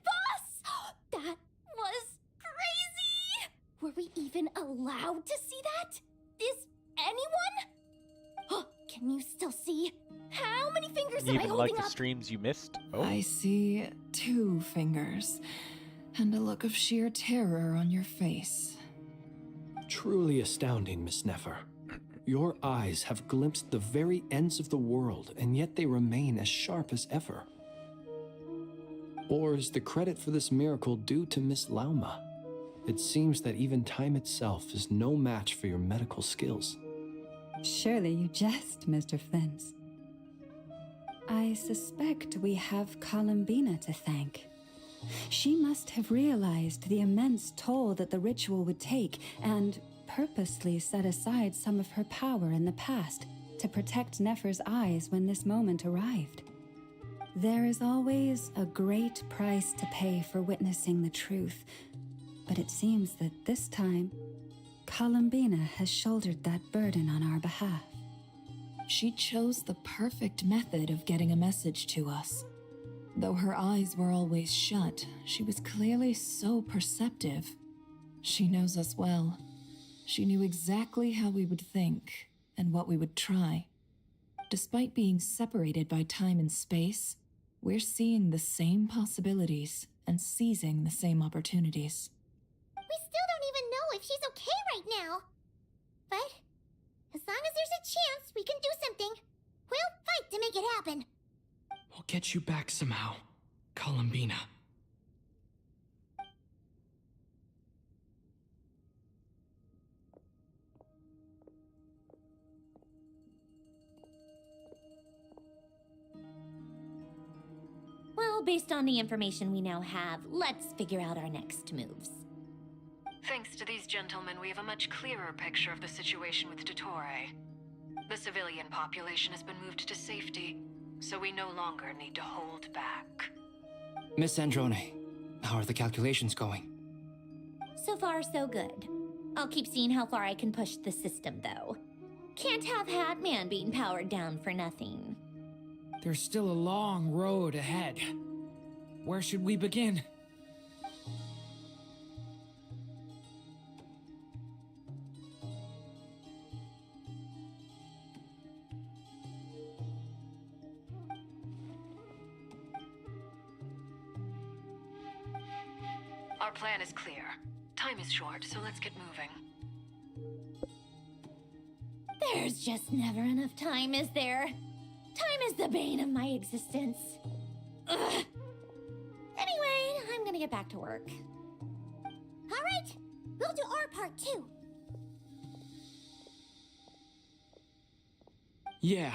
Boss! That was crazy! Were we even allowed to see that? Is anyone? Oh, can you still see? How many fingers am I Even holding like the up? streams you missed? Oh. I see 2 fingers, and a look of sheer terror on your face. Truly astounding, Miss Nefer. Your eyes have glimpsed the very ends of the world, and yet they remain as sharp as ever. Or is the credit for this miracle due to Miss Lauma? It seems that even time itself is no match for your medical skills. Surely you jest, Mr. Flintz. I suspect we have Columbina to thank. She must have realized the immense toll that the ritual would take and purposely set aside some of her power in the past to protect Nefer's eyes when this moment arrived. There is always a great price to pay for witnessing the truth, but it seems that this time, Columbina has shouldered that burden on our behalf. She chose the perfect method of getting a message to us. Though her eyes were always shut, she was clearly so perceptive. She knows us well. She knew exactly how we would think and what we would try. Despite being separated by time and space, we're seeing the same possibilities and seizing the same opportunities. We still don't even know if she's okay right now. But as long as there's a chance we can do something, we'll fight to make it happen. We'll get you back somehow, Columbina. Well, based on the information we now have, let's figure out our next moves. Thanks to these gentlemen, we have a much clearer picture of the situation with Dottore. The civilian population has been moved to safety, so we no longer need to hold back. Miss Androne, how are the calculations going? So far, so good. I'll keep seeing how far I can push the system, though. Can't have Hatman being powered down for nothing. There's still a long road ahead. Where should we begin? Our plan is clear. Time is short, so let's get moving. There's just never enough time, is there? Time is the bane of my existence. Ugh. Anyway, I'm gonna get back to work. All right, we'll do our part too. Yeah.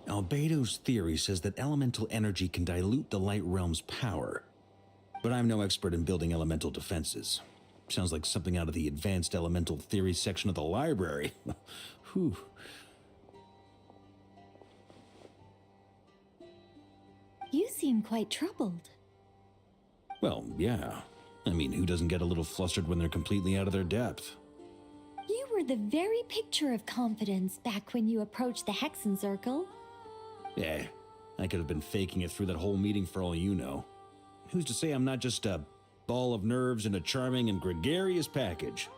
Albedo's theory says that elemental energy can dilute the light realm's power. But I'm no expert in building elemental defenses. Sounds like something out of the advanced elemental theory section of the library. Whew. You seem quite troubled. Well, yeah. I mean, who doesn't get a little flustered when they're completely out of their depth? You were the very picture of confidence back when you approached the Hexen Circle. Yeah, I could have been faking it through that whole meeting for all you know. Who's to say I'm not just a ball of nerves in a charming and gregarious package?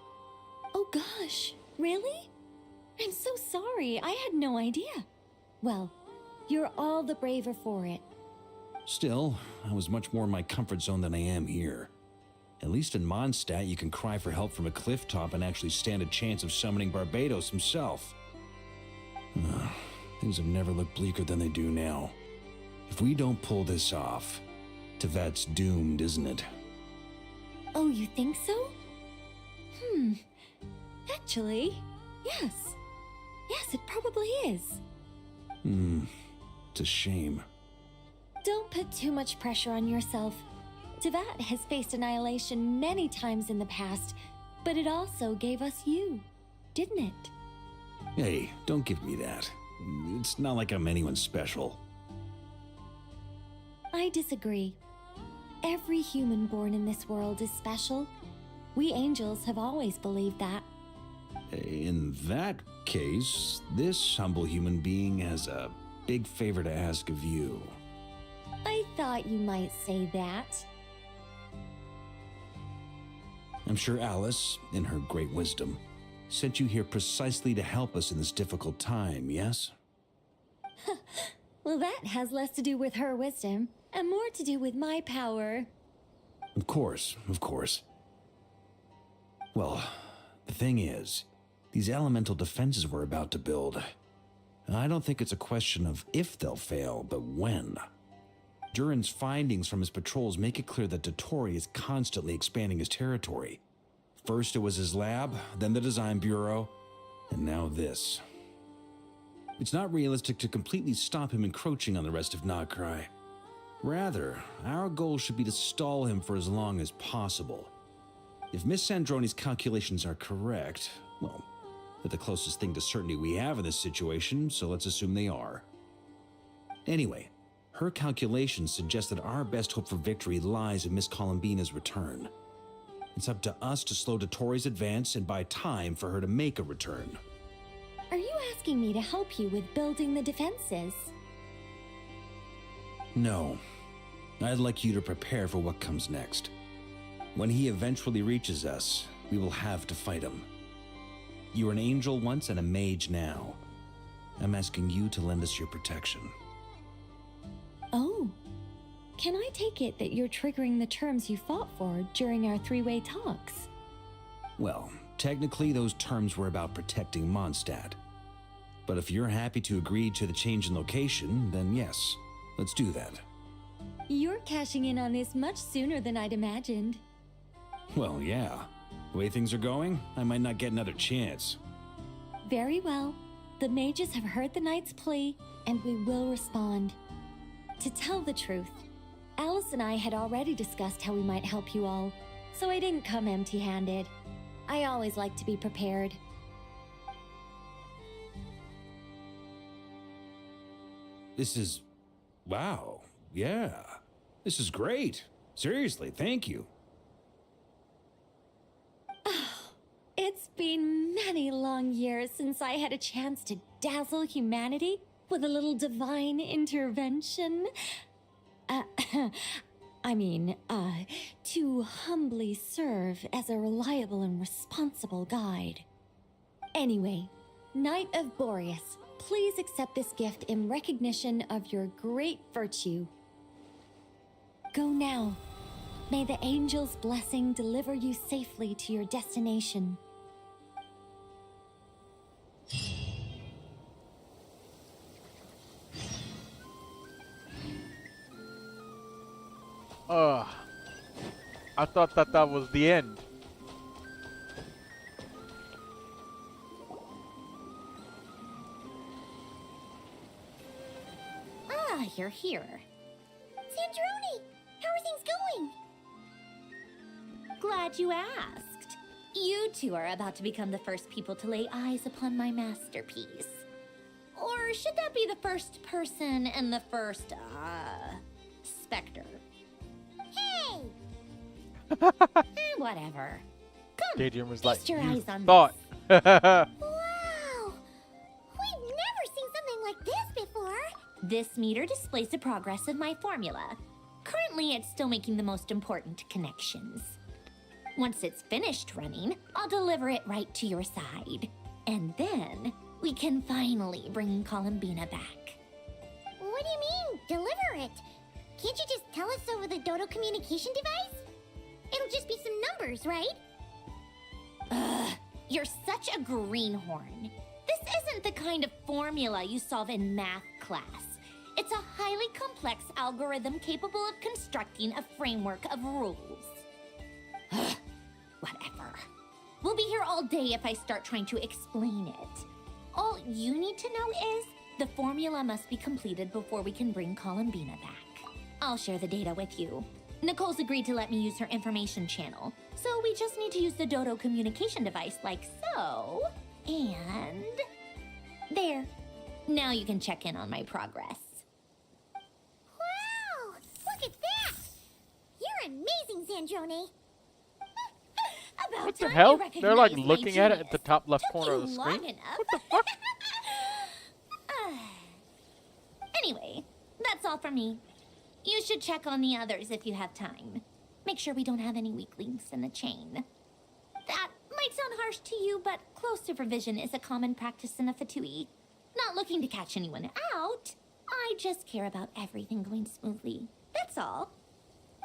Oh gosh, really? I'm so sorry, I had no idea. Well, you're all the braver for it. Still, I was much more in my comfort zone than I am here. At least in Mondstadt, you can cry for help from a cliff top and actually stand a chance of summoning Barbados himself. Things have never looked bleaker than they do now. If we don't pull this off, Tevat's doomed, isn't it? Oh, you think so? Actually, yes. Yes, it probably is. It's a shame. Don't put too much pressure on yourself. Tevat has faced annihilation many times in the past, but it also gave us you, didn't it? Hey, don't give me that. It's not like I'm anyone special. I disagree. Every human born in this world is special. We angels have always believed that. In that case, this humble human being has a big favor to ask of you. I thought you might say that. I'm sure Alice, in her great wisdom, sent you here precisely to help us in this difficult time, yes? Well, that has less to do with her wisdom and more to do with my power. Of course, of course. Well, the thing is, these elemental defenses we're about to build, I don't think it's a question of if they'll fail, but when. Durin's findings from his patrols make it clear that Dottore is constantly expanding his territory. First it was his lab, then the design bureau, and now this. It's not realistic to completely stop him encroaching on the rest of Naucrai. Rather, our goal should be to stall him for as long as possible. If Miss Sandroni's calculations are correct, well, they're the closest thing to certainty we have in this situation, so let's assume they are. Anyway, her calculations suggest that our best hope for victory lies in Miss Columbina's return. It's up to us to slow Dottoro's advance and buy time for her to make a return. Are you asking me to help you with building the defenses? No. I'd like you to prepare for what comes next. When he eventually reaches us, we will have to fight him. You were an angel once and a mage now. I'm asking you to lend us your protection. Oh. Can I take it that you're triggering the terms you fought for during our three-way talks? Well, technically those terms were about protecting Mondstadt. But if you're happy to agree to the change in location, then yes, let's do that. You're cashing in on this much sooner than I'd imagined. Well, yeah. The way things are going, I might not get another chance. Very well. The mages have heard the knight's plea, and we will respond. To tell the truth, Alice and I had already discussed how we might help you all, so I didn't come empty-handed. I always like to be prepared. This is... wow. Yeah. This is great. Seriously, thank you. It's been many long years since I had a chance to dazzle humanity with a little divine intervention. To humbly serve as a reliable and responsible guide. Anyway, Knight of Boreas, please accept this gift in recognition of your great virtue. Go now. May the angel's blessing deliver you safely to your destination. I thought that was the end. Ah, you're here. Sandroni, how are things going? Glad you asked. You two are about to become the first people to lay eyes upon my masterpiece. Or should that be the first person and the first, specter? Hey! Whatever. Come, Daedrian was like, your you eyes on thought. Wow! We've never seen something like this before. This meter displays the progress of my formula. Currently, it's still making the most important connections. Once it's finished running, I'll deliver it right to your side. And then, we can finally bring Columbina back. What do you mean, deliver it? Can't you just tell us over the Dodo communication device? It'll just be some numbers, right? Ugh, you're such a greenhorn. This isn't the kind of formula you solve in math class. It's a highly complex algorithm capable of constructing a framework of rules. Ugh, whatever. We'll be here all day if I start trying to explain it. All you need to know is the formula must be completed before we can bring Columbina back. I'll share the data with you. Nicole's agreed to let me use her information channel, so we just need to use the Dodo communication device like so. And... there. Now you can check in on my progress. Wow! Look at that! You're amazing, Sandroni! What the hell? They're like looking at it at the top left corner of the screen. What the fuck? Anyway, that's all from me. You should check on the others if you have time. Make sure we don't have any weak links in the chain. That might sound harsh to you, but close supervision is a common practice in the Fatui. Not looking to catch anyone out. I just care about everything going smoothly. That's all.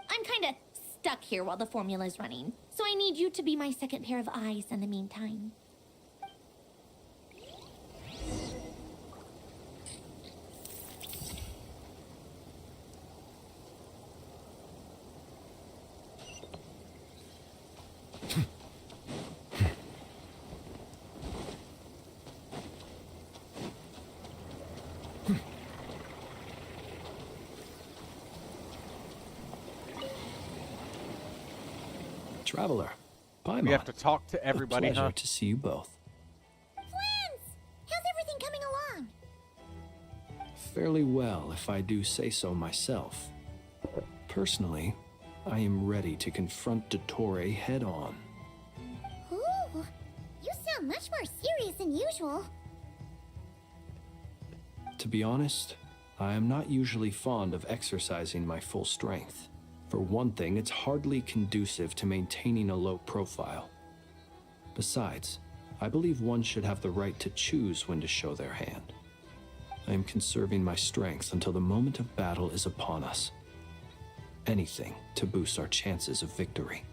I'm kinda stuck here while the formula's running, so I need you to be my second pair of eyes in the meantime. Traveler, Paimon. We have to talk to everybody, A pleasure huh? to see you both. Flans! How's everything coming along? Fairly well, if I do say so myself. Personally, I am ready to confront Dottore head-on. Ooh, you sound much more serious than usual. To be honest, I am not usually fond of exercising my full strength. For one thing, it's hardly conducive to maintaining a low profile. Besides, I believe one should have the right to choose when to show their hand. I am conserving my strength until the moment of battle is upon us. Anything to boost our chances of victory.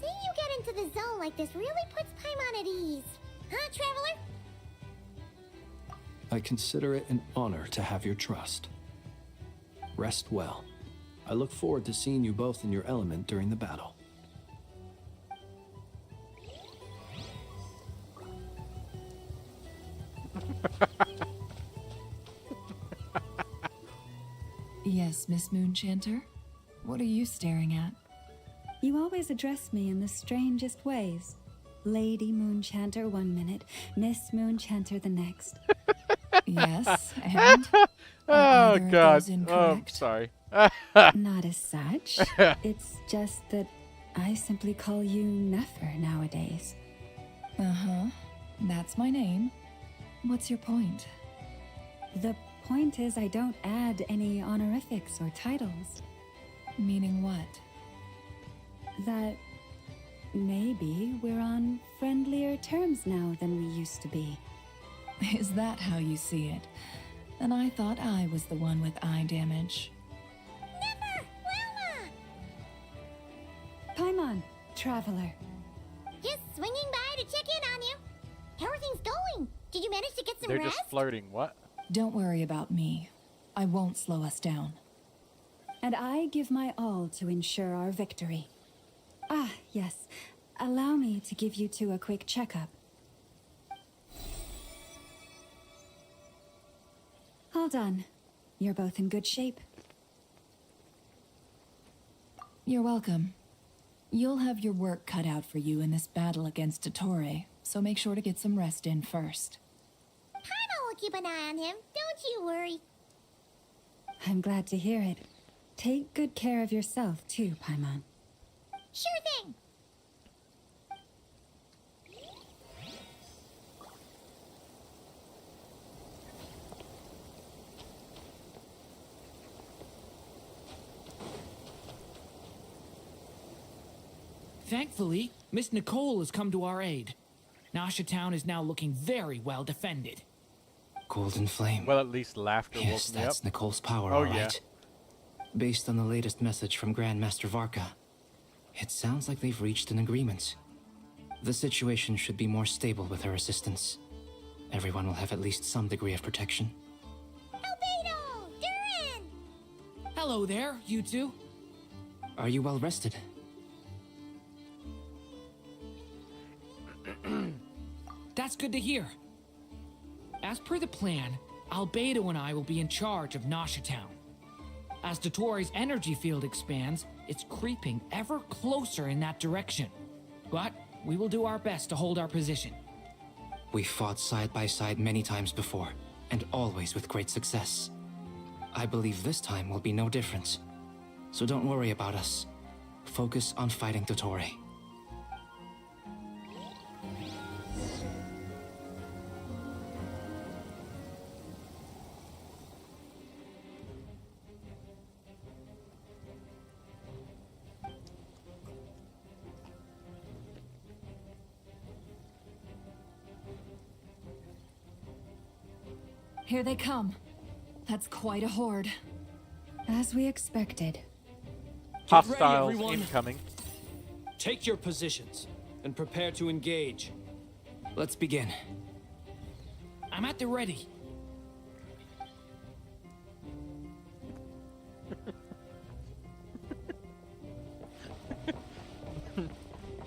Seeing you get into the zone like this really puts Paimon at ease. Huh, Traveler? I consider it an honor to have your trust. Rest well. I look forward to seeing you both in your element during the battle. Yes, Miss Moonchanter? What are you staring at? You always address me in the strangest ways. Lady Moonchanter 1 minute, Miss Moonchanter the next. Yes, and? Oh, God. Oh, sorry. Not as such. It's just that I simply call you Nefer nowadays. Uh-huh. That's my name. What's your point? The point is I don't add any honorifics or titles. Meaning what? That maybe we're on friendlier terms now than we used to be. Is that how you see it? And I thought I was the one with eye damage. Never! Lama! Paimon, Traveler. Just swinging by to check in on you. How are things going? Did you manage to get some They're rest? just flirting. What? Don't worry about me. I won't slow us down. And I give my all to ensure our victory. Ah, yes. Allow me to give you two a quick checkup. All done. You're both in good shape. You're welcome. You'll have your work cut out for you in this battle against Dottore, so make sure to get some rest in first. Paimon will keep an eye on him. Don't you worry. I'm glad to hear it. Take good care of yourself, too, Paimon. Sure thing. Thankfully, Miss Nicole has come to our aid. Nasha Town is now looking very well defended. Golden Flame. Well, at least laughter Yes, woke me up. that's Nicole's power, Oh, all yeah. right. Based on the latest message from Grandmaster Varka, it sounds like they've reached an agreement. The situation should be more stable with her assistance. Everyone will have at least some degree of protection. Albedo! Durin! Hello there, you two. Are you well rested? That's good to hear. As per the plan, Albedo and I will be in charge of Nasha Town. As Dottore's energy field expands, it's creeping ever closer in that direction. But we will do our best to hold our position. We fought side by side many times before, and always with great success. I believe this time will be no different. So don't worry about us. Focus on fighting Dottore. Here they come. That's quite a horde. As we expected. Hostiles incoming. Take your positions and prepare to engage. Let's begin. I'm at the ready.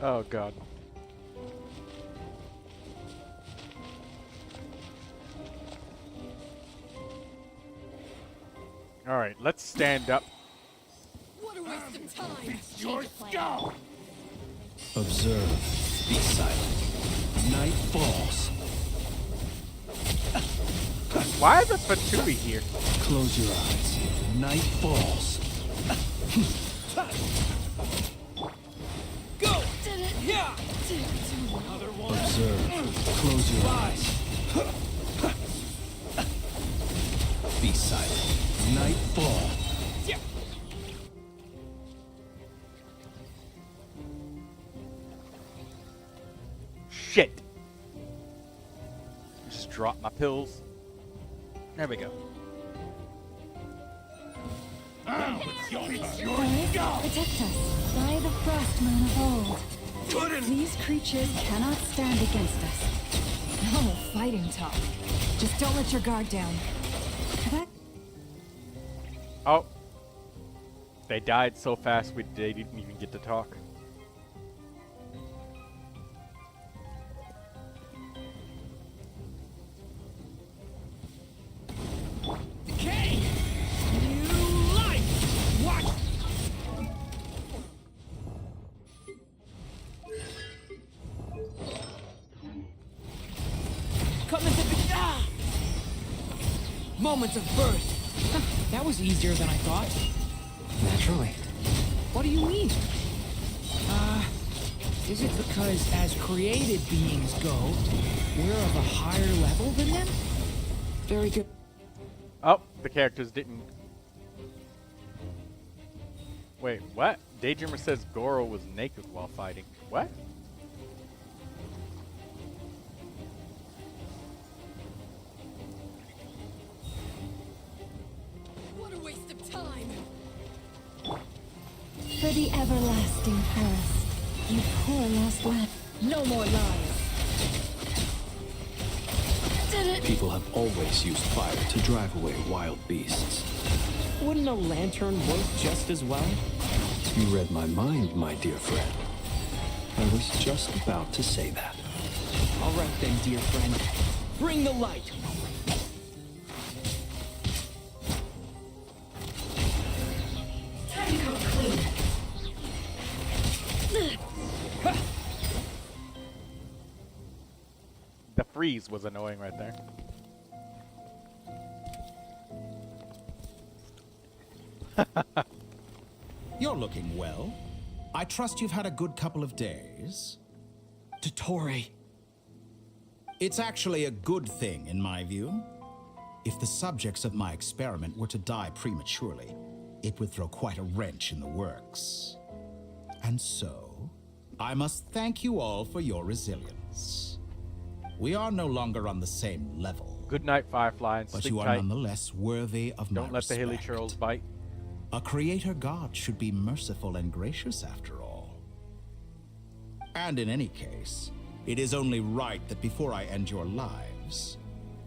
Oh, God. All right, let's stand up. What a waste of time! Your skull! Observe. Be silent. Night falls. Why is a Fatui here? Close your eyes. Night falls. Go! Yeah! Observe. Close your eyes. Be silent. Night falls. Shit. Just drop my pills. There we go. Protect us by the frost moon of old. These creatures cannot stand against us. No fighting talk. Just don't let your guard down. Oh. They died so fast they didn't even get to talk. Okay! New life! Watch! Coming to the... Ah! Moments of birth. That was easier than I thought. Naturally. What do you mean? Is it because as created beings go, we're of a higher level than them? Very good. Oh, the characters didn't... Wait, what? Daydreamer says Goro was naked while fighting. What? What a waste of time! For the everlasting forest, you poor lost lad. No more lies. People have always used fire to drive away wild beasts. Wouldn't a lantern work just as well? You read my mind, my dear friend. I was just about to say that. All right then, dear friend. Bring the light. Time to come clean. The freeze was annoying right there. You're looking well. I trust you've had a good couple of days. Dottore. It's actually a good thing, in my view. If the subjects of my experiment were to die prematurely, it would throw quite a wrench in the works. And so, I must thank you all for your resilience. We are no longer on the same level. Good night, Firefly, and but sleep you are tight. nonetheless worthy of my Don't let the hilly respect. churls bite. A creator god should be merciful and gracious after all. And in any case, it is only right that before I end your lives,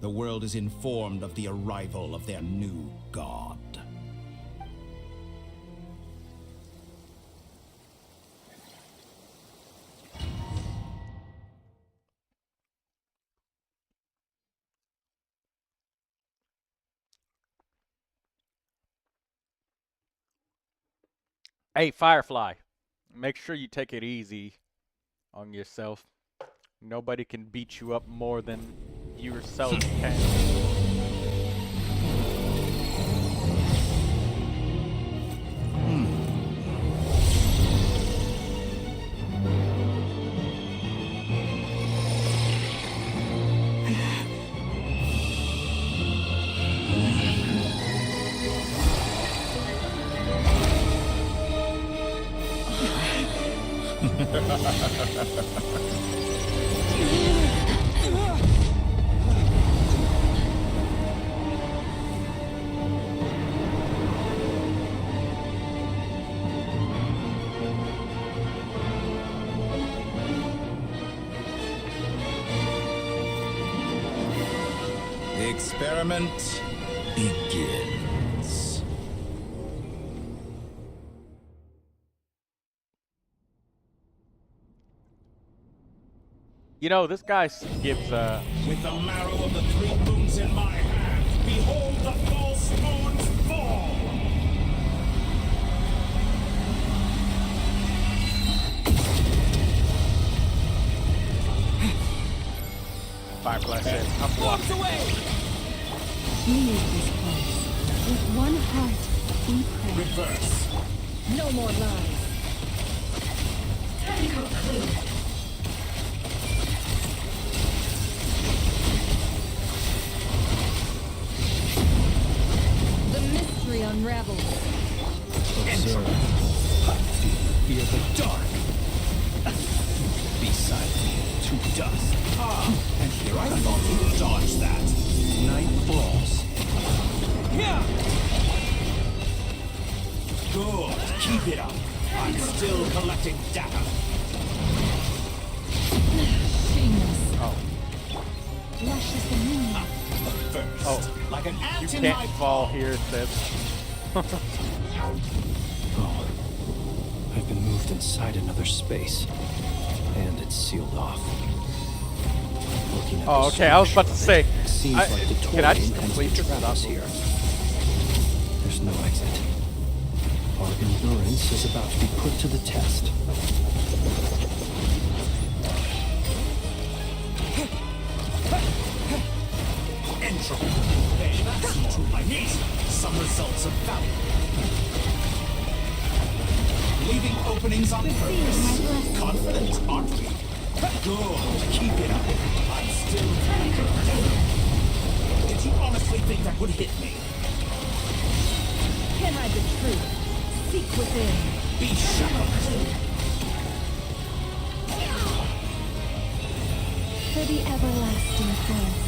the world is informed of the arrival of their new god. Hey, Firefly, make sure you take it easy on yourself. Nobody can beat you up more than you yourself can. The experiment begins. You know, this guy gives With the marrow of the 3 moons in my hand, behold the false moons fall! Firefly says, I'm walking. Leave this place. With one heart, we pray. Reverse. No more lies. The mystery unravels. Observe. I fear the dark. Beside me, to dust. And here I thought you'd dodge that. Night falls. Yeah. Good. Keep it up. I'm still collecting data. Shameless. Oh. Lush as the moon. First, Oh. like an ant You in can't my fall paw. here, it says. Oh, I've been moved inside another space, and it's sealed off. Looking at Oh, the okay, I was about to say. it seems like the Can I Torian just intends complete to this trap us stuff? here. There's no exit. Our endurance is about to be put to the test. Entropy. Hey, that's more to my knees. Some results of value. Leaving openings on purpose. Confident, aren't we? Good. Keep it up. I'm still down. Did you honestly think that would hit me? Can't hide the truth. Seek within. Be shackled. For the everlasting forest.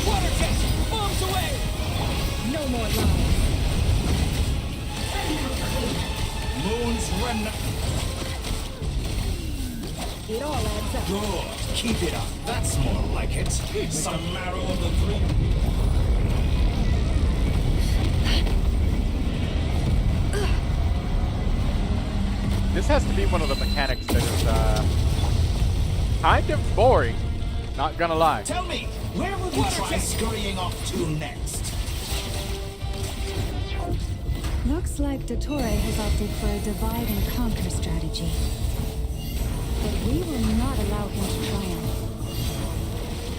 Water jet! Bombs away! No more lies. Moon's remnant. It all adds up. Good. Keep it up. That's more like it. Some marrow of the three. This has to be one of the mechanics that is kind of boring. Not gonna lie. Tell me, where would you try scurrying off to next? Looks like Dottore has opted for a divide and conquer strategy. But we will not allow him to triumph.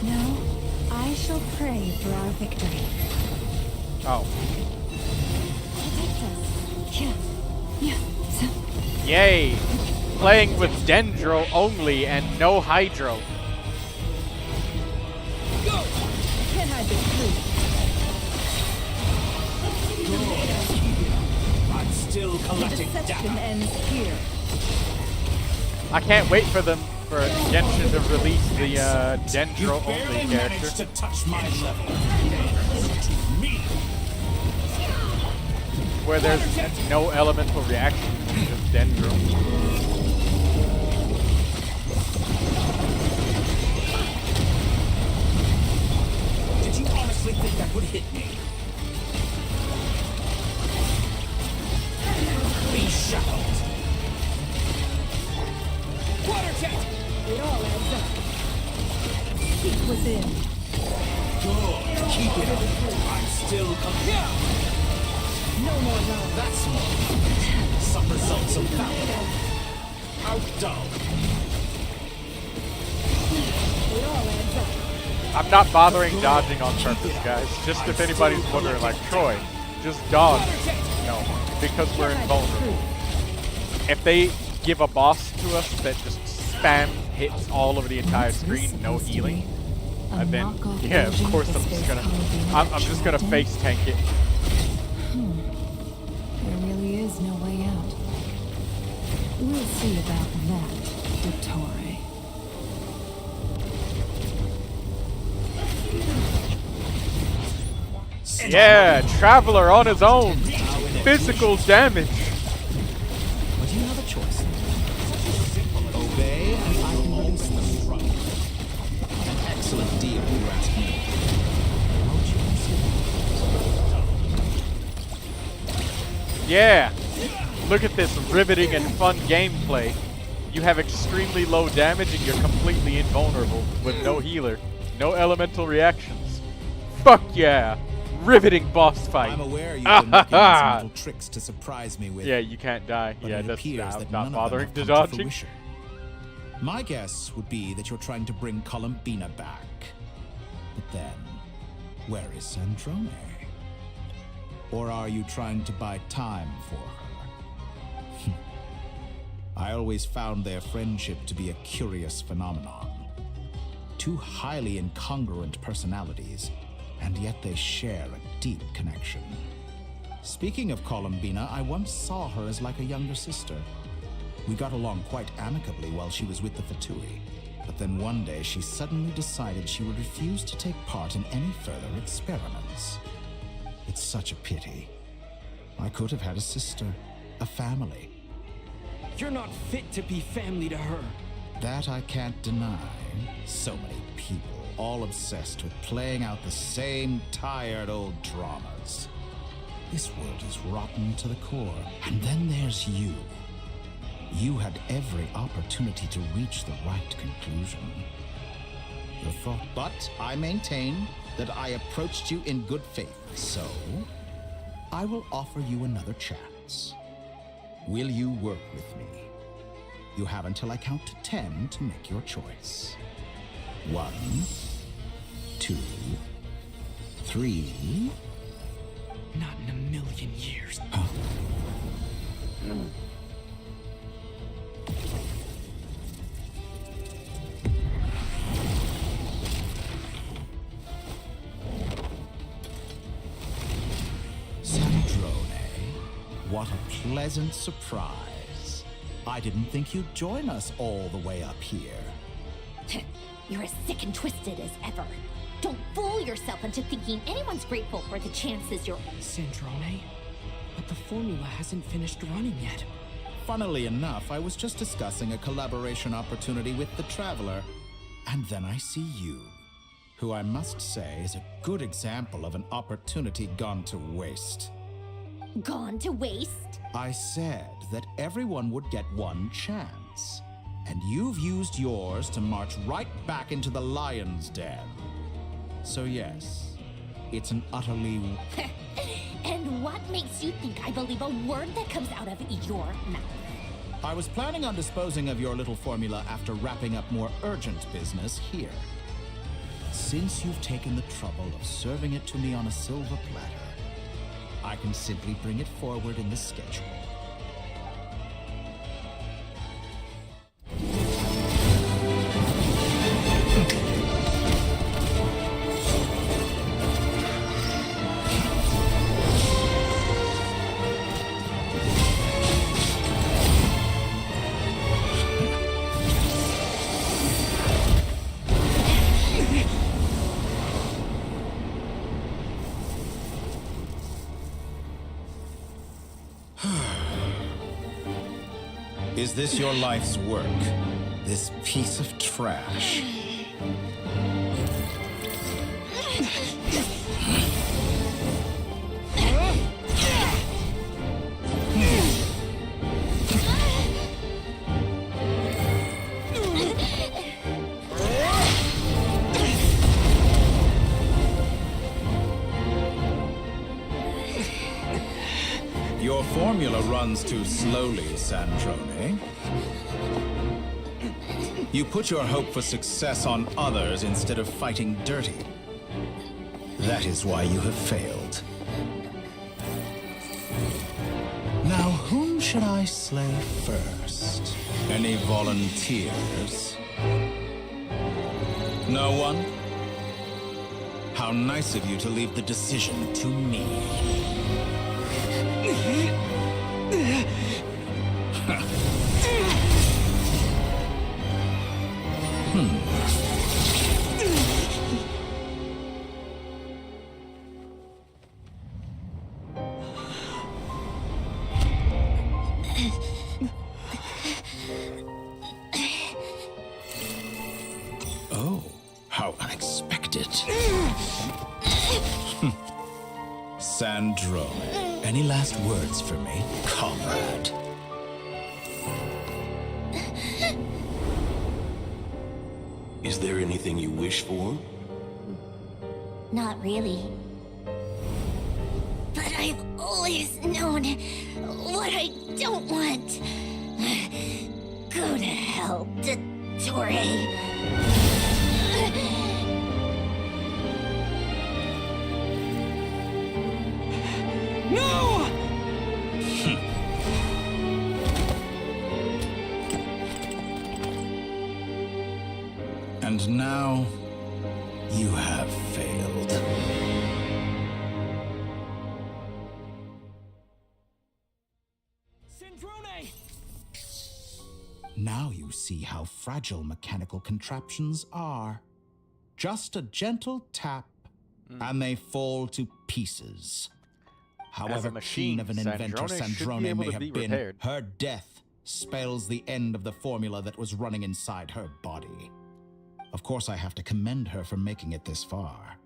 No, I shall pray for our victory. Oh. Yeah. Yeah. Yay! Playing with Dendro only and no Hydro. Go! Can't hide the truth. I'm still collecting The deception data. ends here. I can't wait for Genshin to release the Dendro Barely only managed character. to touch my level. To me. Where there's no elemental reaction, just Dendro. Did you honestly think that would hit me? Be shackled. Water jet! It all adds up. Seek within. Good. Keep it up. I'm still No more lies. That's more. Some results of value. Outdone. It all adds up. I'm not bothering dodging on purpose, guys. Just if anybody's wondering, like, Troy, just dodge. No, because we're invulnerable. If they give a boss to us that just spam hits all over the entire screen, no healing, then yeah, of course I'm just gonna face tank it. There really is no way out. We'll see about that, Dottore. Yeah, Traveler on his own. Physical damage. But you have a choice. Obey and I can release the struggle. An excellent deal, you ask me. Yeah. Look at this riveting and fun gameplay. You have extremely low damage and you're completely invulnerable with no healer, no elemental reactions. Fuck yeah. Riveting boss fight. I'm aware you've been working on some little tricks to surprise me with. Yeah, you can't die. But yeah, it that's appears I'm that not none bothering of to them have come dodging. fruition. My guess would be that you're trying to bring Columbina back. But then, where is Sandrone? Or are you trying to buy time for her? I always found their friendship to be a curious phenomenon. Two highly incongruent personalities, and yet they share a deep connection. Speaking of Columbina, I once saw her as like a younger sister. We got along quite amicably while she was with the Fatui, but then one day she suddenly decided she would refuse to take part in any further experiments. It's such a pity. I could have had a sister, a family. You're not fit to be family to her. That I can't deny. So many people, all obsessed with playing out the same tired old dramas. This world is rotten to the core. And then there's you. You had every opportunity to reach the right conclusion. Your thought, but I maintain that I approached you in good faith, so I will offer you another chance. Will you work with me? You have until I count to 10 to make your choice. 1, 2, 3. Not in a million years. Huh? Sandrone, what a pleasant surprise. I didn't think you'd join us all the way up here. You're as sick and twisted as ever. Don't fool yourself into thinking anyone's grateful for the chances you're... Sandrone? But the formula hasn't finished running yet. Funnily enough, I was just discussing a collaboration opportunity with the Traveler, and then I see you, who I must say is a good example of an opportunity gone to waste. Gone to waste? I said that everyone would get one chance, and you've used yours to march right back into the lion's den. So yes, it's an utterly... And what makes you think I believe a word that comes out of your mouth? I was planning on disposing of your little formula after wrapping up more urgent business here. Since you've taken the trouble of serving it to me on a silver platter, I can simply bring it forward in the schedule. Is this your life's work? This piece of trash? Your formula runs too slowly, Sandrone. You put your hope for success on others instead of fighting dirty. That is why you have failed. Now, whom should I slay first? Any volunteers? No one? How nice of you to leave the decision to me. Oh, how unexpected. Sandrone, any last words for me, comrade? Is there anything you wish for? Not really. But I've always known what I don't want. Go to hell, Toray. No! And now, you have failed. Now you see how fragile mechanical contraptions are. Just a gentle tap, and they fall to pieces. However keen of an inventor Sandrone may have been, her death spells the end of the formula that was running inside her body. Of course, I have to commend her for making it this far.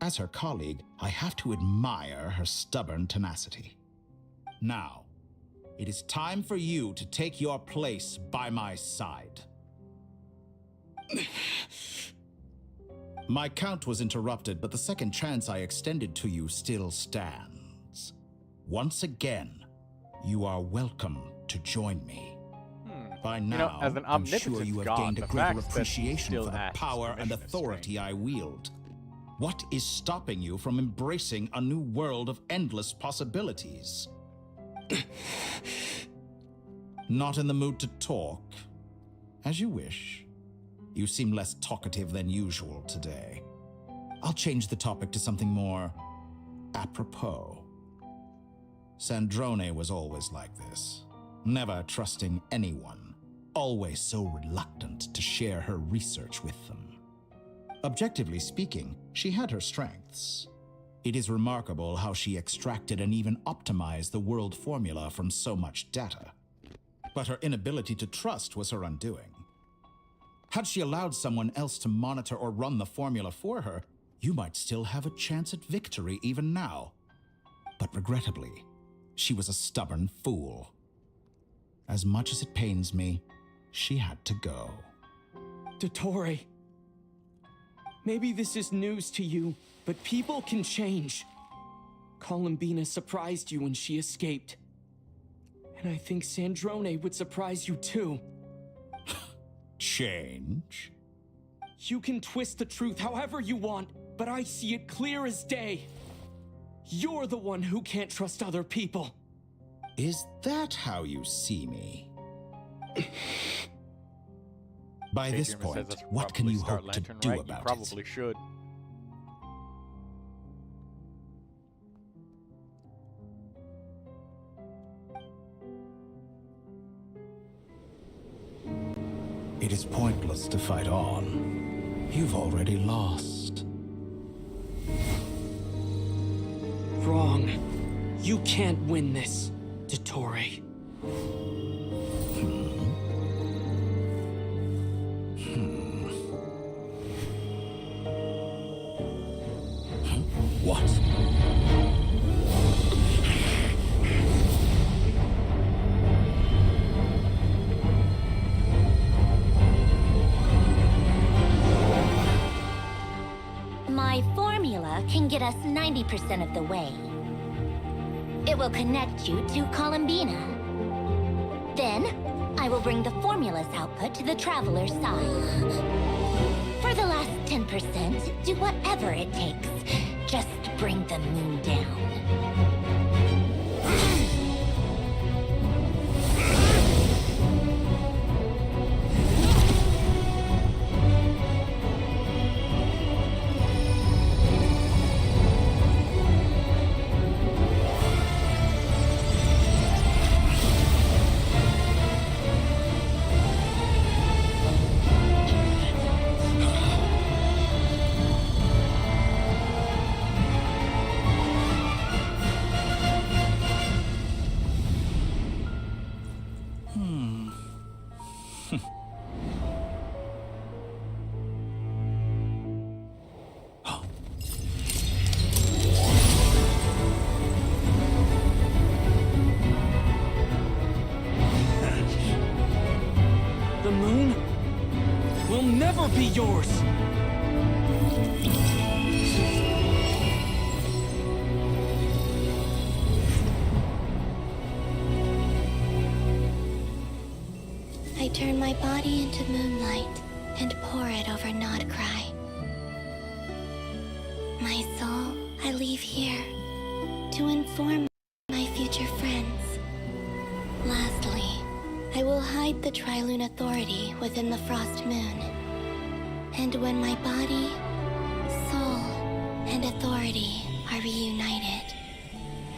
As her colleague, I have to admire her stubborn tenacity. Now, it is time for you to take your place by my side. My count was interrupted, but the second chance I extended to you still stands. Once again, you are welcome to join me. By now, as an I'm sure you have god, gained a greater appreciation for the power and authority I wield. What is stopping you from embracing a new world of endless possibilities? Not in the mood to talk? As you wish. You seem less talkative than usual today. I'll change the topic to something more apropos. Sandrone was always like this, never trusting anyone, always so reluctant to share her research with them. Objectively speaking, she had her strengths. It is remarkable how she extracted and even optimized the world formula from so much data. But her inability to trust was her undoing. Had she allowed someone else to monitor or run the formula for her, you might still have a chance at victory even now. But regrettably, she was a stubborn fool. As much as it pains me, she had to go. Dottore, maybe this is news to you, but people can change. Columbina surprised you when she escaped. And I think Sandrone would surprise you too. Change? You can twist the truth however you want, but I see it clear as day. You're the one who can't trust other people. Is that how you see me? By this point, what can you hope to do about it? Probably should. It is pointless to fight on. You've already lost. Wrong. You can't win this, Dottore. What? My formula can get us 90% of the way. It will connect you to Columbina. Then, I will bring the formula's output to the Traveler's side. For the last 10%, do whatever it takes. Just bring the moon down. The moon will never be yours! I turn my body into moonlight and pour it over Nodcry. My soul, I leave here to inform my future friends. Lastly, I will hide the Trilune Authority within the Frost Moon. And when my body, soul, and authority are reunited,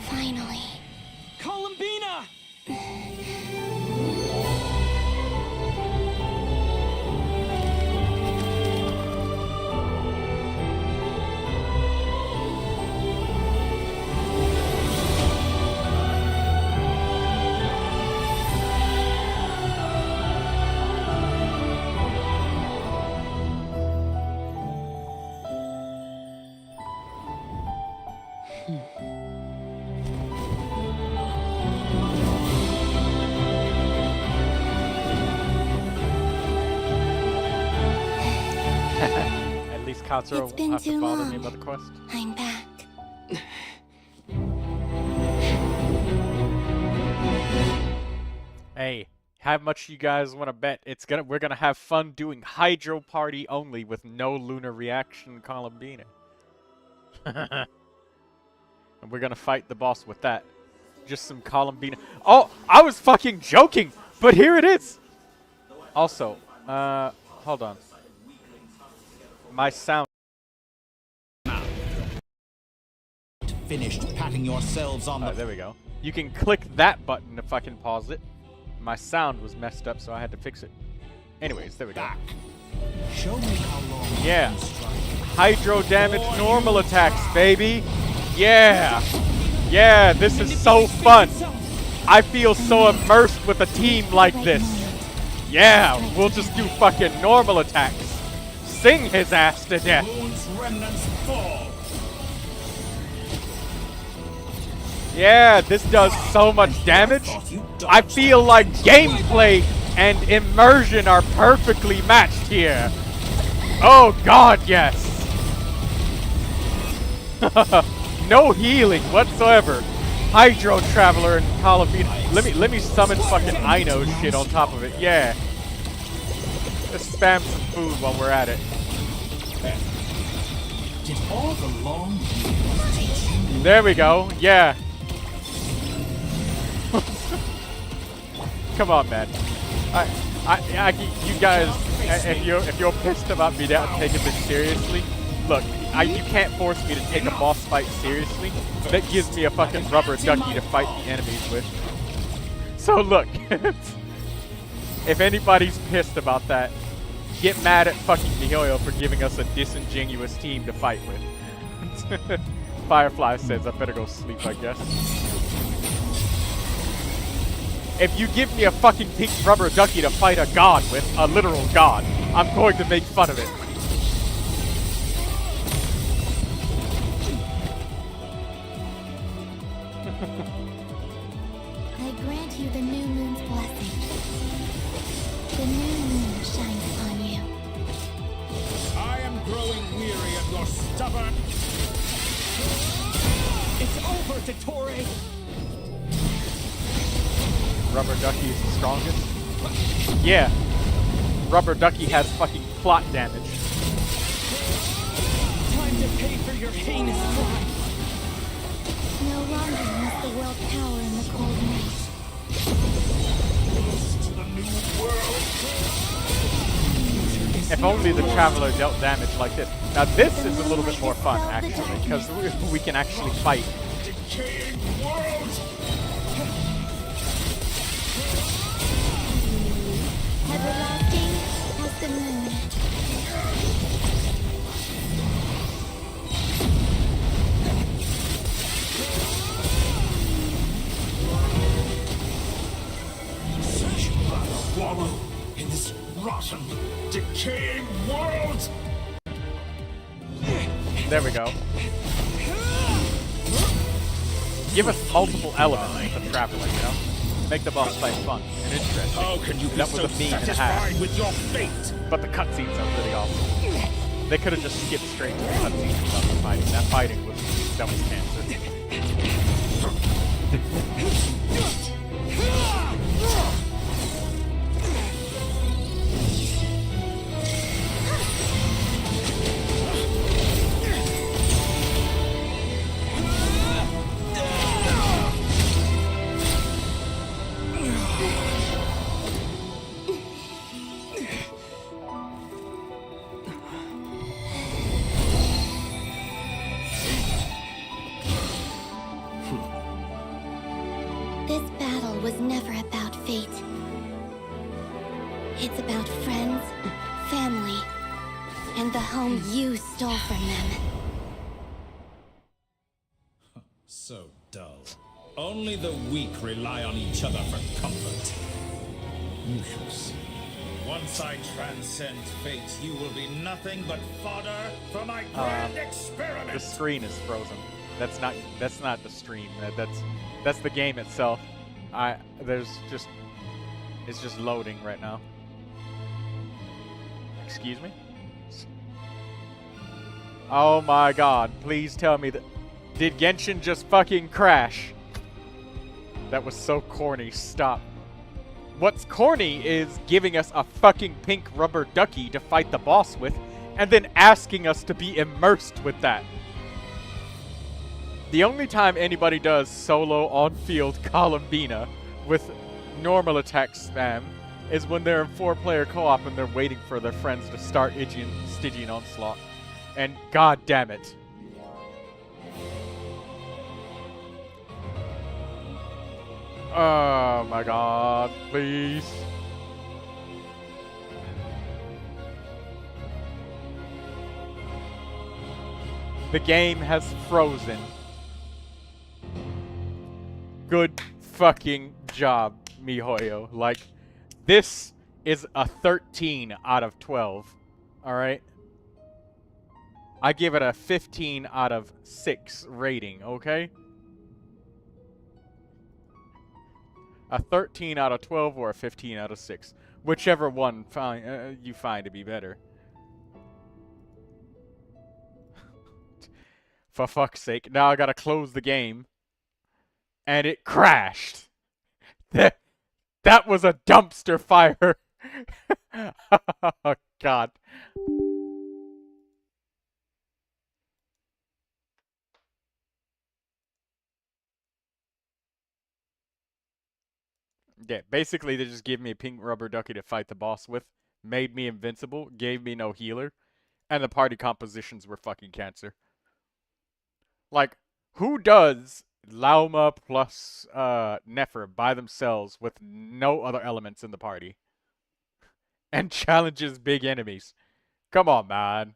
finally... Columbina! At least Katsuro won't have to bother me about the quest. I'm back. Hey, how much you guys want to bet we're gonna have fun doing Hydro Party only with no lunar reaction Columbina. And we're gonna fight the boss with that. Just some Columbina. Oh, I was fucking joking, but here it is. Also, hold on. My sound. Finished patting yourselves on the... There we go. You can click that button to fucking pause it. My sound was messed up, so I had to fix it. Anyways, there we go. Show me how long. Yeah. Hydro damage normal attacks, baby. Yeah. Yeah, this is so fun. I feel so immersed with a team like this. Yeah, we'll just do fucking normal attacks. Sing his ass to death. Yeah, this does so much damage. I feel like gameplay and immersion are perfectly matched here. Oh god, yes. No healing whatsoever. Hydro Traveler and Columbina. Let me summon fucking Ino shit on top of it. Yeah. Let's spam some food while we're at it. Did all the long years teach you? There we go. Yeah. Come on, man. You guys, if you're pissed about me not taking this seriously, look, you can't force me to take a boss fight seriously. That gives me a fucking rubber ducky to fight the enemies with. So look, if anybody's pissed about that, get mad at fucking MiHoYo for giving us a disingenuous team to fight with. Firefly says I better go sleep, I guess. If you give me a fucking pink rubber ducky to fight a god with, a literal god, I'm going to make fun of it. I grant you the new moon's blessing. The new moon shines upon you. I am growing weary of your stubborn... It's over, Dottore! Rubber Ducky is the strongest? Yeah. Rubber Ducky has fucking plot damage. Time to pay for your heinous crime! No longer must the world cower in the cold night. To the new world. If only the Traveler dealt damage like this. Now this is a little bit more fun, actually, because we can actually fight. Decaying world. Everlasting as the moon. Wallow in this rotten, decaying world. There we go. Give us multiple elements with the Traveler, you know? Make the boss fight fun and interesting. How can you be that so was a meme and a half. satisfied with your fate? But the cutscenes are really awesome. They could have just skipped straight to the cutscenes without the fighting. That fighting was cancer. and the home you stole from them. So dull. Only the weak rely on each other for comfort. You shall see. Once I transcend fate, you will be nothing but fodder for my grand experiment. The screen is frozen. That's not the stream. That's the game itself. It's just loading right now. Excuse me? Oh my god, please tell me that... Did Genshin just fucking crash? That was so corny, stop. What's corny is giving us a fucking pink rubber ducky to fight the boss with, and then asking us to be immersed with that. The only time anybody does solo on-field Columbina with normal attack spam is when they're in 4-player co-op and they're waiting for their friends to start Stygian Onslaught. And god damn it. Oh my god, please. The game has frozen. Good fucking job, MiHoYo. Like, this is a 13 out of 12. Alright? I give it a 15 out of 6 rating, okay? A 13 out of 12 or a 15 out of 6. Whichever one you find to be better. For fuck's sake. Now I gotta close the game. And it crashed. That was a dumpster fire. Oh, God. Yeah, basically they just gave me a pink rubber ducky to fight the boss with, made me invincible, gave me no healer, and the party compositions were fucking cancer. Like, who does Lauma plus Nefer by themselves with no other elements in the party? And challenges big enemies? Come on, man.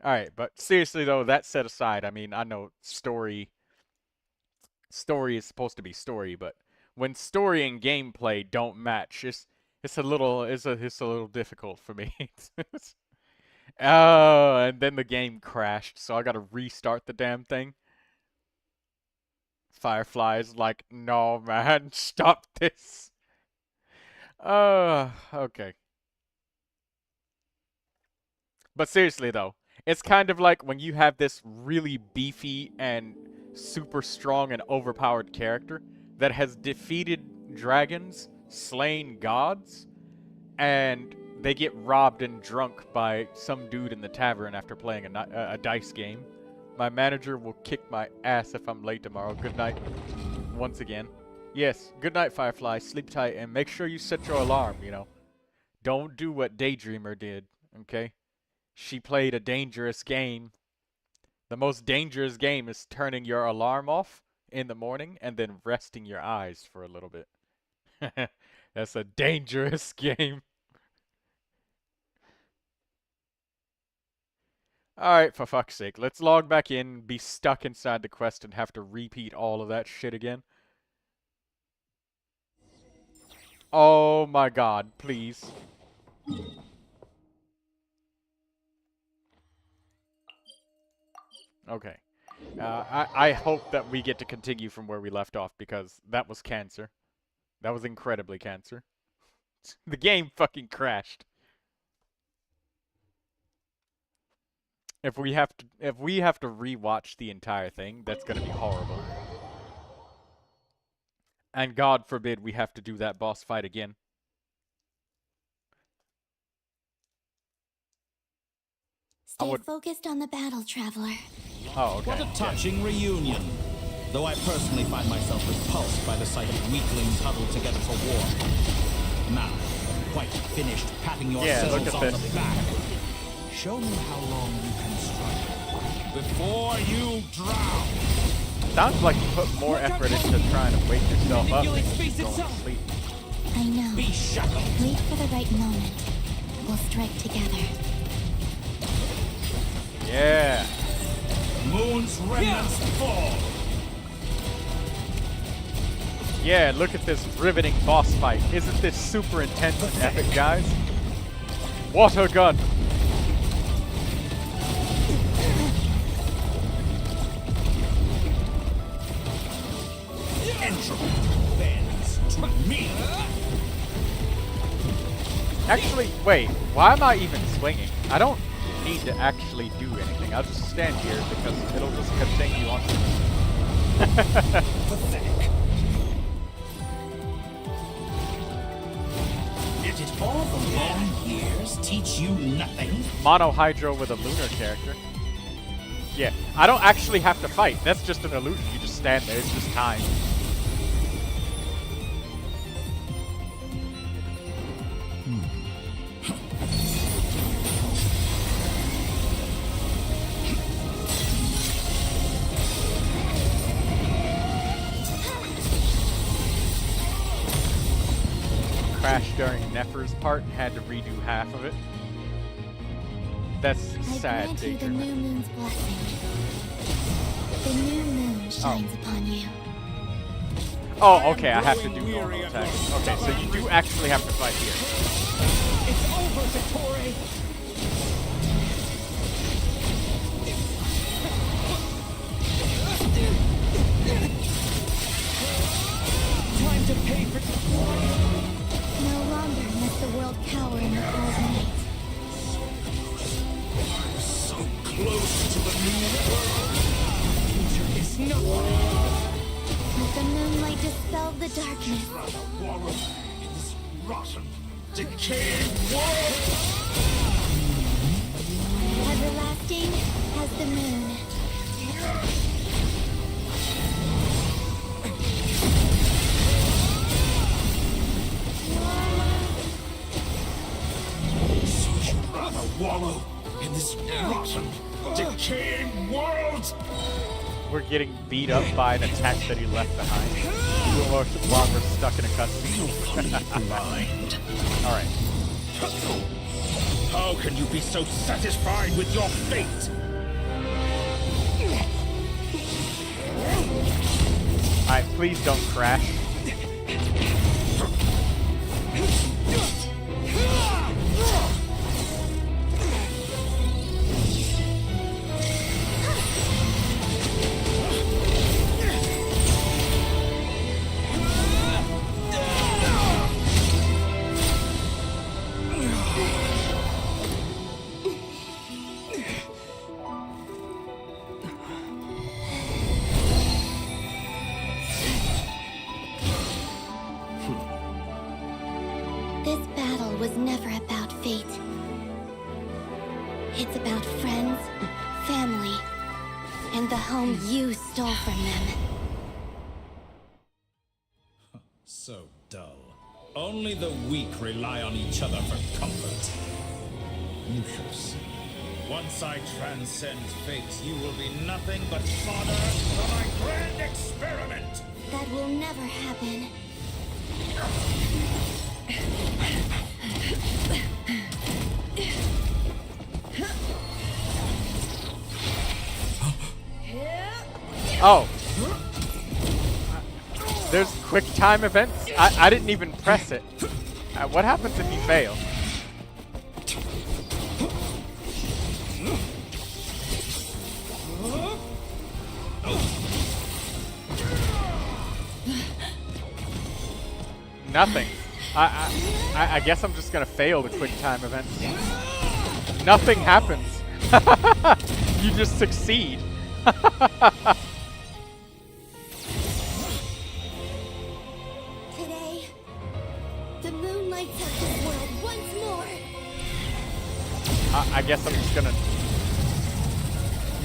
Alright, but seriously though, that set aside, I mean, I know story is supposed to be story, but when story and gameplay don't match, it's a little difficult for me. Oh, and then the game crashed, so I gotta restart the damn thing. Firefly's like, no man, stop this. Okay. But seriously though, it's kind of like when you have this really beefy and super strong and overpowered character that has defeated dragons, slain gods, and they get robbed and drunk by some dude in the tavern after playing a dice game. My manager will kick my ass if I'm late tomorrow. Good night. Once again. Yes, good night, Firefly. Sleep tight and make sure you set your alarm, you know. Don't do what Daydreamer did, okay? She played a dangerous game. The most dangerous game is turning your alarm off in the morning and then resting your eyes for a little bit. That's a dangerous game. Alright, for fuck's sake. Let's log back in, be stuck inside the quest, and have to repeat all of that shit again. Oh my god, please. Okay. I hope that we get to continue from where we left off, because that was cancer. That was incredibly cancer. The game fucking crashed. If we have to rewatch the entire thing, that's gonna be horrible. And God forbid we have to do that boss fight again. Stay focused on the battle, Traveler. Oh, okay. What a touching reunion. Though I personally find myself repulsed by the sight of weaklings huddled together for war. Now, quite finished patting yourselves on the back. Show me how long you can struggle before you drown. Sounds like you put more effort into trying to wake yourself up than just going to sleep. I know. Be shackled. Wait for the right moment. We'll strike together. Yeah. Moon's remnants fall. Yeah, look at this riveting boss fight. Isn't this super intense and epic, guys? Water gun. Entropy bends to me. Actually, wait. Why am I even swinging? I don't need to actually do anything. I'll just stand here because it'll just continue on. Pathetic. Did all the long years teach you nothing? Mono Hydro with a lunar character. Yeah, I don't actually have to fight. That's just an illusion. You just stand there. It's just time. Crashed during Nefer's part and had to redo half of it. That's sad. I grant you the new moon's blessing. The new moon shines upon you. Oh, okay, I have to do normal attacks. Okay, so you do actually have to fight here. It's over, Dottore! Time to pay for... No longer must the world cower in the cold night. So close to the new world. Future is not... Let the moonlight dispel the darkness. Wallow in this rotten, decaying world. Everlasting as the moon. So you'd rather wallow in this rotten, decaying world? We're getting beat up by an attack that he left behind. While we're stuck in a cutscene. Blind. Alright. How can you be so satisfied with your fate? Alright, please don't crash. This battle was never about fate. It's about friends, family, and the home you stole from them. So dull. Only the weak rely on each other for comfort. You shall see. Once I transcend fate, you will be nothing but fodder for my grand experiment! That will never happen. Oh. There's quick time events? I didn't even press it. What happens if you fail? Nothing. I guess I'm just gonna fail the quick time events. Nothing happens. You just succeed. Today, the moon lights up this world once more. I guess I'm just gonna.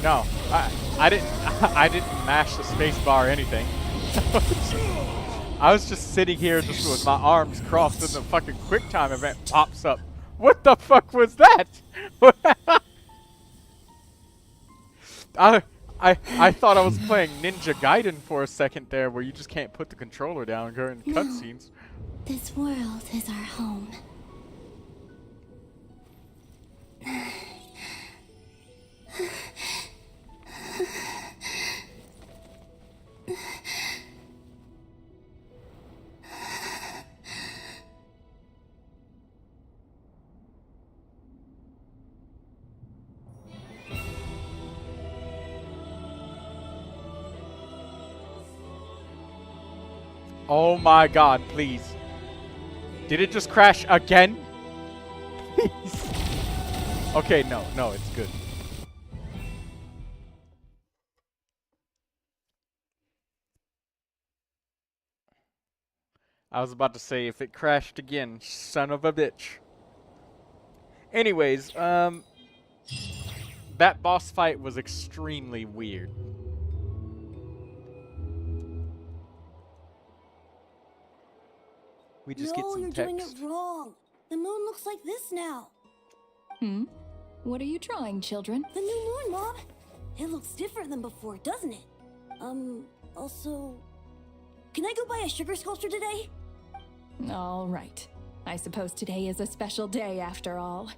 No, I didn't mash the space bar or anything. I was just sitting here just with my arms crossed and the fucking quick time event pops up. What the fuck was that? I thought I was playing Ninja Gaiden for a second there where you just can't put the controller down during cutscenes. This world is our home. Oh my god, please. Did it just crash again? Please. Okay, no, it's good. I was about to say, if it crashed again, son of a bitch. Anyways, that boss fight was extremely weird. We just get some you're text. doing it wrong. The moon looks like this now. What are you drawing, children? The new moon, Mom. It looks different than before, doesn't it? Also, can I go buy a sugar sculpture today? All right. I suppose today is a special day after all.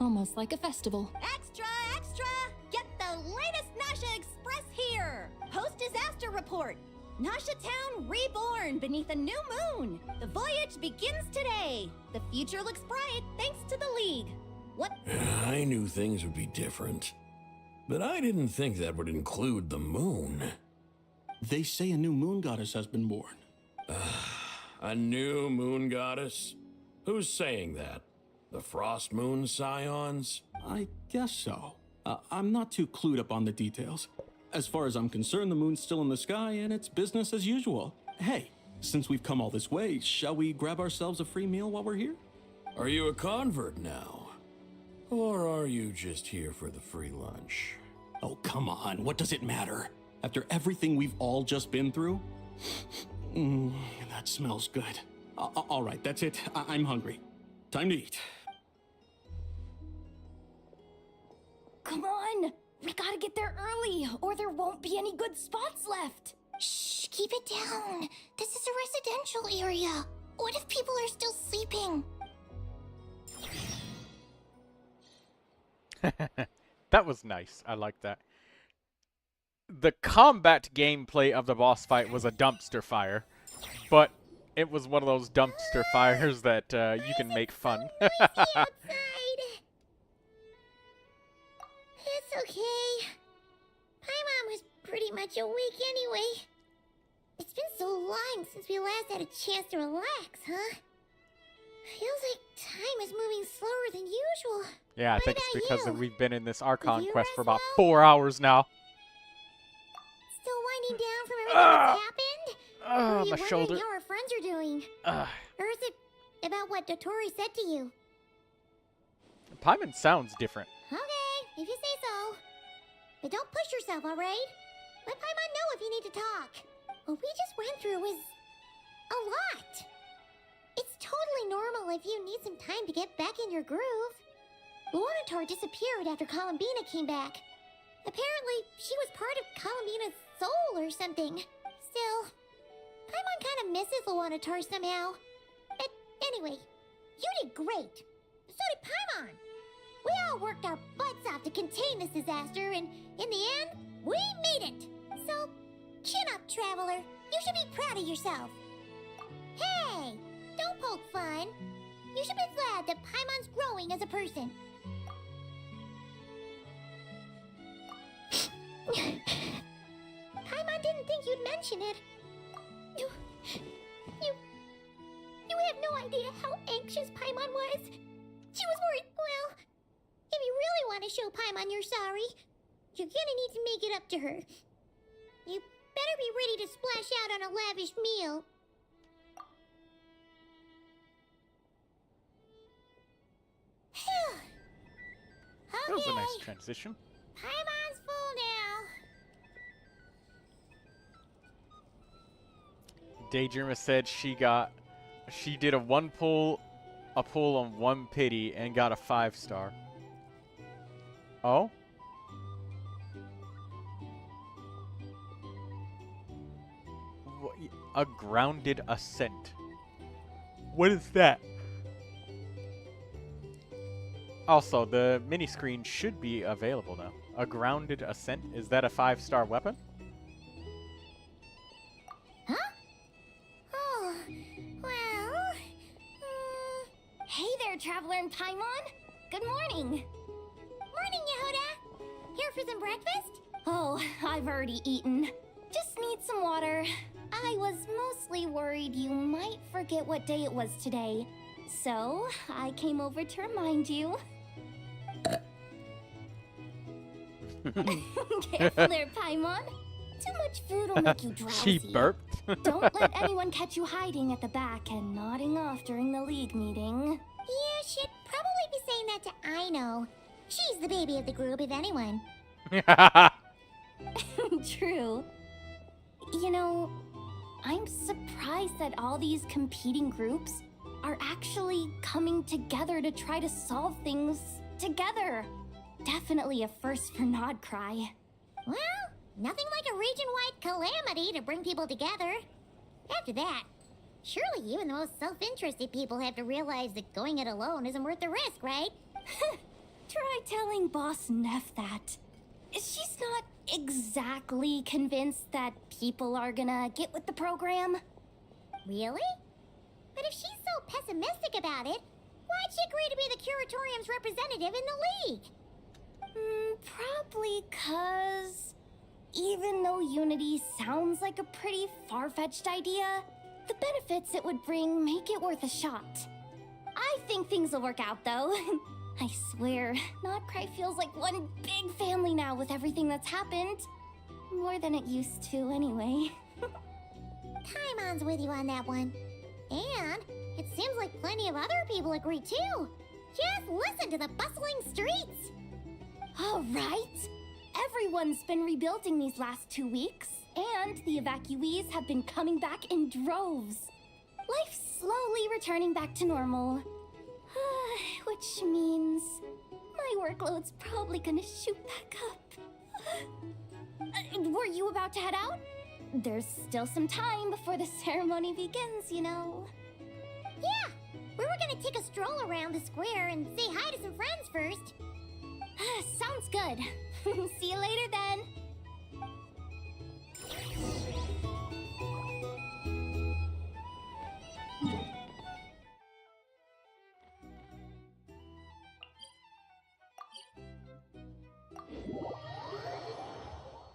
Almost like a festival. Extra, extra! Get the latest Nasha Express here! Post-disaster report! Nasha Town reborn beneath a new moon! The voyage begins today! The future looks bright thanks to the League! What? I knew things would be different, but I didn't think that would include the moon. They say a new moon goddess has been born. A new moon goddess? Who's saying that? The Frost Moon Scions? I guess so. I'm not too clued up on the details. As far as I'm concerned, the moon's still in the sky and it's business as usual. Hey, since we've come all this way, shall we grab ourselves a free meal while we're here? Are you a convert now? Or are you just here for the free lunch? Oh, come on. What does it matter? After everything we've all just been through? That smells good. All right, that's it. I'm hungry. Time to eat. Come on! We gotta get there early, or there won't be any good spots left. Shh, keep it down. This is a residential area. What if people are still sleeping? That was nice. I like that. The combat gameplay of the boss fight was a dumpster fire, but it was one of those dumpster fires that you can make fun. Outside. It's okay. Paimon was pretty much awake anyway. It's been so long since we last had a chance to relax, huh? Feels like time is moving slower than usual. Yeah, I What think it's about because you? we've been in this Archon you quest for rest about well? 4 hours now. Still winding down from everything that's happened? Or are you my wondering shoulder. how our friends are doing? Or is it about what Dotori said to you? Paimon sounds different. Okay, if you say so. But don't push yourself, alright? Let Paimon know if you need to talk. What we just went through was a lot. It's totally normal if you need some time to get back in your groove. Luonator disappeared after Columbina came back. Apparently, she was part of Columbina's soul or something. Still, Paimon kind of misses Luonator somehow. But anyway, you did great. So did Paimon. We all worked our butts off to contain this disaster, and in the end, we made it. So, chin up, Traveler. You should be proud of yourself. Hey, don't poke fun. You should be glad that Paimon's growing as a person. Paimon didn't think you'd mention it. You have no idea how anxious Paimon was. She was worried. Well, if you really want to show Paimon you're sorry, you're gonna need to make it up to her. You better be ready to splash out on a lavish meal. That was a nice transition. Paimon's full now. Daydreamer said she did a pull on 1 pity and got a 5-star. Oh? A grounded ascent. What is that? Also, the mini screen should be available now. A grounded ascent? Is that a 5-star weapon? Oh, well... Hey there, Traveler and Paimon. Good morning. Morning, Yehuda. Here for some breakfast? Oh, I've already eaten. Just need some water. I was mostly worried you might forget what day it was today. So, I came over to remind you. Careful there, Paimon. Too much food will make you drowsy. She burped. Don't let anyone catch you hiding at the back and nodding off during the league meeting. Yeah, she'd probably be saying that to Aino. She's the baby of the group, if anyone. True. You know, I'm surprised that all these competing groups are actually coming together to try to solve things together. Definitely a first for Nodcry. Well, nothing like a region-wide calamity to bring people together. After that, surely even the most self-interested people have to realize that going it alone isn't worth the risk, right? Try telling Boss Neff that. She's not exactly convinced that people are gonna get with the program. Really? But if she's so pessimistic about it, why'd she agree to be the Curatorium's representative in the league? Probably 'cause even though Unity sounds like a pretty far-fetched idea, the benefits it would bring make it worth a shot. I think things will work out, though. I swear, Nodcry feels like one big family now with everything that's happened. More than it used to, anyway. Paimon's with you on that one. And it seems like plenty of other people agree, too. Just listen to the bustling streets. All right. Everyone's been rebuilding these last 2 weeks, and the evacuees have been coming back in droves. Life's slowly returning back to normal. Which means my workload's probably gonna shoot back up. Were you about to head out? There's still some time before the ceremony begins, you know. Yeah, we were gonna take a stroll around the square and say hi to some friends first. Sounds good. See you later then.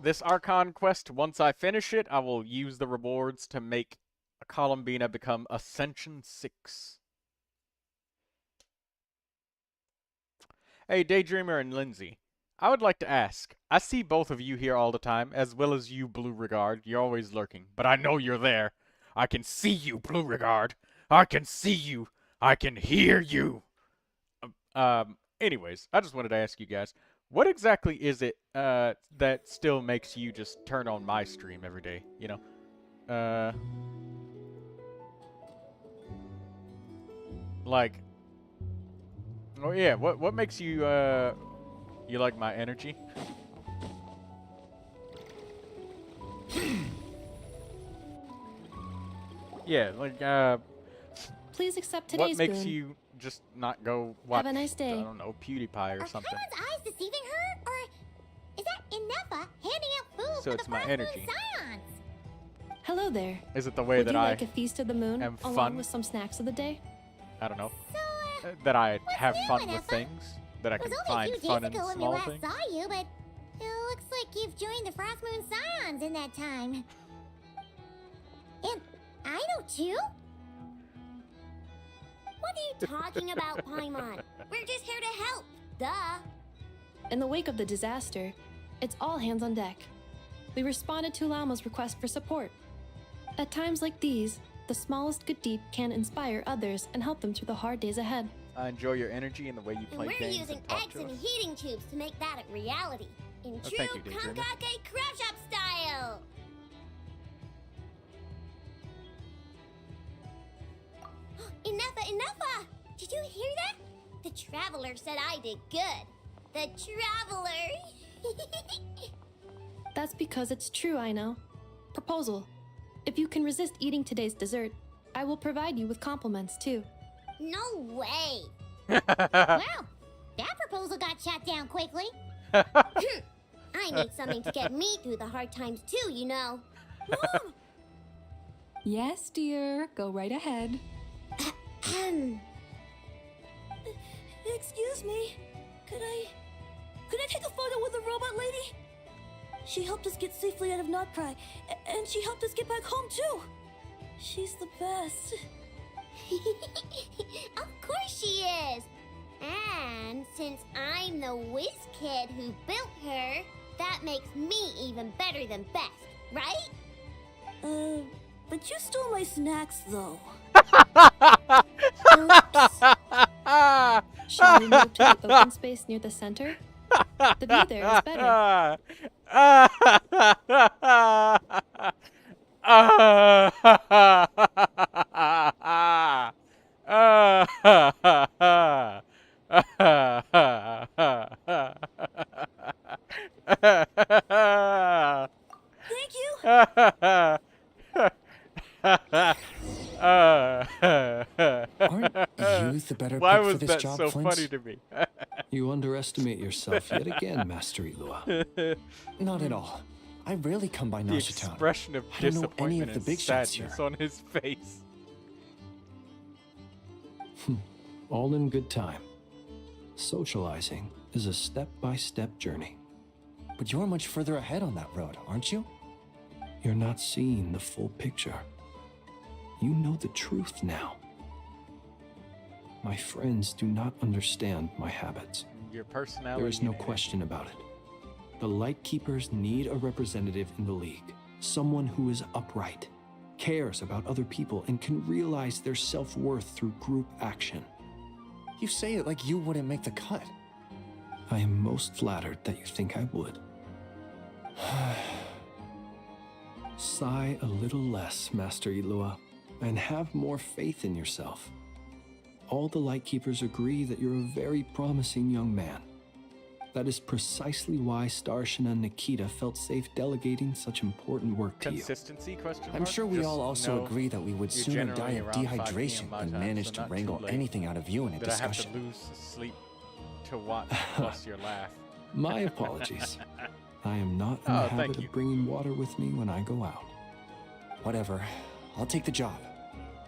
This Archon quest, once I finish it, I will use the rewards to make a Columbina become Ascension 6. Hey, Daydreamer and Lindsay. I would like to ask, I see both of you here all the time, as well as you, Blue Regard. You're always lurking, but I know you're there. I can see you, Blue Regard. I can see you. I can hear you. Anyways, I just wanted to ask you guys, what exactly is it that still makes you just turn on my stream every day, you know? Like, oh yeah, what makes you you like my energy? Yeah, like please accept today's what makes boon. you just not go watch, Have a nice day. I don't know, PewDiePie or something? Are Paimon's eyes deceiving her? Or is that Inefa handing out food So for it's the my Frost energy. Moon Scions? Hello there. Is it the way Would that you I like a feast of the moon am along fun? with some snacks of the day? I don't know. That I have new, fun with Inefa? things. That I It was can only find a few fun days in ago when we small last things. saw you, but it looks like you've joined the Frost Moon Scions in that time. And I know too? What are you talking about, Paimon? We're just here to help. Duh. In the wake of the disaster, it's all hands on deck. We responded to Lama's request for support. At times like these, the smallest good deed can inspire others and help them through the hard days ahead. I enjoy your energy and the way you And play we're games using and talk eggs to and us. heating tubes to make that a reality. In Oh, true thank you, Daydreamer. Kankake crab shop style. Enough! Did you hear that? The Traveler said I did good. The Traveler! That's because it's true, I know. Proposal. If you can resist eating today's dessert, I will provide you with compliments too. No way! Wow, that proposal got shot down quickly. I need something to get me through the hard times too, you know. Yes, dear. Go right ahead. Excuse me. Could I take a photo with the robot lady? She helped us get safely out of Notcry, and she helped us get back home too. She's the best. Of course she is. And since I'm the whiz kid who built her, that makes me even better than best, right? But you stole my snacks, though. Shall we move to the open space near the center? The view there is better. Thank you. Aren't you the better Why pick was for this that job, so Flint? funny to me? You underestimate yourself yet again, Master Ilua. Not at all. I rarely come by The Nasha Town. expression of I don't know any disappointment of the and big shots here. sadness on his face. All in good time. Socializing is a step-by-step journey. But you're much further ahead on that road, aren't you? You're not seeing the full picture. You know the truth now. My friends do not understand my habits. Your personality. There is no question about it. The Lightkeepers need a representative in the League. Someone who is upright, cares about other people, and can realize their self-worth through group action. You say it like you wouldn't make the cut. I am most flattered that you think I would. Sigh a little less, Master Ilua, and have more faith in yourself. All the Lightkeepers agree that you're a very promising young man. That is precisely why Starshin and Nikita felt safe delegating such important work to you. Consistency question mark? I'm sure we Just all also know agree that we would you're sooner die generally of around 5 dehydration PM my than time, manage so to not too wrangle late. anything out of you in a That I have discussion. to lose sleep to watch plus your laugh. My apologies. I am not in Oh, the thank habit you. of bringing water with me when I go out. Whatever. I'll take the job.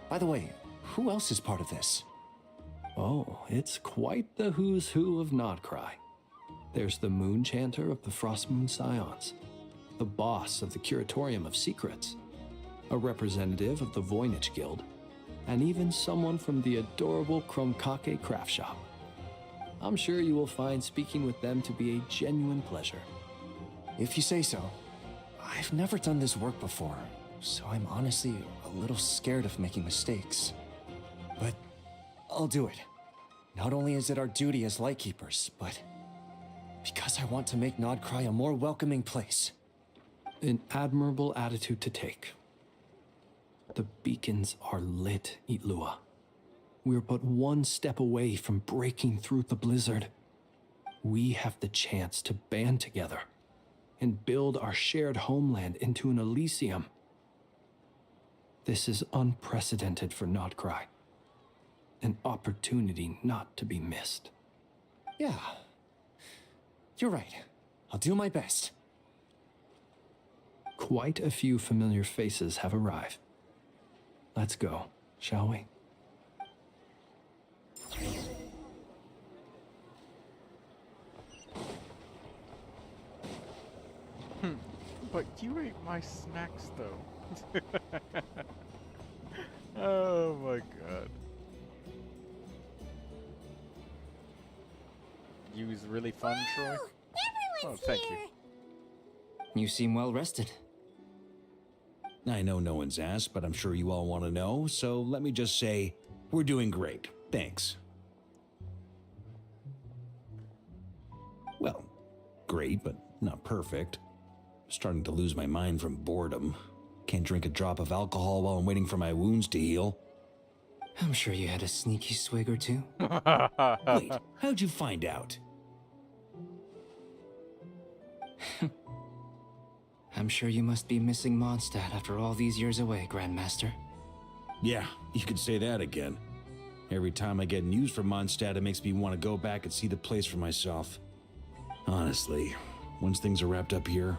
By the way, who else is part of this? Oh, it's quite the who's who of Nodcry. There's the Moon Chanter of the Frost Moon Scions, the boss of the Curatorium of Secrets, a representative of the Voynich Guild, and even someone from the adorable Kromkake craft shop. I'm sure you will find speaking with them to be a genuine pleasure. If you say so. I've never done this work before, so I'm honestly a little scared of making mistakes. But I'll do it. Not only is it our duty as Lightkeepers, but because I want to make Nodcry a more welcoming place. An admirable attitude to take. The beacons are lit, Itlua. We're but one step away from breaking through the blizzard. We have the chance to band together and build our shared homeland into an Elysium. This is unprecedented for Nodcry. An opportunity not to be missed. Yeah. You're right. I'll do my best. Quite a few familiar faces have arrived. Let's go, shall we? But you ate my snacks, though. Oh my god. You was really fun, Troy? Everyone's thank here. You seem well rested. I know no one's asked, but I'm sure you all want to know, so let me just say, we're doing great. Thanks. Well, great, but not perfect. Starting to lose my mind from boredom. Can't drink a drop of alcohol while I'm waiting for my wounds to heal. I'm sure you had a sneaky swig or two. Wait, how'd you find out? I'm sure you must be missing Mondstadt after all these years away, Grandmaster. Yeah, you could say that again. Every time I get news from Mondstadt, it makes me want to go back and see the place for myself. Honestly, once things are wrapped up here,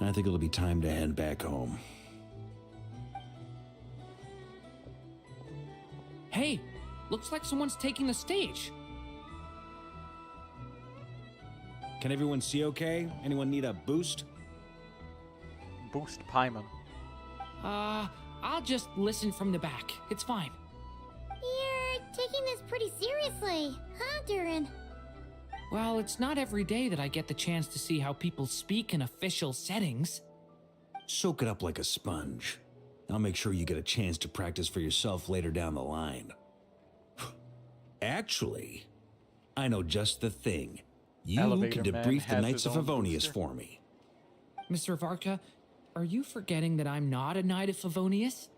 I think it'll be time to head back home. Hey, looks like someone's taking the stage. Can everyone see okay? Anyone need a boost? boost Paimon. I'll just listen from the back. It's fine. You're taking this pretty seriously, huh, Durin? Well, it's not every day that I get the chance to see how people speak in official settings. Soak it up like a sponge. I'll make sure you get a chance to practice for yourself later down the line. Actually, I know just the thing. You Elevator can Man debrief the has Knights his of own Favonius booster. for me. Mr. Varka, are you forgetting that I'm not a Knight of Favonius?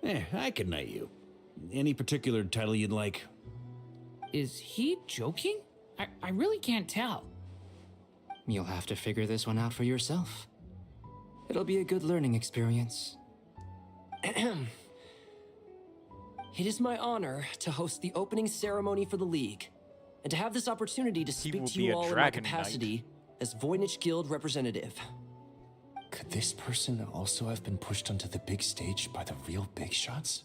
I can knight you. Any particular title you'd like? Is he joking? I really can't tell. You'll have to figure this one out for yourself. It'll be a good learning experience. It is my honor to host the opening ceremony for the League, and to have this opportunity to speak to you all in my capacity as Voynich Guild representative. Could this person also have been pushed onto the big stage by the real big shots?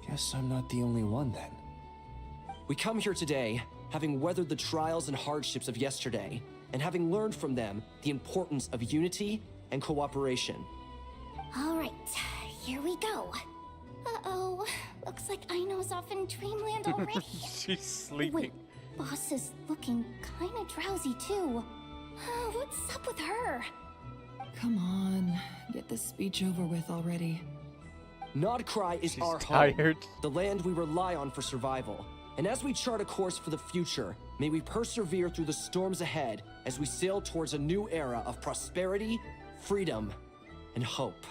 Guess I'm not the only one then. We come here today, having weathered the trials and hardships of yesterday, and having learned from them the importance of unity and cooperation. All right, here we go. Uh-oh, looks like Aino's off in dreamland already. She's sleeping. Wait, Boss is looking kinda drowsy too. What's up with her? Come on, get this speech over with already. Nodcry is our tired. home, the land we rely on for survival. And as we chart a course for the future, may we persevere through the storms ahead as we sail towards a new era of prosperity, freedom, and hope.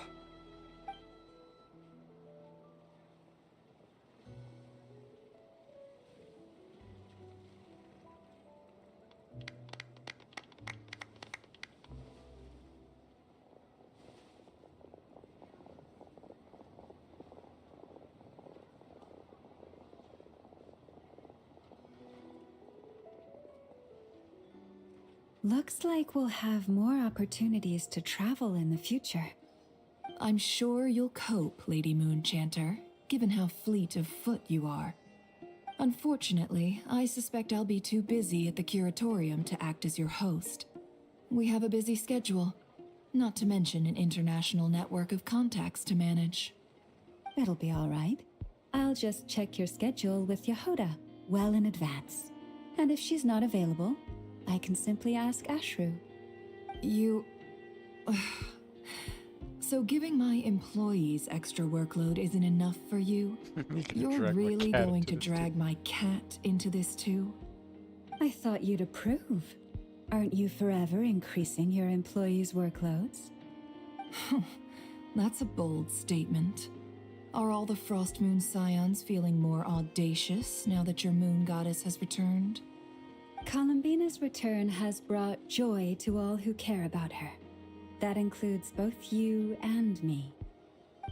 Looks like we'll have more opportunities to travel in the future. I'm sure you'll cope, Lady Moonchanter, given how fleet of foot you are. Unfortunately, I suspect I'll be too busy at the curatorium to act as your host. We have a busy schedule, not to mention an international network of contacts to manage. It'll be all right. I'll just check your schedule with Yehoda well in advance. And if she's not available, I can simply ask Ashru. You... So giving my employees extra workload isn't enough for you? You're really going to drag my cat into this too? I thought you'd approve. Aren't you forever increasing your employees' workloads? That's a bold statement. Are all the Frost Moon Scions feeling more audacious now that your moon goddess has returned? Columbina's return has brought joy to all who care about her. That includes both you and me.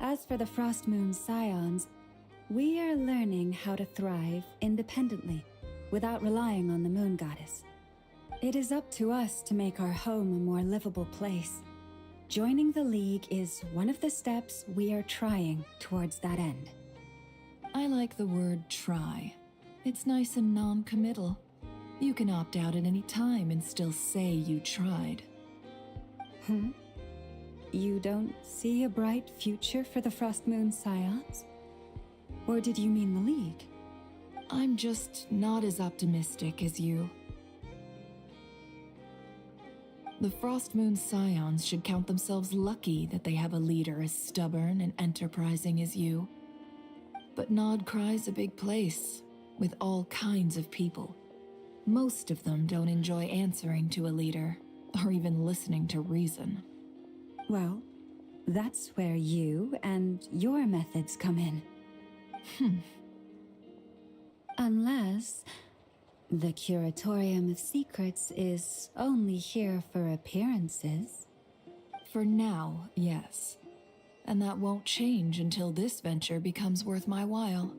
As for the Frost Moon Scions, we are learning how to thrive independently, without relying on the moon goddess. It is up to us to make our home a more livable place. Joining the League is one of the steps we are trying towards that end. I like the word try. It's nice and non-committal. You can opt out at any time and still say you tried. You don't see a bright future for the Frost Moon Scions? Or did you mean the League? I'm just not as optimistic as you. The Frost Moon Scions should count themselves lucky that they have a leader as stubborn and enterprising as you. But Nodcry's a big place, with all kinds of people. Most of them don't enjoy answering to a leader, or even listening to reason. Well, that's where you and your methods come in. Unless the Curatorium of Secrets is only here for appearances. For now, yes. And that won't change until this venture becomes worth my while.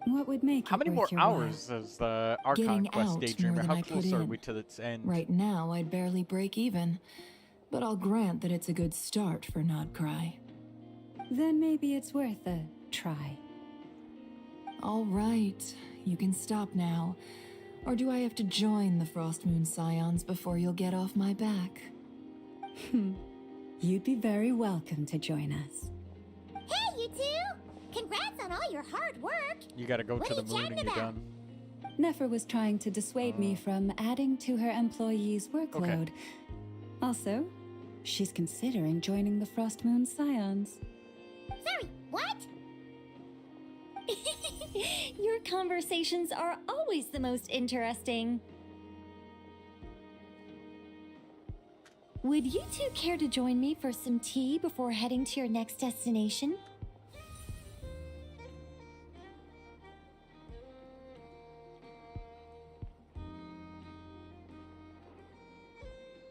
What would make How it many worth more your hours is the Archon Getting quest out Daydreamer? more than How I put close are in. we to its end? Right now, I'd barely break even. But I'll grant that it's a good start for Nodcry. Then maybe it's worth a try. All right, you can stop now. Or do I have to join the Frost Moon Scions before you'll get off my back? You'd be very welcome to join us. Hey, you two! Congrats on all your hard work! You gotta go What to are the you moon and chatting you're about? done. Nefer was trying to dissuade me from adding to her employees' workload. Also, she's considering joining the Frost Moon Scions. Sorry, what? Your conversations are always the most interesting. Would you two care to join me for some tea before heading to your next destination?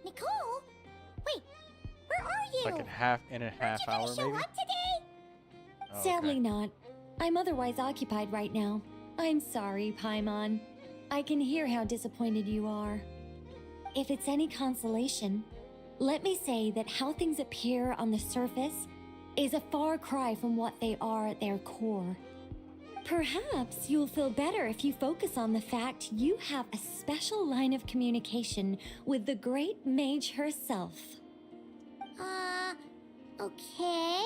Nicole? Wait, where are you? Like in a half hour, Show maybe? up today? Oh, Sadly not. I'm otherwise occupied right now. I'm sorry, Paimon. I can hear how disappointed you are. If it's any consolation, let me say that how things appear on the surface is a far cry from what they are at their core. Perhaps you'll feel better if you focus on the fact you have a special line of communication with the great mage herself. Okay?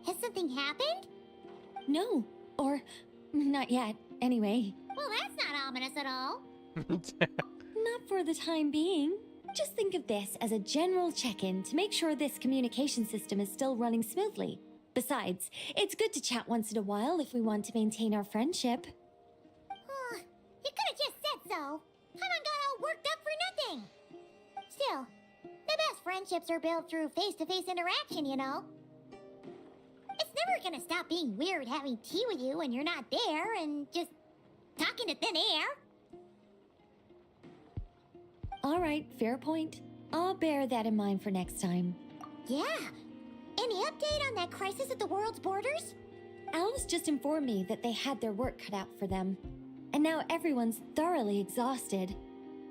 Has something happened? No, or not yet, anyway. Well, that's not ominous at all. Not for the time being. Just think of this as a general check-in to make sure this communication system is still running smoothly. Besides, it's good to chat once in a while if we want to maintain our friendship. You could have just said so. Paimon got all worked up for nothing. Still, the best friendships are built through face-to-face interaction, you know. It's never gonna stop being weird having tea with you when you're not there and just talking to thin air. All right, fair point. I'll bear that in mind for next time. Yeah. Any update on that crisis at the world's borders? Alice just informed me that they had their work cut out for them. And now everyone's thoroughly exhausted.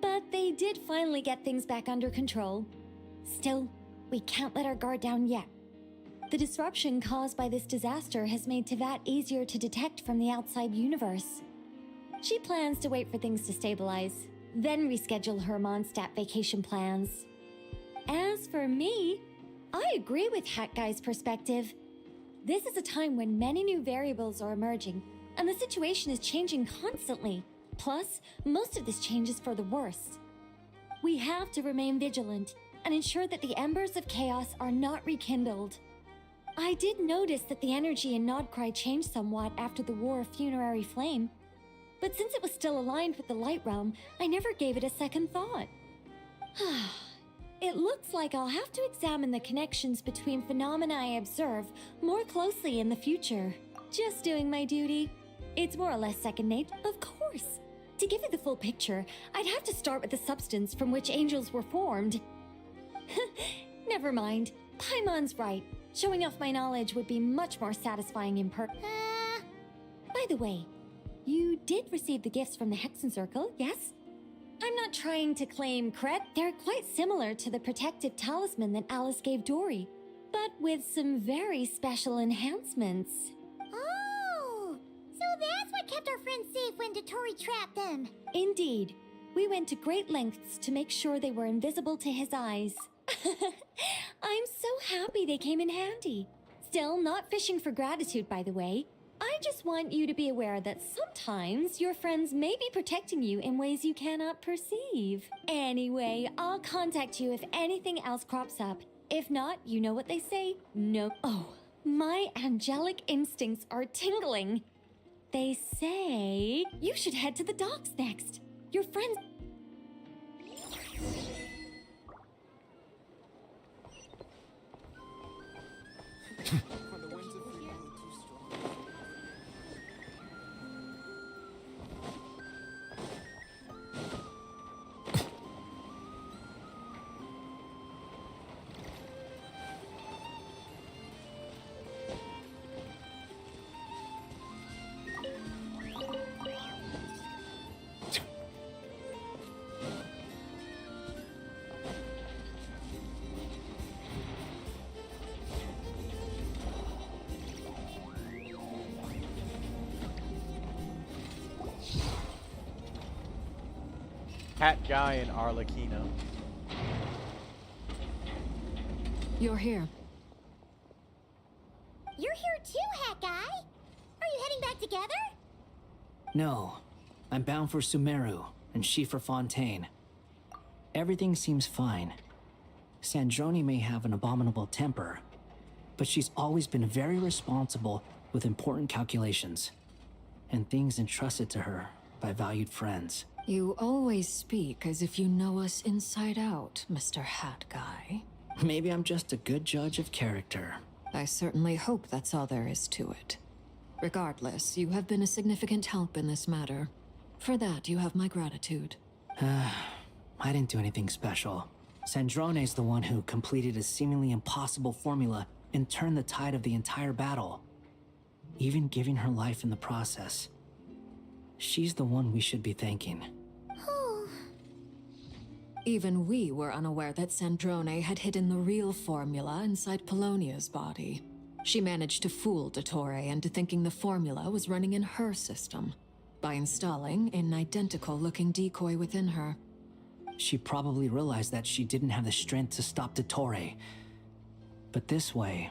But they did finally get things back under control. Still, we can't let our guard down yet. The disruption caused by this disaster has made Teyvat easier to detect from the outside universe. She plans to wait for things to stabilize, then reschedule her Mondstadt vacation plans. As for me, I agree with Hat Guy's perspective. This is a time when many new variables are emerging, and the situation is changing constantly. Plus, most of this change is for the worse. We have to remain vigilant and ensure that the embers of chaos are not rekindled. I did notice that the energy in Nodcry changed somewhat after the War of Funerary Flame, but since it was still aligned with the Light Realm, I never gave it a second thought. It looks like I'll have to examine the connections between phenomena I observe more closely in the future. Just doing my duty. It's more or less second nature, of course. To give you the full picture, I'd have to start with the substance from which angels were formed. Never mind. Paimon's right. Showing off my knowledge would be much more satisfying in person. By the way, you did receive the gifts from the Hexen Circle, yes? I'm not trying to claim credit. They're quite similar to the protective talisman that Alice gave Dory, but with some very special enhancements. Oh, so that's what kept our friends safe when Dotori trapped them. Indeed. We went to great lengths to make sure they were invisible to his eyes. I'm so happy they came in handy. Still, not fishing for gratitude, by the way. I just want you to be aware that sometimes your friends may be protecting you in ways you cannot perceive. Anyway, I'll contact you if anything else crops up. If not, you know what they say? No. Oh, my angelic instincts are tingling. They say you should head to the docks next. Your friends... Hat Guy and Arlecchino. You're here. You're here too, Hat Guy. Are you heading back together? No. I'm bound for Sumeru, and she for Fontaine. Everything seems fine. Sandrone may have an abominable temper, but she's always been very responsible with important calculations, and things entrusted to her by valued friends. You always speak as if you know us inside out, Mr. Hat Guy. Maybe I'm just a good judge of character. I certainly hope that's all there is to it. Regardless, you have been a significant help in this matter. For that, you have my gratitude. I didn't do anything special. Sandrone's the one who completed a seemingly impossible formula and turned the tide of the entire battle, even giving her life in the process. She's the one we should be thanking. Even we were unaware that Sandrone had hidden the real formula inside Polonia's body. She managed to fool Dottore into thinking the formula was running in her system by installing an identical-looking decoy within her. She probably realized that she didn't have the strength to stop Dottore. But this way,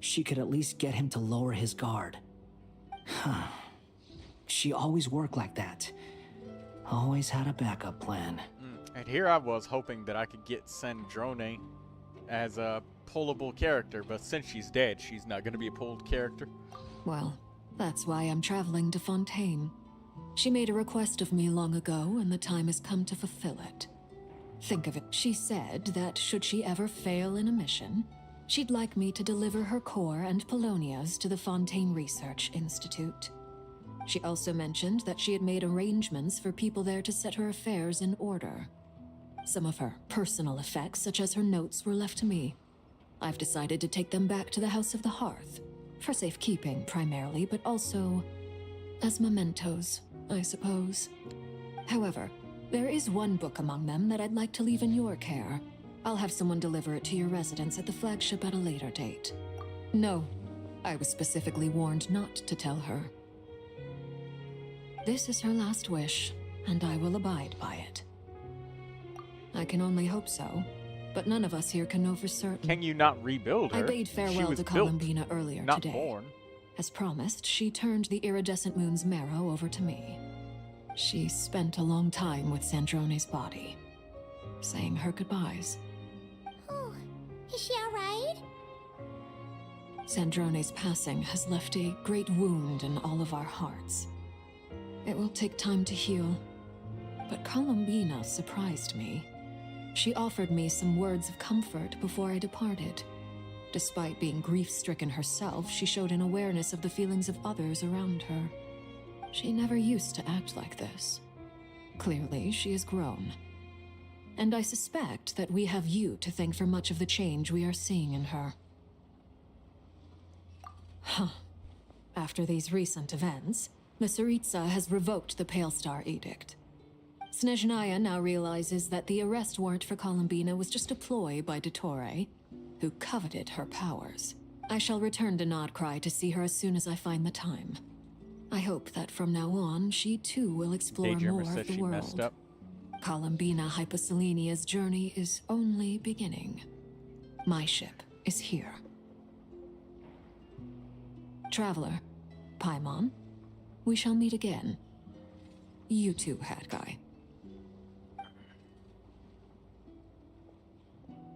she could at least get him to lower his guard. She always worked like that. Always had a backup plan. And here I was hoping that I could get Sandrone as a pullable character, but since she's dead, she's not going to be a pulled character. Well, that's why I'm traveling to Fontaine. She made a request of me long ago, and the time has come to fulfill it. Think of it. She said that should she ever fail in a mission, she'd like me to deliver her core and Polonia's to the Fontaine Research Institute. She also mentioned that she had made arrangements for people there to set her affairs in order. Some of her personal effects, such as her notes, were left to me. I've decided to take them back to the House of the Hearth, for safekeeping primarily, but also as mementos, I suppose. However, there is one book among them that I'd like to leave in your care. I'll have someone deliver it to your residence at the flagship at a later date. No, I was specifically warned not to tell her. This is her last wish, and I will abide by it. I can only hope so, but none of us here can know for certain. Can you not rebuild her? I bade farewell to Columbina earlier not today. Born. As promised, she turned the iridescent moon's marrow over to me. She spent a long time with Sandrone's body, saying her goodbyes. Oh, is she alright? Sandrone's passing has left a great wound in all of our hearts. It will take time to heal, but Columbina surprised me. She offered me some words of comfort before I departed. Despite being grief-stricken herself, she showed an awareness of the feelings of others around her. She never used to act like this. Clearly, she has grown. And I suspect that we have you to thank for much of the change we are seeing in her. After these recent events, the Tsaritsa has revoked the Pale Star Edict. Snezhnaya now realizes that the arrest warrant for Columbina was just a ploy by Dottore, who coveted her powers. I shall return to Nodcry to see her as soon as I find the time. I hope that from now on, she too will explore more of the world. Columbina Hyposelenia's journey is only beginning. My ship is here. Traveler, Paimon, we shall meet again. You too, Hat Guy.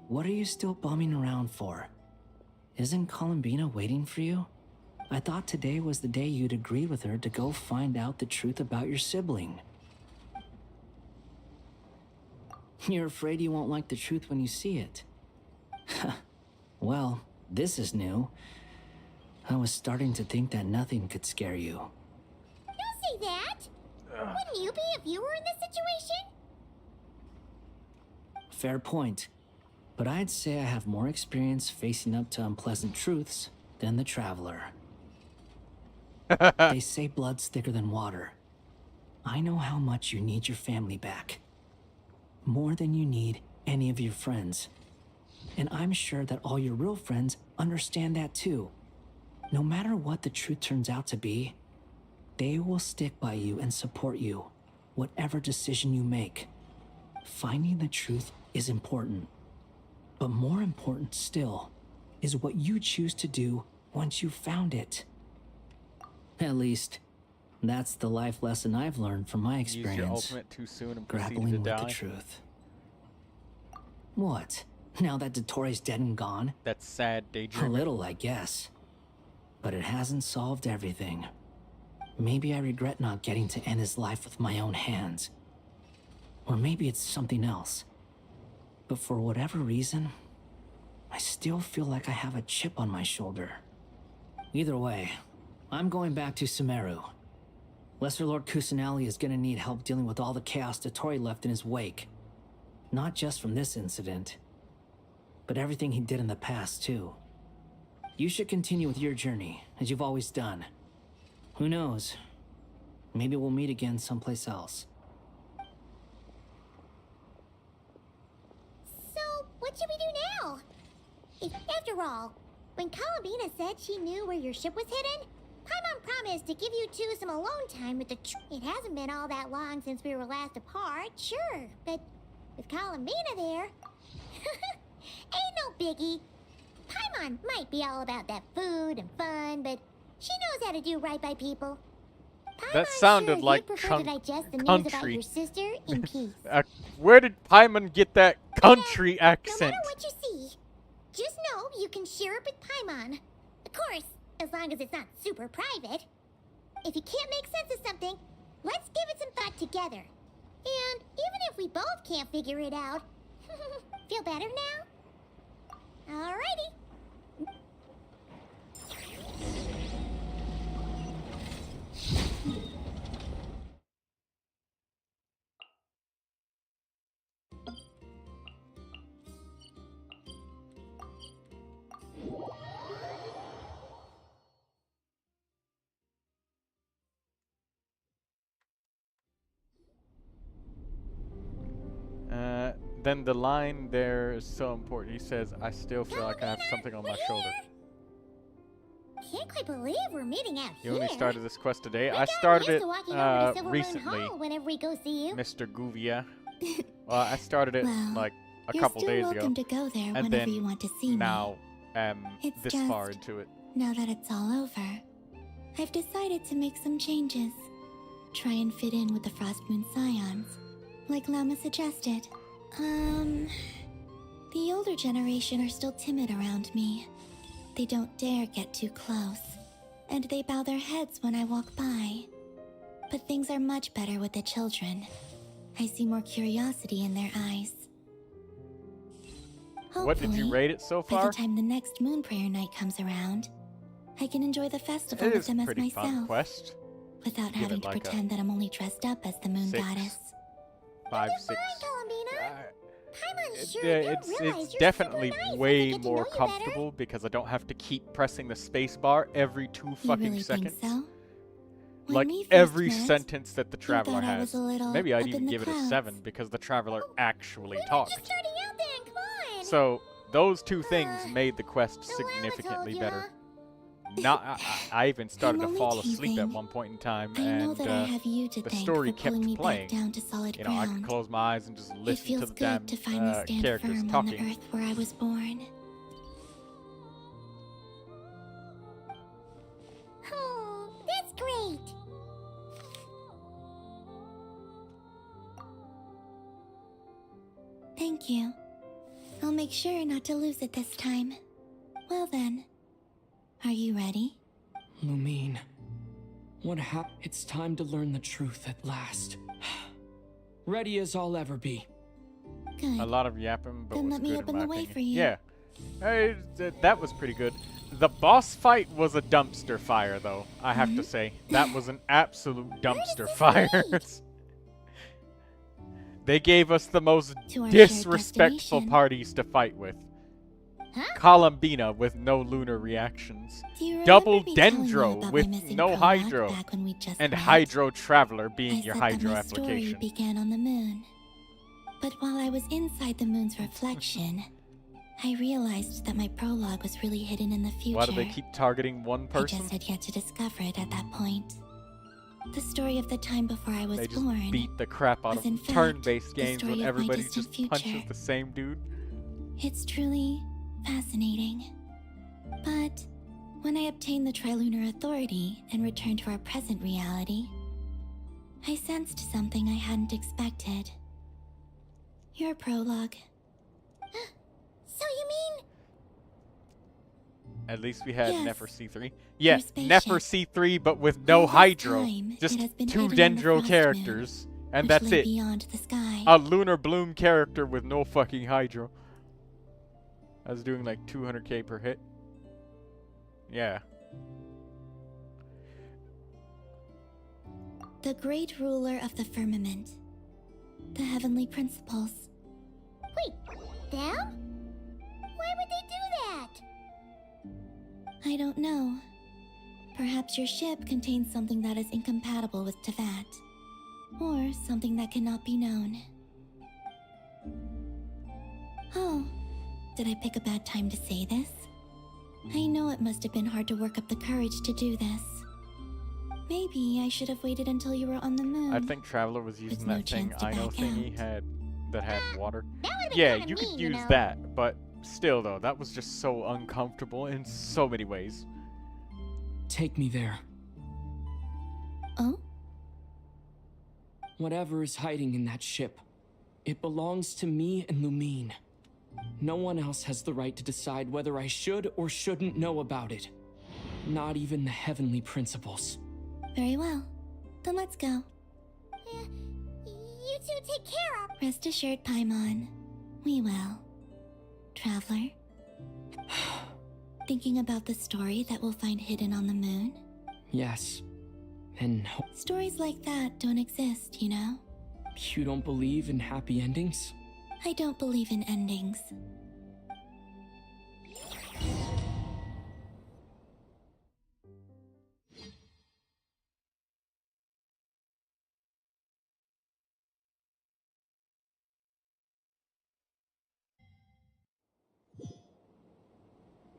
What are you still bumming around for? Isn't Columbina waiting for you? I thought today was the day you'd agree with her to go find out the truth about your sibling. You're afraid you won't like the truth when you see it. Well, this is new. I was starting to think that nothing could scare you. Don't say that! Wouldn't you be if you were in this situation? Fair point. But I'd say I have more experience facing up to unpleasant truths than the Traveler. They say blood's thicker than water. I know how much you need your family back. More than you need any of your friends. And I'm sure that all your real friends understand that too. No matter what the truth turns out to be, they will stick by you and support you, whatever decision you make. Finding the truth is important. But more important still is what you choose to do once you've found it. At least, that's the life lesson I've learned from my experience. Use your ultimate too soon and proceed grappling to with die. the truth. What? Now that Dottoro's dead and gone? That's sad, A daydream. little, I guess. But it hasn't solved everything. Maybe I regret not getting to end his life with my own hands. Or maybe it's something else. But for whatever reason, I still feel like I have a chip on my shoulder. Either way, I'm going back to Sumeru. Lesser Lord Kusanali is gonna need help dealing with all the chaos Dottori left in his wake. Not just from this incident, but everything he did in the past, too. You should continue with your journey, as you've always done. Who knows? Maybe we'll meet again someplace else. So, what should we do now? After all, when Columbina said she knew where your ship was hidden, Paimon promised to give you two some alone time with the It hasn't been all that long since we were last apart, sure, but with Columbina there... Ain't no biggie. Paimon might be all about that food and fun, but she knows how to do right by people. That sounded sure like you'd prefer to digest the news about country. your sister in peace. Where did Paimon get that country accent? No matter what you see, just know you can share it with Paimon. Of course, as long as it's not super private. If you can't make sense of something, let's give it some thought together. And even if we both can't figure it out, feel better now? Alrighty. Then the line there is so important. He says, I still feel like I have something on my shoulder. Can't quite believe we're meeting out You here. only started this quest today. We I got started used it to walking over to Silvermoon recently, Hall whenever we go see you. Mr. Guvia. Well, I started it Well, like a you're couple still days ago. welcome to go there And whenever then you want to see me. now It's this just- far into it. Now that it's all over, I've decided to make some changes. Try and fit in with the Frost Moon Scions, like Lama suggested. The older generation are still timid around me. They don't dare get too close, and they bow their heads when I walk by. But things are much better with the children. I see more curiosity in their eyes. What did you Hopefully, rate it so by far? the time the next Moon Prayer Night comes around, I can enjoy the festival It with is them a as pretty fun myself, quest. without Give having it to like a pretend that I'm only dressed up as the Moon 6, Goddess. 5, 6. Paimon, sure It's don't realize it's you're definitely super nice way as I get to more know you better. comfortable because I don't have to keep pressing the space bar every 2 You fucking really seconds. think so? When Like we first every met, sentence that the you traveler thought I has. was a little Maybe I'd up even in the give it a clouds. 7 because the traveler actually talked. Just starting out then, come on. So those two things made the quest significantly better. I even started to only fall asleep at teasing. one point in time, I know and that I have you to the thank story for kept pulling me playing. back down to solid You know, I could ground. close my eyes and just It listen to feels the damn good to finally stand characters firm on the talking. earth where I was born. Oh, that's great. Thank you. I'll make sure not to lose it this time. Well then, are you ready? Lumine, what happened? It's time to learn the truth at last. Ready as I'll ever be. A lot of yapping, but Then was let me good open in the my way opinion. for you. Yeah, that was pretty good. The boss fight was a dumpster fire, though. I have to say that was an absolute dumpster fire. They gave us the most To our shared disrespectful destination. parties to fight with. Huh? Columbina with no lunar reactions. Do you remember Double me telling you Dendro about my with missing no prologue Hydro. back when we just And met? Hydro Traveler being I your said Hydro that my application. story began on the moon. But while I was inside the moon's reflection, I realized that my prologue was really hidden in the future. Why do they keep targeting one I person? just had yet to discover it at that point. The story of the time before I was They just born beat the crap out was of in fact turn-based the games story when of my everybody distant just punches future. the same dude. It's truly fascinating. But when I obtained the Trilunar Authority and returned to our present reality, I sensed something I hadn't expected. Your prologue. So you mean... At least we had Yes. Nefer C3. Yeah, spaceship. Nefer C3, but with no All this Hydro. time, Just it has been 2 hidden on the Dendro Frost characters. And which that's lay it. beyond the sky. A Lunar Bloom character with no fucking Hydro. I was doing like 200k per hit. Yeah. The great ruler of the firmament. The heavenly principles. Wait, them? Why would they do that? I don't know. Perhaps your ship contains something that is incompatible with Tevat. Or something that cannot be known. Oh, did I pick a bad time to say this? I know it must have been hard to work up the courage to do this. Maybe I should have waited until you were on the moon. I think Traveler was using no that thing chance to I know back thingy that had water. would've been Yeah, kinda you could mean, you use know. that, but still though, that was just so uncomfortable in so many ways. Take me there. Oh? Whatever is hiding in that ship, it belongs to me and Lumine. No one else has the right to decide whether I should or shouldn't know about it. Not even the heavenly principles. Very well. Then let's go. You two take care of... Rest assured, Paimon. We will. Traveler? Thinking about the story that we'll find hidden on the moon? Yes. And Stories like that don't exist, you know? you don't believe in happy endings? I don't believe in endings.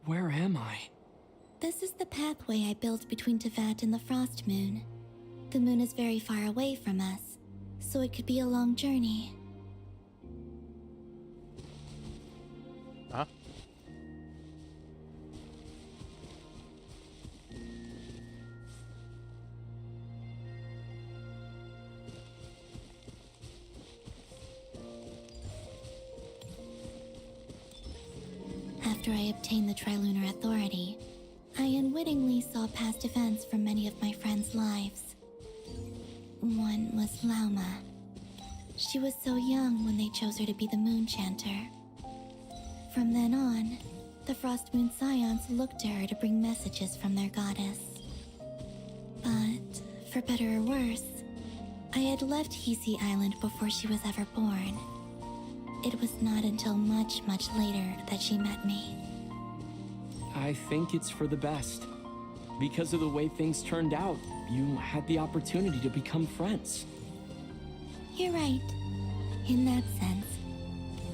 Where am I? This is the pathway I built between Tevat and the Frost Moon. The moon is very far away from us, so it could be a long journey. Huh? After I obtained the Trilunar Authority, I unwittingly saw past events from many of my friends' lives. One was Lauma. She was so young when they chose her to be the Moon Chanter. From then on, the Frost Moon Scions looked to her to bring messages from their goddess. But, for better or worse, I had left Hisi Island before she was ever born. It was not until much, much later that she met me. I think it's for the best. Because of the way things turned out, you had the opportunity to become friends. You're right. In that sense,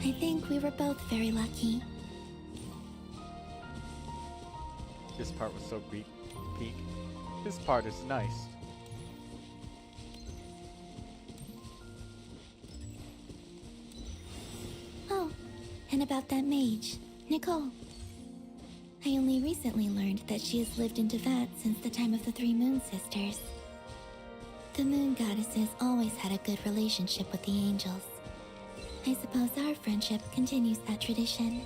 I think we were both very lucky. This part was so peak. This part is nice. Oh, and about that mage, Nicole. I only recently learned that she has lived in Tevat since the time of the Three Moon Sisters. The Moon Goddesses always had a good relationship with the angels. I suppose our friendship continues that tradition.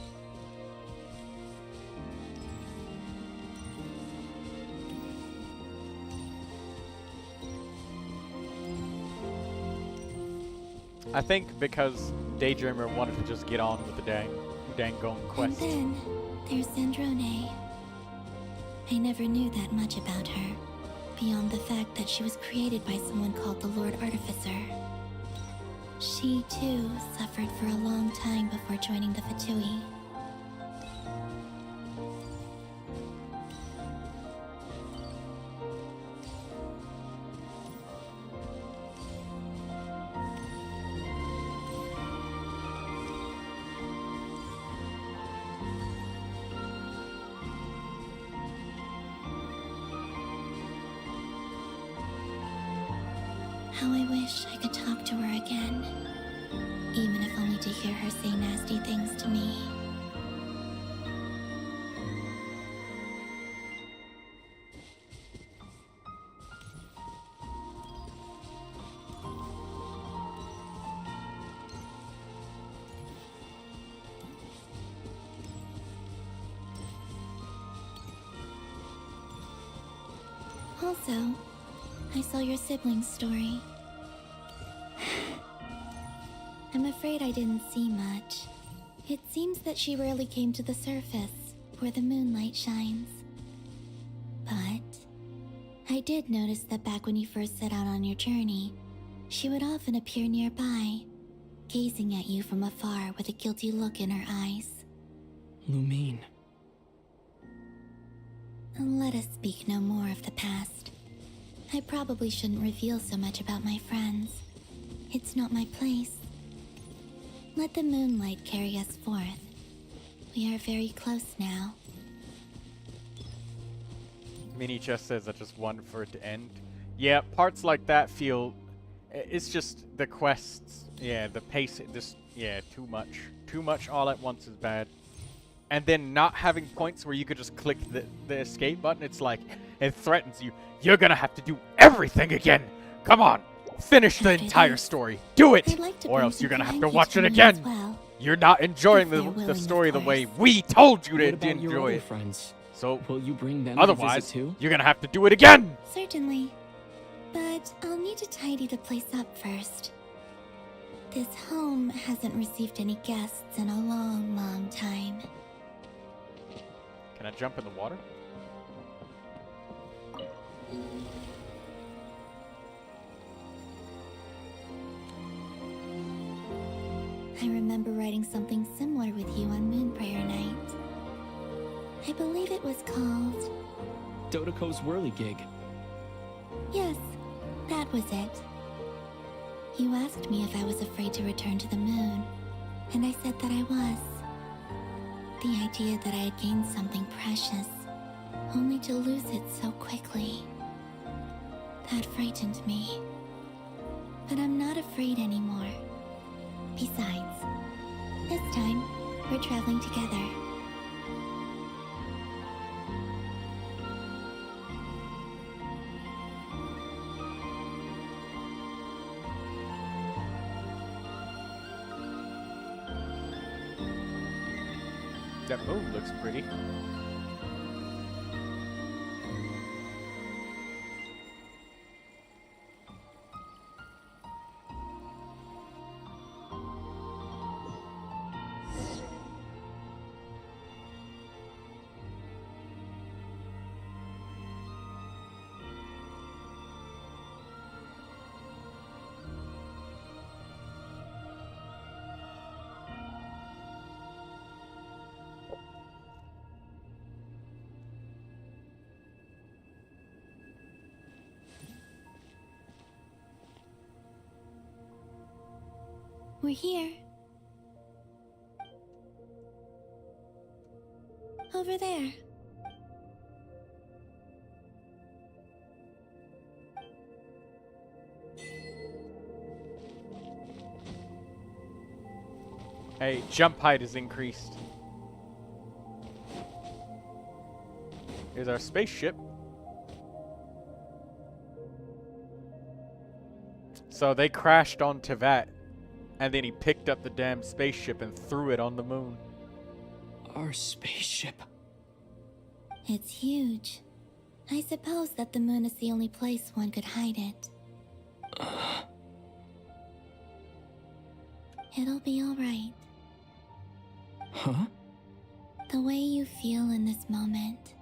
I think because Daydreamer wanted to just get on with the dang quest. And then there's Zandrone. I never knew that much about her, beyond the fact that she was created by someone called the Lord Artificer. She, too, suffered for a long time before joining the Fatui. How I wish I could talk to her again. Even if only to hear her say nasty things to me. Also, I saw your sibling's story. I'm afraid I didn't see much. It seems that she rarely came to the surface, where the moonlight shines. But I did notice that back when you first set out on your journey, she would often appear nearby, gazing at you from afar with a guilty look in her eyes. Lumine. Let us speak no more of the past. I probably shouldn't reveal so much about my friends. It's not my place. Let the moonlight carry us forth. We are very close now. Mini Chess says I just wanted for it to end. Yeah, parts like that feel... It's just the quests. Yeah, the pace, just... Yeah, too much. Too much all at once is bad. And then not having points where you could just click the escape button, it's like, it threatens you. You're gonna have to do everything again! Come on! Finish the entire story! Do it! Or else you're gonna have to watch it again! You're not enjoying the story the way we told you to enjoy it. Friends? So, will you bring them otherwise, to visit too? you're gonna have to do it again! Certainly. But I'll need to tidy the place up first. This home hasn't received any guests in a long, long time. Can I jump in the water? I remember writing something similar with you on Moon Prayer Night. I believe it was called... Dodoko's Whirligig. Yes, that was it. You asked me if I was afraid to return to the moon, and I said that I was. The idea that I had gained something precious, only to lose it so quickly. That frightened me. But I'm not afraid anymore. Besides, this time, we're traveling together. That moon looks pretty. We're here. Over there. Hey, jump height is increased. Here's our spaceship. So they crashed on Tevat, and then he picked up the damn spaceship and threw it on the moon. Our spaceship. It's huge. I suppose that the moon is the only place one could hide it. It'll be all right. Huh? The way you feel in this moment,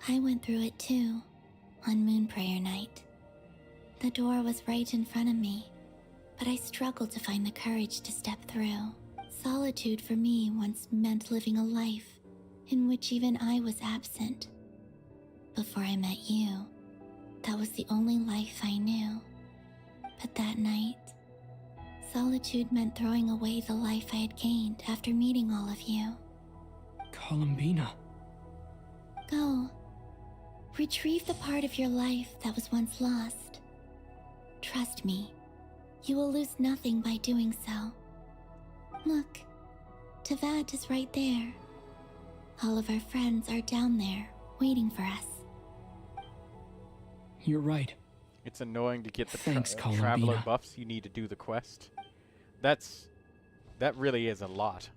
I went through it too, on Moon Prayer Night. The door was right in front of me, but I struggled to find the courage to step through. Solitude for me once meant living a life in which even I was absent. Before I met you, that was the only life I knew. But that night, solitude meant throwing away the life I had gained after meeting all of you. Columbina. Go. Retrieve the part of your life that was once lost. Trust me, you will lose nothing by doing so. Look, Tevat is right there. All of our friends are down there, waiting for us. You're right. It's annoying to get the Thanks, traveler Columbina. buffs. You need to do the quest. That really is a lot.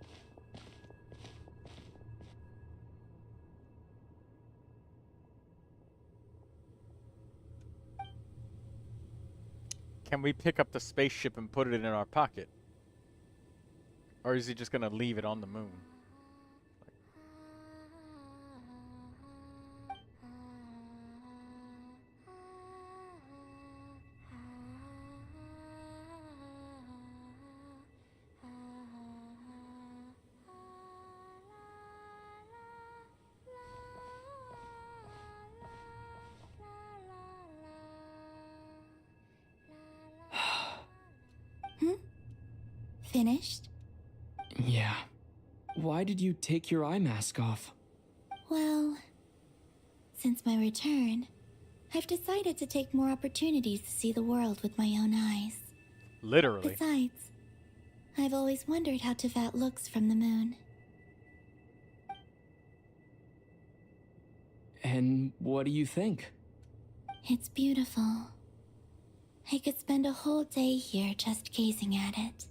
Can we pick up the spaceship and put it in our pocket? Or is he just gonna leave it on the moon? Finished? Yeah. Why did you take your eye mask off? Well, since my return, I've decided to take more opportunities to see the world with my own eyes. Literally. Besides, I've always wondered how Tevat looks from the moon. And what do you think? It's beautiful. I could spend a whole day here just gazing at it.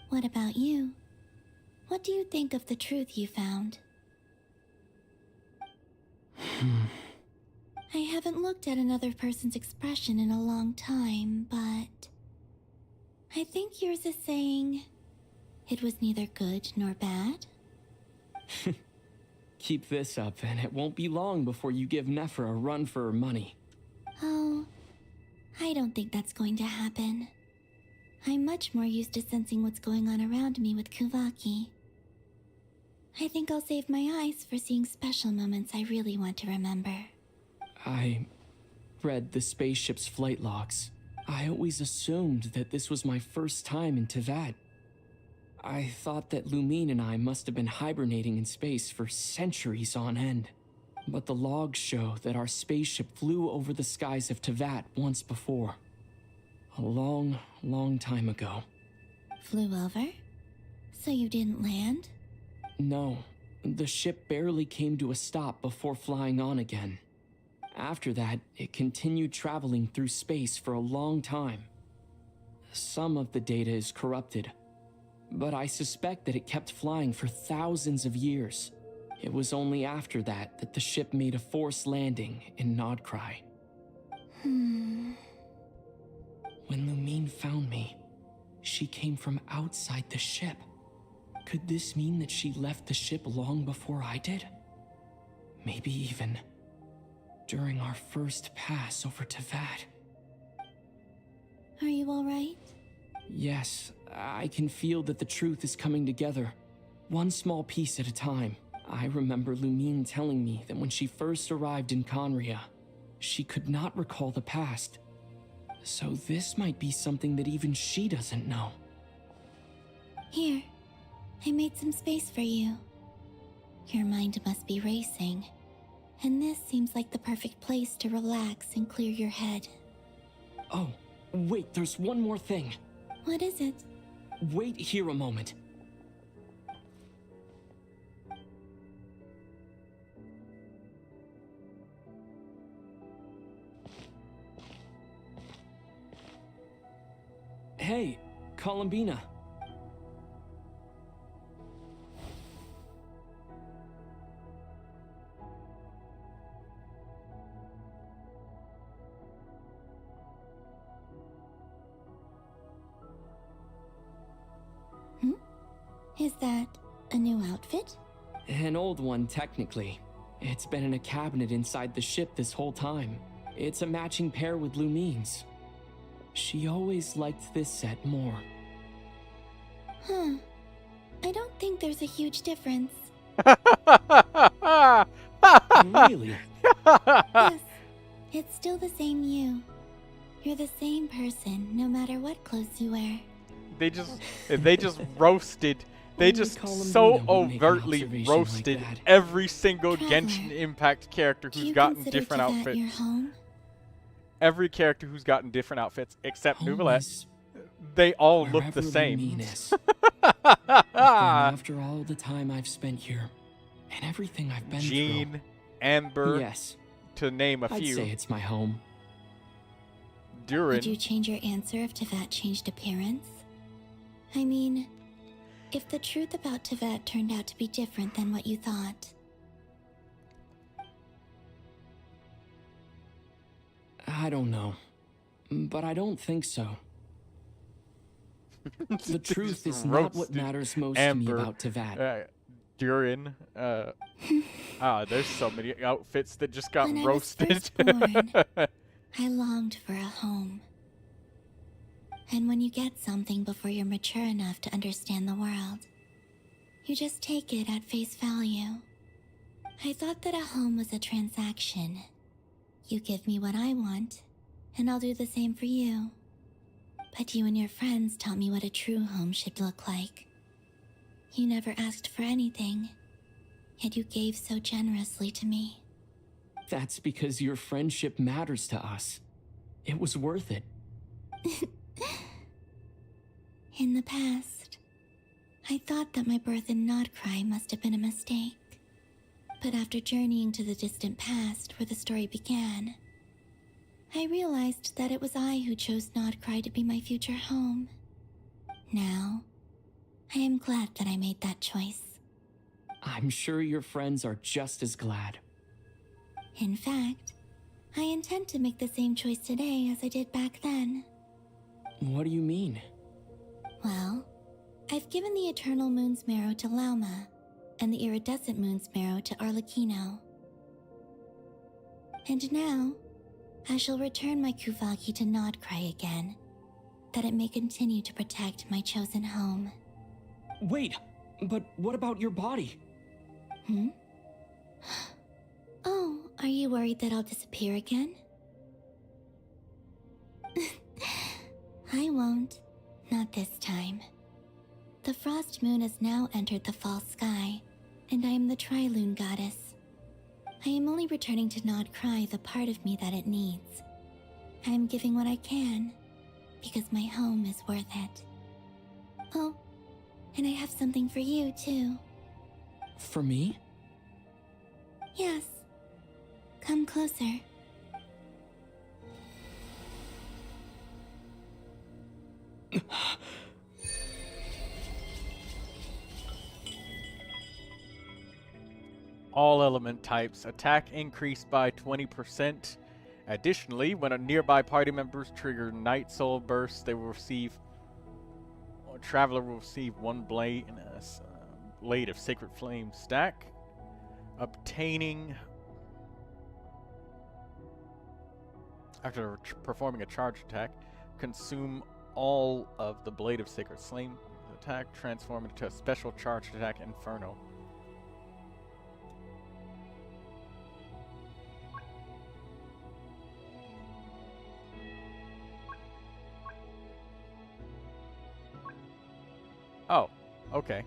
What about you? What do you think of the truth you found? I haven't looked at another person's expression in a long time, but I think yours is saying it was neither good nor bad. Keep this up, and it won't be long before you give Nephra a run for her money. Oh, I don't think that's going to happen. I'm much more used to sensing what's going on around me with Kuvaki. I think I'll save my eyes for seeing special moments I really want to remember. I read the spaceship's flight logs. I always assumed that this was my first time in Tevat. I thought that Lumine and I must have been hibernating in space for centuries on end. But the logs show that our spaceship flew over the skies of Tevat once before. A long, long time ago. Flew over? So you didn't land? No, the ship barely came to a stop before flying on again. After that, it continued traveling through space for a long time. Some of the data is corrupted, but I suspect that it kept flying for thousands of years. It was only after that that the ship made a forced landing in Nodcry. When Lumine found me, she came from outside the ship. Could this mean that she left the ship long before I did? Maybe even during our first pass over Tevat. Are you alright? Yes, I can feel that the truth is coming together, one small piece at a time. I remember Lumine telling me that when she first arrived in Conria, she could not recall the past. So this might be something that even she doesn't know. Here, I made some space for you. Your mind must be racing, and this seems like the perfect place to relax and clear your head. Oh, wait, there's one more thing. What is it? Wait here a moment. Hey, Columbina. Is that a new outfit? An old one, technically. It's been in a cabinet inside the ship this whole time. It's a matching pair with Lumine's. She always liked this set more. Huh. I don't think there's a huge difference. Really? Yes, it's still the same you. You're the same person, no matter what clothes you wear. They just roasted. They just so overtly roasted every single Genshin Impact character who's gotten different outfits. Your home? Every character who's gotten different outfits except Neuvilette. They all look the same. After all the time I've spent here, and everything I've been Jean, through. Amber, yes, to name a I'd few. say it's my home. Durin. Would you change your answer if Tevat changed appearance? I mean, if the truth about Tevat turned out to be different than what you thought. I don't know. but I don't think so. The truth is not what matters most to me about Teyvat. Durin. There's so many outfits that just got When roasted. I was first born, I longed for a home. And when you get something before you're mature enough to understand the world, you just take it at face value. I thought that a home was a transaction. You give me what I want, and I'll do the same for you. But you and your friends taught me what a true home should look like. You never asked for anything, yet you gave so generously to me. That's because your friendship matters to us. It was worth it. In the past, I thought that my birth in Nodcry must have been a mistake. But after journeying to the distant past where the story began, I realized that it was I who chose Nodcry to be my future home. Now, I am glad that I made that choice. I'm sure your friends are just as glad. In fact, I intend to make the same choice today as I did back then. What do you mean? Well, I've given the Eternal Moon's Marrow to Lauma, and the Iridescent Moon's Marrow to Arlecchino. And now, I shall return my Kuvagi to Nodcry again, that it may continue to protect my chosen home. Wait, but what about your body? Oh, are you worried that I'll disappear again? I won't. Not this time. The Frost Moon has now entered the fall sky, and I am the Trilune Goddess. I am only returning to Nodcry the part of me that it needs. I am giving what I can, because my home is worth it. Oh, and I have something for you, too. For me? Yes. Come closer. All element types. Attack increased by 20%. Additionally, when a nearby party members trigger Night Soul Burst, they will receive... A traveler will receive one blade and a blade of Sacred Flame stack. Obtaining... After performing a charge attack, consume all of the Blade of Sacred Flame attack, transform it into a special charge attack Inferno. Oh, okay.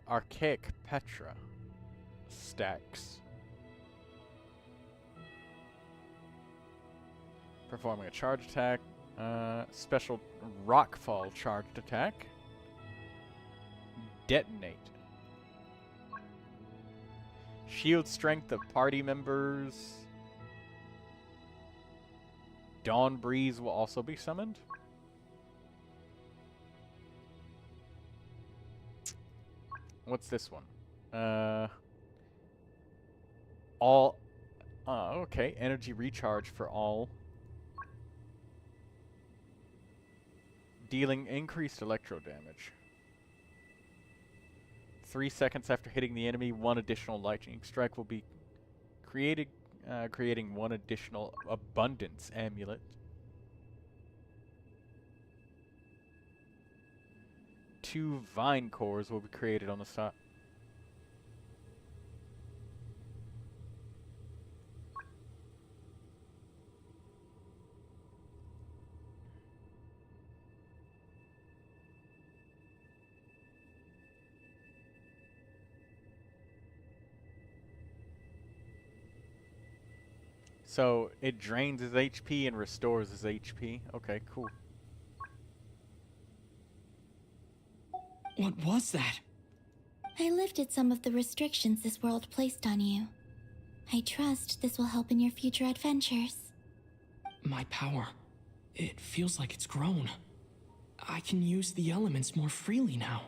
Archaic Petra stacks. Performing a charge attack. Special Rockfall charged attack. Detonate. Shield strength of party members. Dawn Breeze will also be summoned. What's this one? All... okay. Energy recharge for all. Dealing increased electro damage. 3 seconds after hitting the enemy, one additional lightning strike will be created, creating one additional abundance amulet. 2 vine cores will be created on the spot. So it drains his HP and restores his HP. Okay, cool. What was that? I lifted some of the restrictions this world placed on you. I trust this will help in your future adventures. My power, it feels like it's grown. I can use the elements more freely now.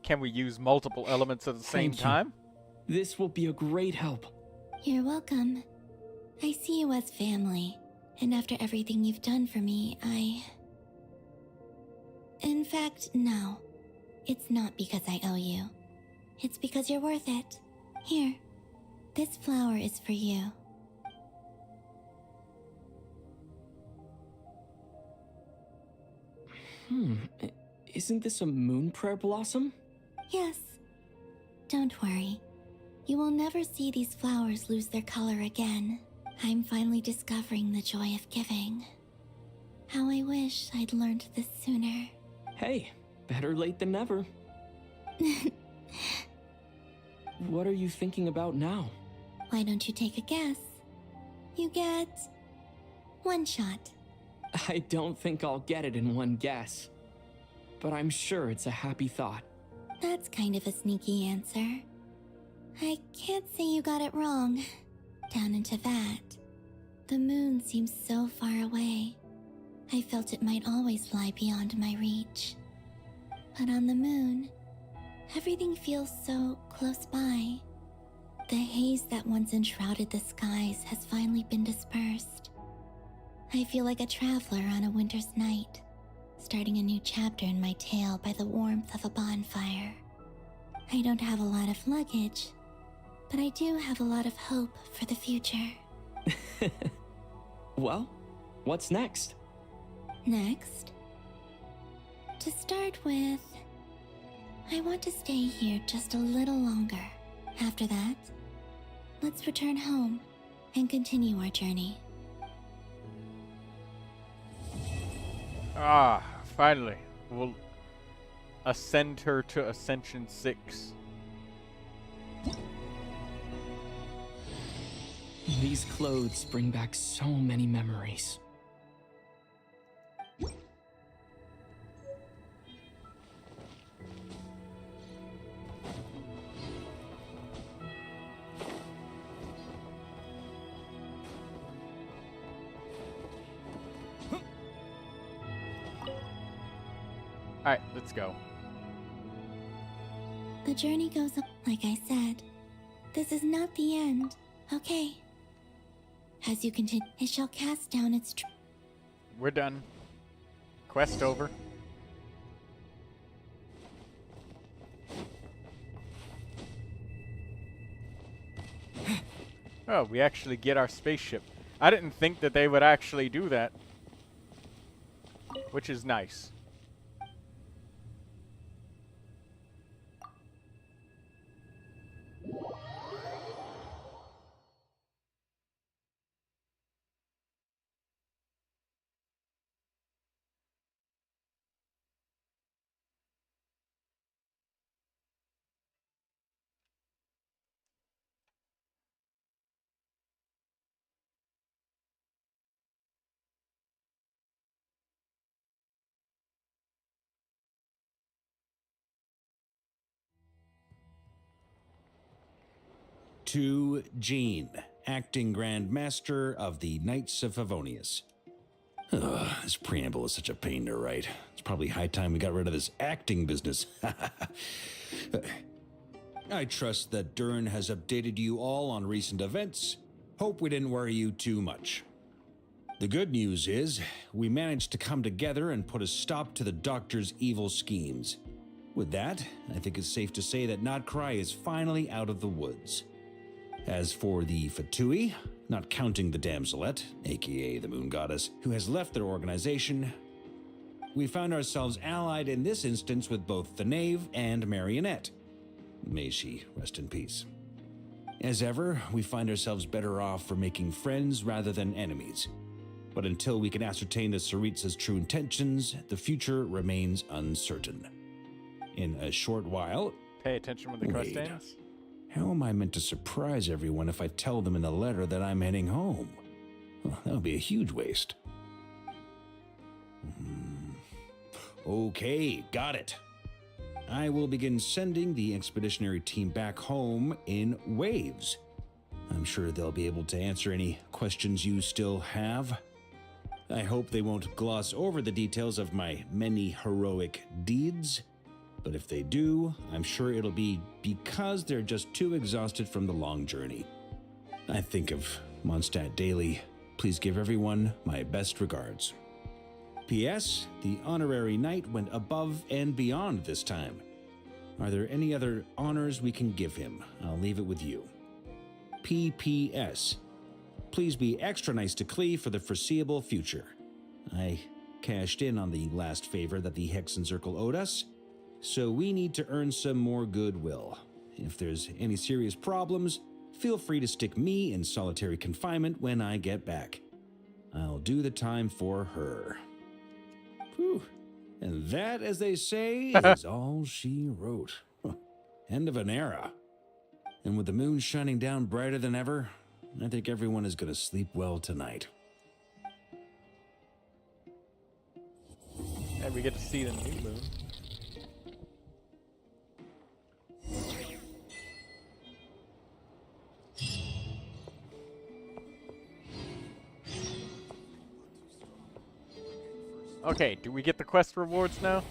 Can we use multiple elements at the same time? This will be a great help. You're welcome. I see you as family, and after everything you've done for me, In fact, no. It's not because I owe you. It's because you're worth it. Here, this flower is for you. Isn't this a moon prayer blossom? Yes. Don't worry. You will never see these flowers lose their color again. I'm finally discovering the joy of giving. How I wish I'd learned this sooner. Hey, better late than never. What are you thinking about now? Why don't you take a guess? You get 1 shot. I don't think I'll get it in one guess. But I'm sure it's a happy thought. That's kind of a sneaky answer. I can't say you got it wrong. Down into that. The moon seems so far away. I felt it might always lie beyond my reach. But on the moon, everything feels so close by. The haze that once enshrouded the skies has finally been dispersed. I feel like a traveler on a winter's night, starting a new chapter in my tale by the warmth of a bonfire. I don't have a lot of luggage, but I do have a lot of hope for the future. Well, what's next? Next? To start with, I want to stay here just a little longer. After that, let's return home and continue our journey. Ah, finally. We'll ascend her to Ascension 6. These clothes bring back so many memories. Alright, let's go. The journey goes up, like I said. This is not the end, okay? As you continue, it shall cast down its... We're done. Quest over. Oh, we actually get our spaceship. I didn't think that they would actually do that. Which is nice. To Jean, acting Grand Master of the Knights of Favonius. Ugh, this preamble is such a pain to write. It's probably high time we got rid of this acting business. I trust that Dern has updated you all on recent events. Hope we didn't worry you too much. The good news is, we managed to come together and put a stop to the Doctor's evil schemes. With that, I think it's safe to say that Notcry is finally out of the woods. As for the Fatui, not counting the Damselette, aka the Moon Goddess, who has left their organization, we found ourselves allied in this instance with both the Knave and Marionette. May she rest in peace. As ever, we find ourselves better off for making friends rather than enemies. But until we can ascertain the Tsaritsa's true intentions, the future remains uncertain. In a short while... Pay attention when the quest ends. How am I meant to surprise everyone if I tell them in a letter that I'm heading home? Well, that would be a huge waste. Okay, got it. I will begin sending the expeditionary team back home in waves. I'm sure they'll be able to answer any questions you still have. I hope they won't gloss over the details of my many heroic deeds, but if they do, I'm sure it'll be because they're just too exhausted from the long journey. I think of Mondstadt daily. Please give everyone my best regards. P.S. The honorary knight went above and beyond this time. Are there any other honors we can give him? I'll leave it with you. P.P.S. Please be extra nice to Klee for the foreseeable future. I cashed in on the last favor that the Hexen Circle owed us, so we need to earn some more goodwill. If there's any serious problems, feel free to stick me in solitary confinement when I get back. I'll do the time for her. Whew. And that, as they say, is all she wrote. End of an era. And with the moon shining down brighter than ever, I think everyone is going to sleep well tonight. And we get to see the new moon. Okay, do we get the quest rewards now?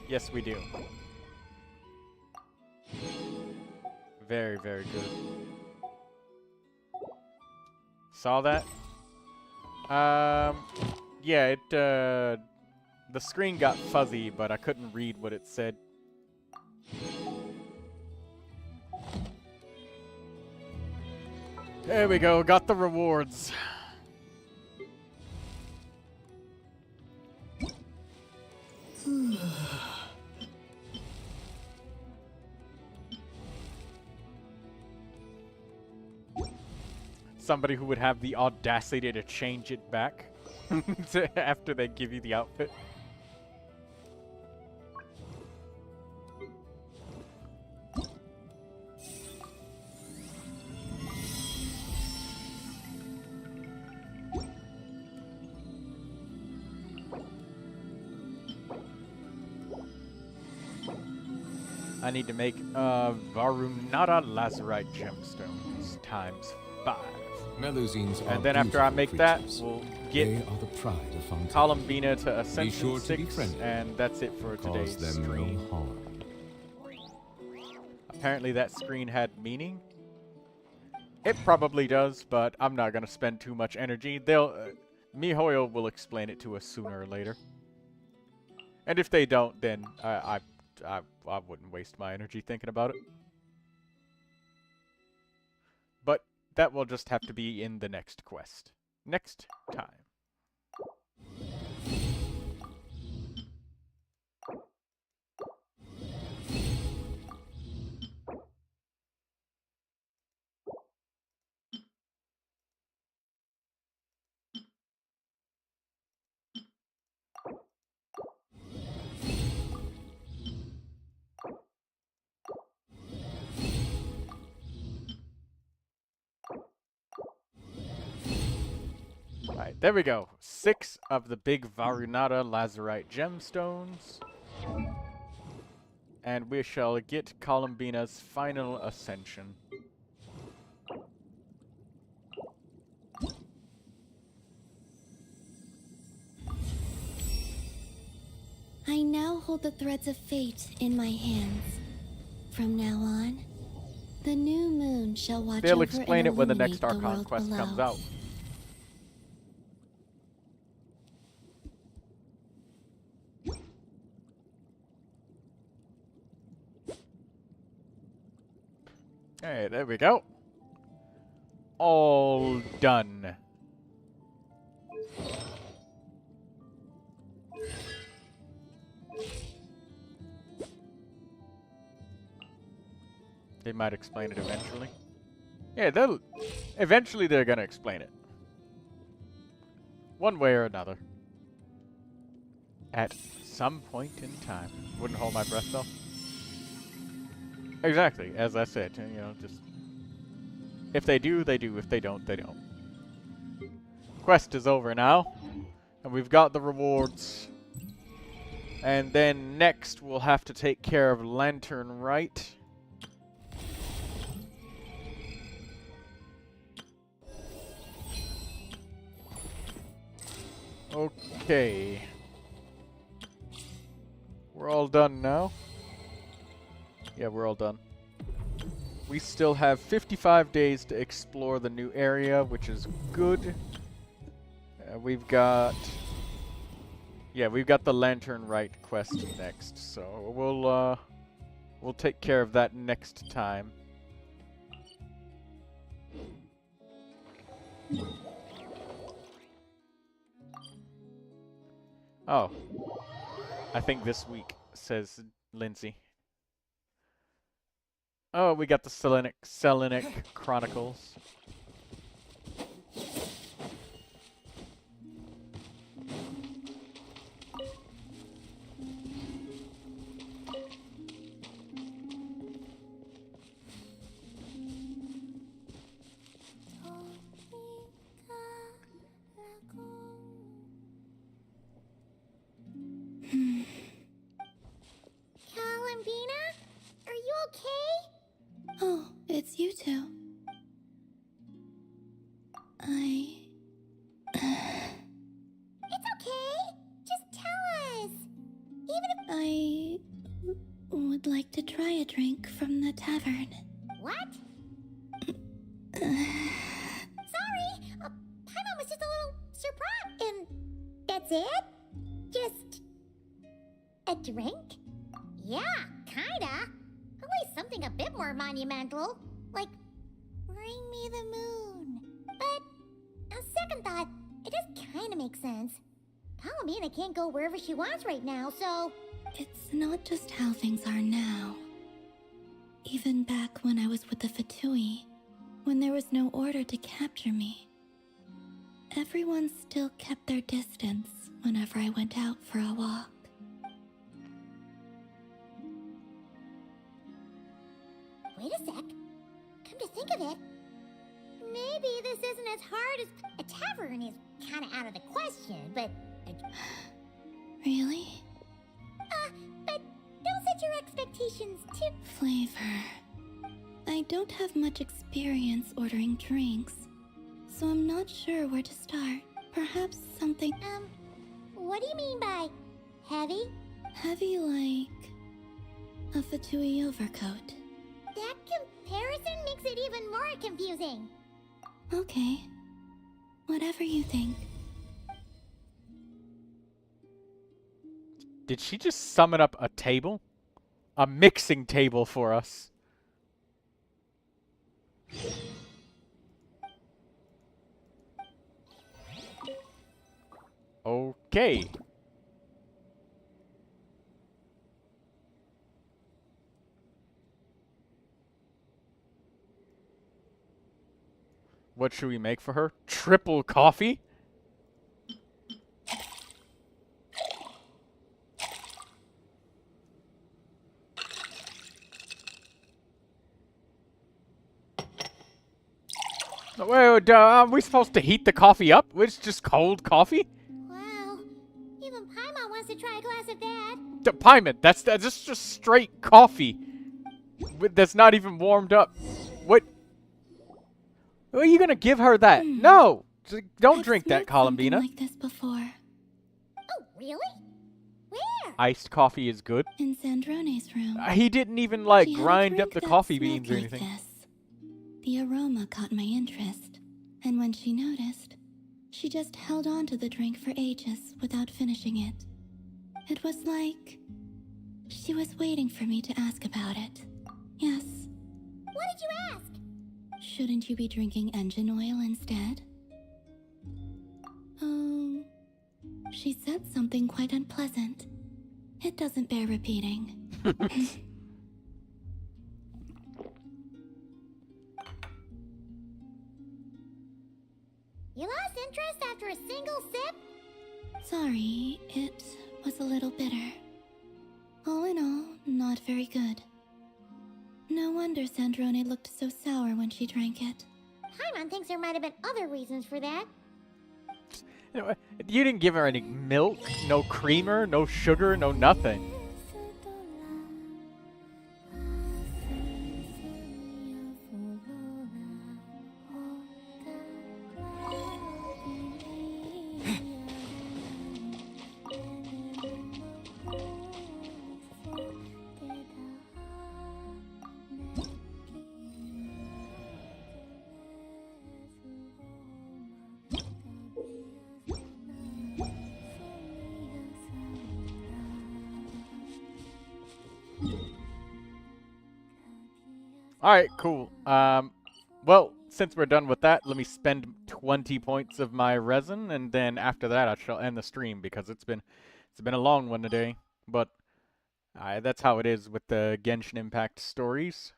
Yes, we do. Very, very good. Saw that? Yeah, the screen got fuzzy, but I couldn't read what it said. There we go, got the rewards. Somebody who would have the audacity to change it back after they give you the outfit. I need to make Varunata Lazarite gemstones times 5. Melusines and then after I make that, we'll get They are the pride of Fontaine. Columbina to Ascension sure to be 6, friendly. and that's it for Cause today's them stream. no harm. Apparently that screen had meaning. It probably does, but I'm not going to spend too much energy. MiHoYo will explain it to us sooner or later. And if they don't, then I wouldn't waste my energy thinking about it. But that will just have to be in the next quest. Next time. Alright, there we go. 6 of the big Varunata Lazarite gemstones. And we shall get Columbina's final ascension. I now hold the threads of fate in my hands. From now on, the new moon shall watch They'll over explain and it when the next illuminate the Archon world quest below. comes out. Hey, there we go. All done. They might explain it eventually. Yeah, eventually they're gonna explain it. One way or another. At some point in time. Wouldn't hold my breath though. Exactly, as I said, you know, just if they do, they do. If they don't, they don't. Quest is over now, and we've got the rewards. And then next, we'll have to take care of Lantern Right. Okay. We're all done now. Yeah, we're all done. We still have 55 days to explore the new area, which is good. We've got the Lantern Rite quest next, so we'll take care of that next time. Oh, I think this week, says Lindsay. Oh, we got the Selenic Chronicles. Oh, it's you two. It's okay. Just tell us. Even if I would like to try a drink from the tavern. What? Sorry. Paimon was just a little surprised. And that's it? Just a drink? Yeah, kinda. At least something a bit more monumental. Like, bring me the moon. But, on second thought, it does kinda make sense. Palomina can't go wherever she wants right now, so... It's not just how things are now. Even back when I was with the Fatui, when there was no order to capture me, everyone still kept their distance whenever I went out for a walk. Wait a sec. Come to think of it, maybe this isn't as hard as... A tavern is kinda out of the question, but... Really? But don't set your expectations too... Flavor. I don't have much experience ordering drinks, so I'm not sure where to start. Perhaps something... What do you mean by heavy? Heavy like a Fatui overcoat. That comparison makes it even more confusing. Okay. Whatever you think. Did she just summon up a table? A mixing table for us. Okay. What should we make for her? Triple coffee? Wait, are we supposed to heat the coffee up? It's just cold coffee? Wow. Even Paimon wants to try a glass of that. Paimon, that's just straight coffee. That's not even warmed up. What? Are you gonna give her that? No! Don't drink that, Columbina. Like this before. Oh, really? Where? Iced coffee is good. In Sandrone's room. He didn't even, like, She had a grind drink up the that coffee smelled beans or like anything. this. The aroma caught my interest, and when she noticed, she just held on to the drink for ages without finishing it. It was like she was waiting for me to ask about it. Yes. What did you ask? Shouldn't you be drinking engine oil instead? Oh, she said something quite unpleasant. It doesn't bear repeating. You lost interest after a single sip? Sorry, it was a little bitter. All in all, not very good. No wonder Sandrone looked so sour when she drank it. Paimon thinks there might have been other reasons for that. You didn't give her any milk, no creamer, no sugar, no nothing. Alright, cool. Well, since we're done with that, let me spend 20 points of my resin, and then after that I shall end the stream, because it's been a long one today. But that's how it is with the Genshin Impact stories.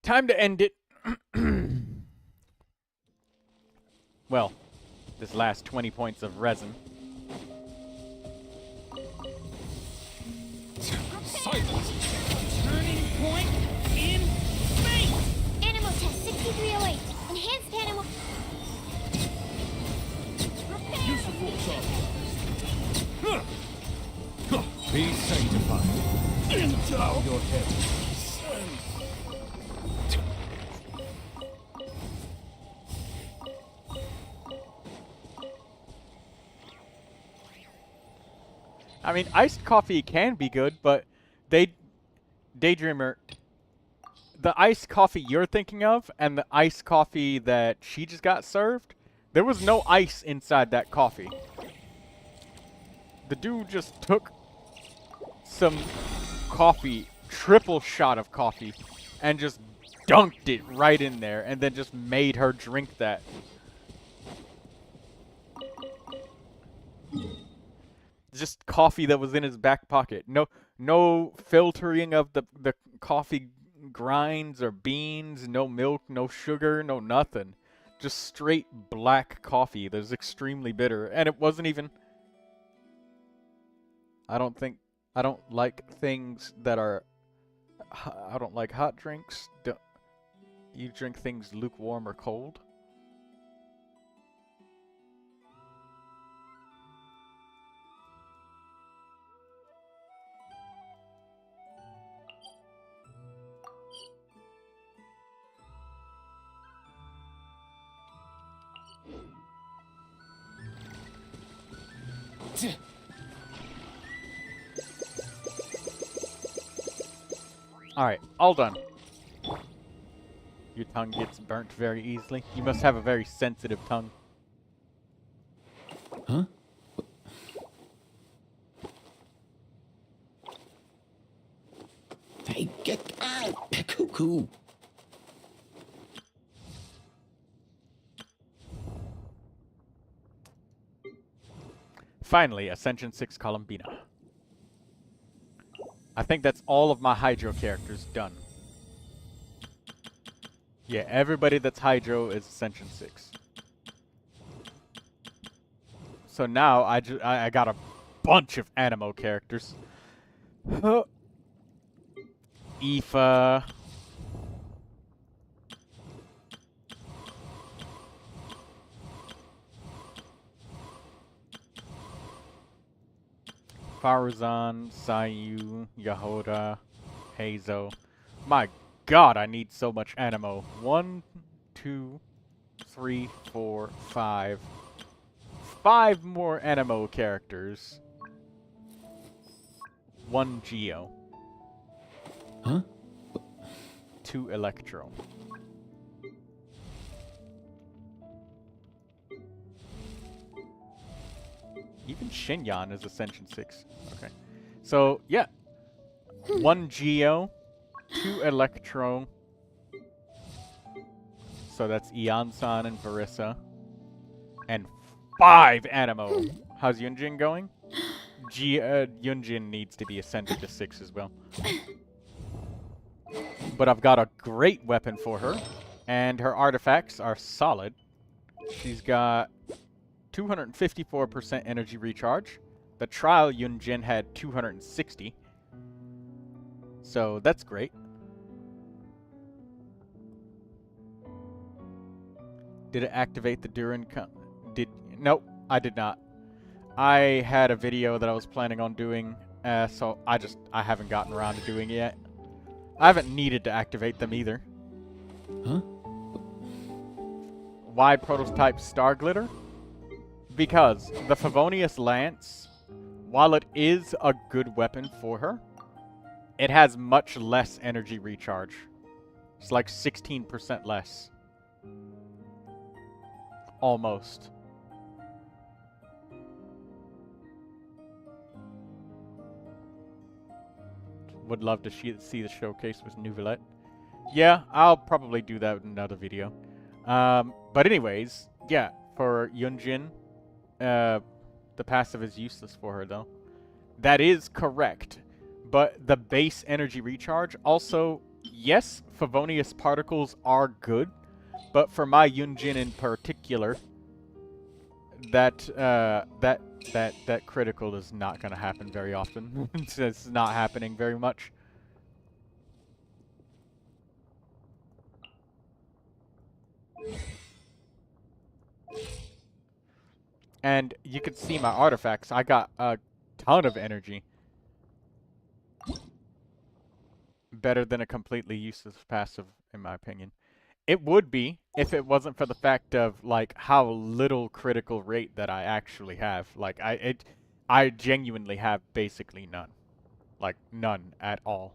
Time to end it. Well, this last 20 points of resin. Silence! Turning point in space! Animal test 6308. Enhanced animal. Be sanctified. Endow your head. I mean, iced coffee can be good, but Daydreamer, the iced coffee you're thinking of and the iced coffee that she just got served, there was no ice inside that coffee. The dude just took some coffee, triple shot of coffee, and just dunked it right in there, and then just made her drink that. Just coffee that was in his back pocket. No filtering of the coffee grinds or beans, no milk, no sugar, no nothing. Just straight black coffee that was extremely bitter. And it wasn't even... I don't like things that are... I don't like hot drinks. You drink things lukewarm or cold? Alright, all done. Your tongue gets burnt very easily. You must have a very sensitive tongue. Huh? Hey, get out! Cuckoo! Finally, Ascension 6 Columbina. I think that's all of my Hydro characters done. Yeah, everybody that's Hydro is Ascension 6. So now I got a bunch of Animo characters. Aoife. Faruzan, Sayu, Yahoda, Hazo. My god, I need so much Animo. 1, 2, 3, 4, 5. 5 more Animo characters. 1 Geo. Huh? 2 Electro. Even Shinyan is Ascension 6. Okay. So, yeah. 1 Geo, 2 Electro. So that's Eon-san and Varissa. And 5 Animo. How's Yunjin going? Yunjin needs to be ascended to 6 as well. But I've got a great weapon for her. And her artifacts are solid. She's got 254% energy recharge. The trial Yunjin had 260. So that's great. Did it activate the Durin? Nope, I did not. I had a video that I was planning on doing, so I haven't gotten around to doing it yet. I haven't needed to activate them either. Huh? Why prototype Star Glitter? Because the Favonius Lance, while it is a good weapon for her, it has much less energy recharge. It's like 16% less. Almost. Would love to see the showcase with Neuvilette. Yeah, I'll probably do that in another video. But anyways, yeah, for Yunjin, the passive is useless for her, though. That is correct. But the base energy recharge, also, yes, Favonius particles are good. But for my Yunjin in particular, that critical is not going to happen very often. It's not happening very much. And you can see my artifacts. I got a ton of energy. Better than a completely useless passive, in my opinion. It would be if it wasn't for the fact of like how little critical rate that I actually have. Like I genuinely have basically none. Like none at all.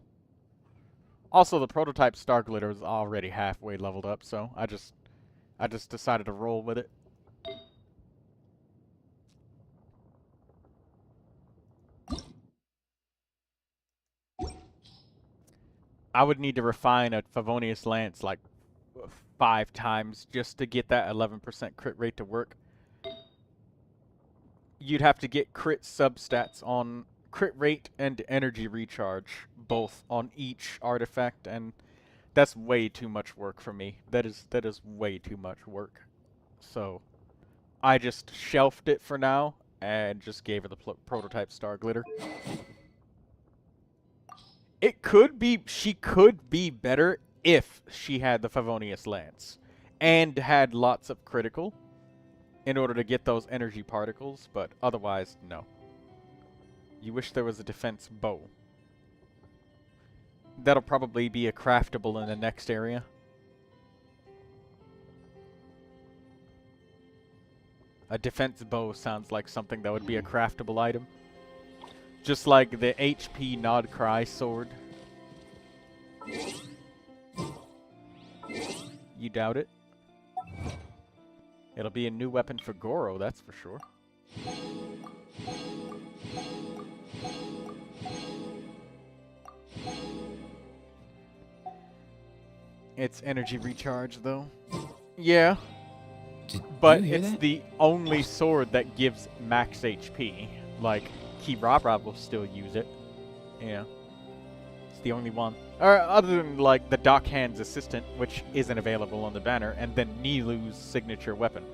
Also, the prototype Star Glitter is already halfway leveled up, so I just decided to roll with it. I would need to refine a Favonius Lance like 5 times just to get that 11% crit rate to work. You'd have to get crit substats on crit rate and energy recharge, both on each artifact, and that's way too much work for me. That is way too much work. So I just shelved it for now and just gave her the prototype Star Glitter. It could be, she could be better if she had the Favonius Lance and had lots of critical in order to get those energy particles, but otherwise, no. You wish there was a defense bow. That'll probably be a craftable in the next area. A defense bow sounds like something that would be a craftable item. Just like the HP Nod Cry sword. You doubt it? It'll be a new weapon for Goro, that's for sure. It's energy recharge, though. Yeah. But it's the only sword that gives max HP. Like, Kirara will still use it. Yeah. It's the only one. Or other than, like, the Dock Hand's Assistant, which isn't available on the banner, and then Nilu's signature weapon,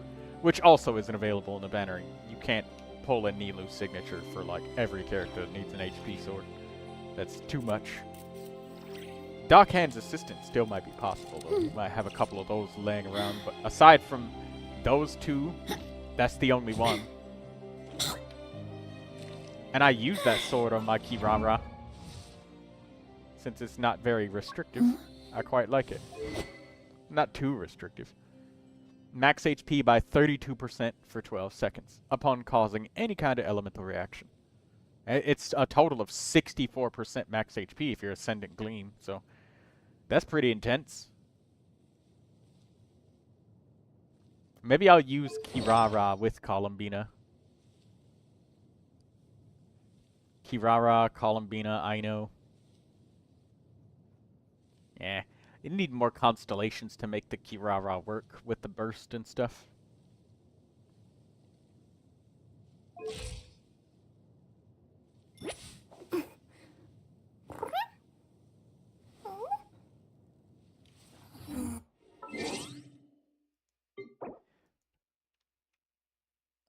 which also isn't available on the banner. You can't pull a Nilu signature for, like, every character that needs an HP sword. That's too much. Dock Hand's Assistant still might be possible, though. You might have a couple of those laying around, but aside from those two, that's the only one. And I use that sword on my Kirara, since it's not very restrictive. I quite like it. Not too restrictive. Max HP by 32% for 12 seconds, upon causing any kind of elemental reaction. It's a total of 64% max HP if you're Ascendant Gleam, so that's pretty intense. Maybe I'll use Kirara with Columbina. Kirara, Columbina, Aino. Yeah, you need more constellations to make the Kirara work with the burst and stuff.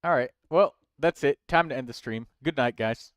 Alright, well, that's it. Time to end the stream. Good night, guys.